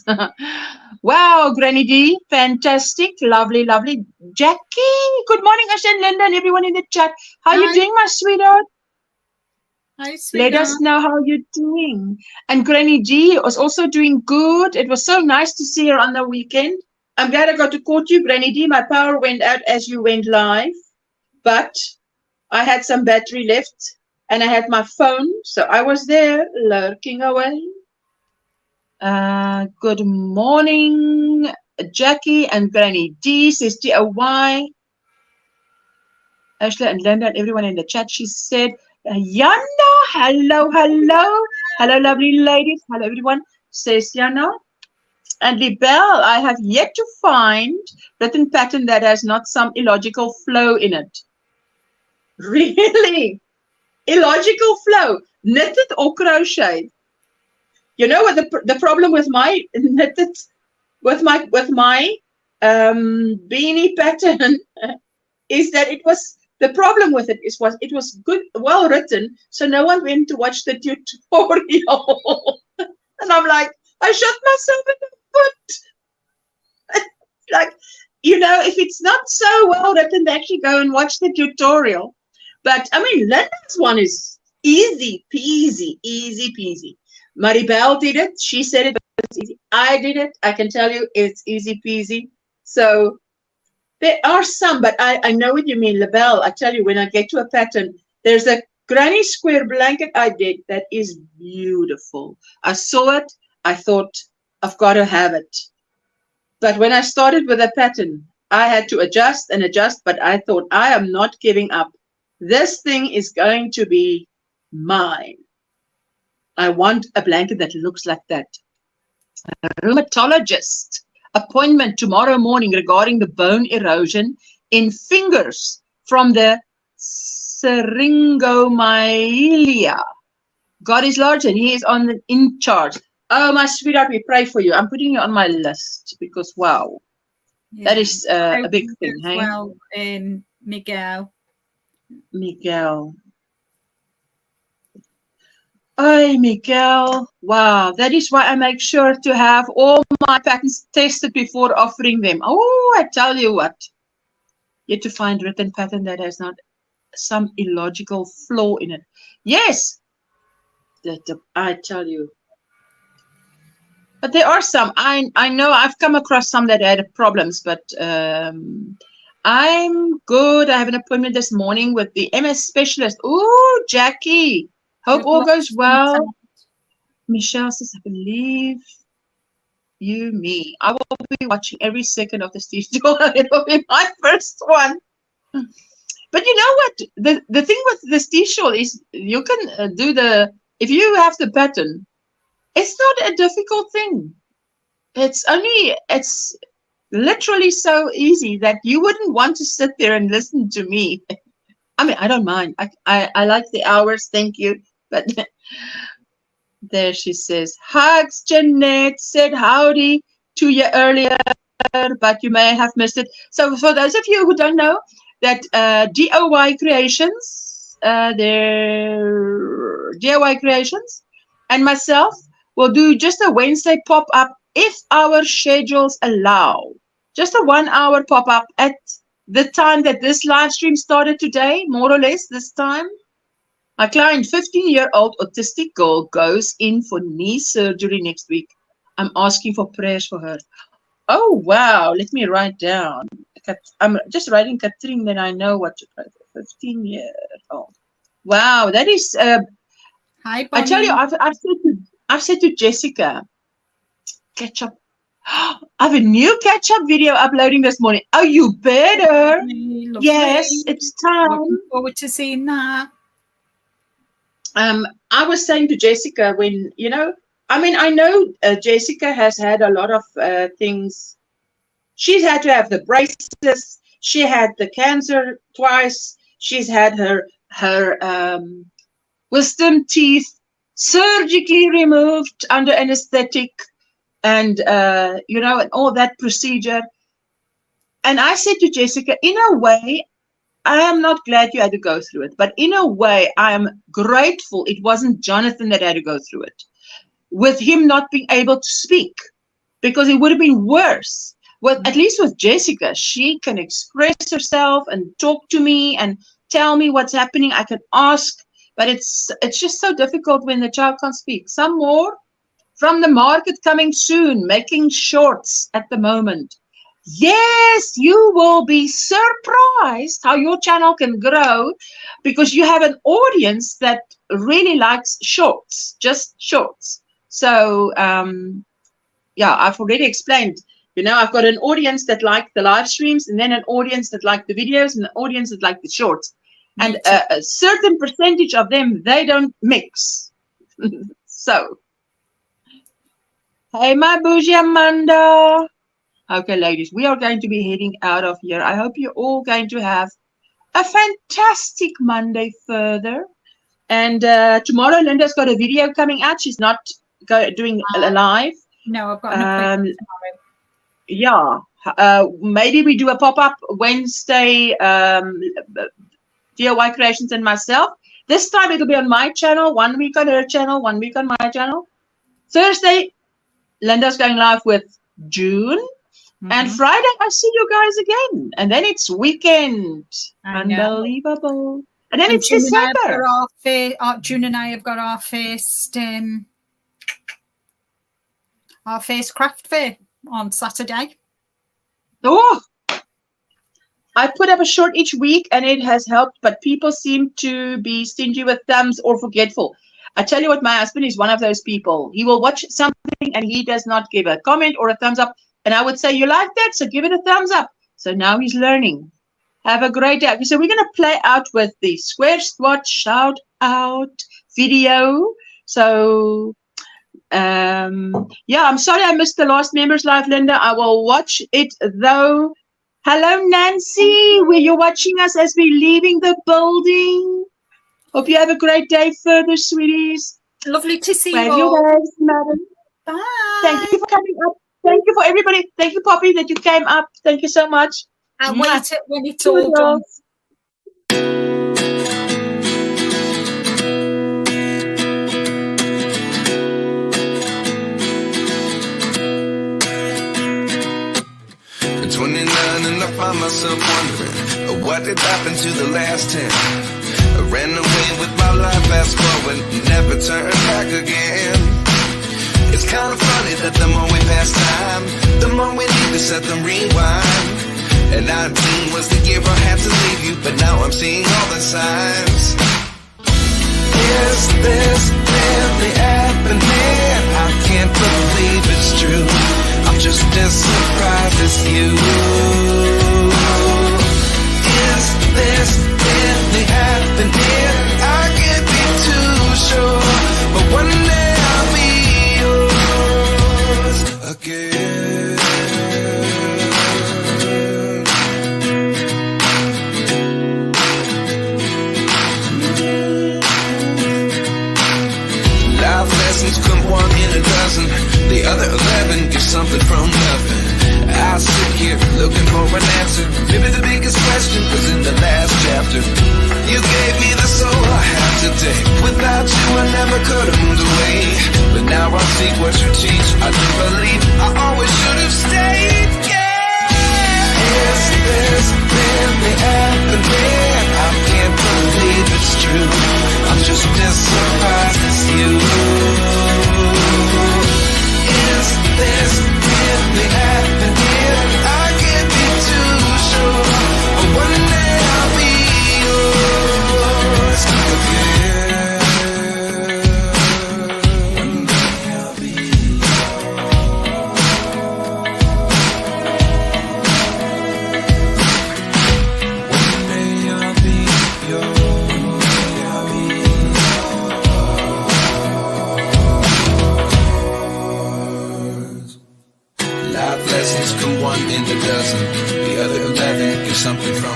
Wow, Granny D. Fantastic. Lovely, lovely. Jackie. Good morning, Asha and Linda and everyone in the chat. How are you doing, my sweetheart? Hi, sweetheart. Let us know how you're doing. And Granny G was also doing good. It was so nice to see her on the weekend. I'm glad I got to call you, Granny D. My power went out as you went live, but I had some battery left and I had my phone, so I was there lurking away. Good morning, Jackie and Granny D, says G-O-Y. Ashley and Linda and everyone in the chat, she said, Yana, hello, hello. Hello, lovely ladies. Hello, everyone, says Yana. And Libelle, I have yet to find written pattern that has not some illogical flow in it. Really? Illogical flow, knitted or crochet? You know what the problem with my knitted, with my beanie pattern is that it was, the problem with it was it was good, well written, so no one went to watch the tutorial. And I'm like, I shot myself in the foot. Like, you know, if it's not so well written, they actually go and watch the tutorial. But I mean, Linda's one is easy peasy, easy peasy. Maribel did it. She said it was easy. I did it. I can tell you it's easy peasy. So there are some, but I know what you mean, Labelle. I tell you, when I get to a pattern, there's a granny square blanket I did that is beautiful. I saw it. I thought, I've got to have it. But when I started with a pattern, I had to adjust and adjust, but I thought, I am not giving up. This thing is going to be mine. I want a blanket that looks like that. A rheumatologist appointment tomorrow morning regarding the bone erosion in fingers from the syringomyelia. God is large and he is in charge. Oh, my sweetheart, we pray for you. I'm putting you on my list because, wow, yeah, that is a big thing. Hey? Well, Miguel. Hey, Miguel. Wow, that is why I make sure to have all my patterns tested before offering them. Oh, I tell you what. Yet to find written pattern that has not some illogical flaw in it. Yes, I tell you. But there are some. I know I've come across some that had problems, but I'm good. I have an appointment this morning with the MS specialist. Oh, Jackie. Hope all goes well. Michelle says, I believe you, me. I will be watching every second of the Steve Jewel. It will be my first one. But you know what? The thing with the Steve Jewel is you can do if you have the pattern, it's not a difficult thing. It's literally so easy that you wouldn't want to sit there and listen to me. I mean, I don't mind. I like the hours. Thank you. But there she says, hugs. Jeanette said howdy to you earlier, but you may have missed it. So for those of you who don't know, that DIY Creations, their DIY Creations and myself will do just a Wednesday pop-up if our schedules allow. Just a 1 hour pop-up at the time that this live stream started today, more or less this time. My client, 15-year-old autistic girl, goes in for knee surgery next week. I'm asking for prayers for her. Oh, wow. Let me write down. I'm just writing Catherine, then I know what to write. 15-year-old. Wow, that is... Hi, Bonnie. I tell you, I've said to Jessica, catch up. I have a new catch-up video uploading this morning. Oh, you better. Lovely. Yes, it's time. Looking forward to seeing that. I was saying to Jessica when, you know, I mean, I know Jessica has had a lot of things. She's had to have the braces. She had the cancer twice. She's had her wisdom teeth surgically removed under anesthetic, and you know, and all that procedure. And I said to Jessica, in a way, I am not glad you had to go through it, but in a way, I am grateful it wasn't Jonathan that had to go through it, with him not being able to speak, because it would have been worse. Well, at least with Jessica, she can express herself and talk to me and tell me what's happening. I can ask, but it's just so difficult when the child can't speak. Some more from the market coming soon, making shorts at the moment. Yes, you will be surprised how your channel can grow, because you have an audience that really likes shorts, just shorts. So, yeah, I've already explained, you know, I've got an audience that like the live streams, and then an audience that like the videos, and an audience that like the shorts. And a certain percentage of them, they don't mix. So, hey, my bougie Amanda. Okay, ladies, we are going to be heading out of here. I hope you're all going to have a fantastic Monday further. And tomorrow, Linda's got a video coming out. She's not doing a live. No, I've got an appointment Yeah. tomorrow. Maybe we do a pop-up Wednesday, DIY Creations and myself. This time it'll be on my channel, 1 week on her channel, 1 week on my channel. Thursday, Linda's going live with June. And Friday, I see you guys again. And then it's weekend. Unbelievable. And then it's December. June and I have got our first craft fair on Saturday. Oh, I put up a short each week and it has helped, but people seem to be stingy with thumbs or forgetful. I tell you what, my husband is one of those people. He will watch something and he does not give a comment or a thumbs up. And I would say, you like that? So give it a thumbs up. So now he's learning. Have a great day. So we're going to play out with the Square Swatch shout out video. So, yeah, I'm sorry I missed the last members live, Linda. I will watch it though. Hello, Nancy. Were you watching us as we're leaving the building? Hope you have a great day further, sweeties. Lovely to see Wave you your all. waves, madam. Bye. Thank you for coming up. Thank you for everybody. Thank you, Poppy, that you came up. Thank you so much. I'll wait when it's all done. At 29 and I find myself wondering what did happen to the last 10. I ran away with my life, fast forward, never turn back again. It's kind of funny that the more we pass time, the more we need to set them rewind. And 19 was the year I had to leave you, but now I'm seeing all the signs. Is this really happening? I can't believe it's true. I'm just as surprised as you. Is this really happening? I can't be too sure, but one day I'll be yours again. Life lessons come 1 in a dozen. The other 11 get something from nothing. I sit here looking for an answer. Maybe the biggest question was in the last chapter. You gave me the soul I have today. Without you I never could have moved away. But now I see what you teach. I do believe I always should have stayed. Yeah. Is this really happening? I can't believe it's true. I'm just as surprised as you. Is this really happening? I can't be too sure, but one day I'll be yours again. One day I'll be One day I'll be yours. Life lessons come 1 in a dozen. The other 11 get something from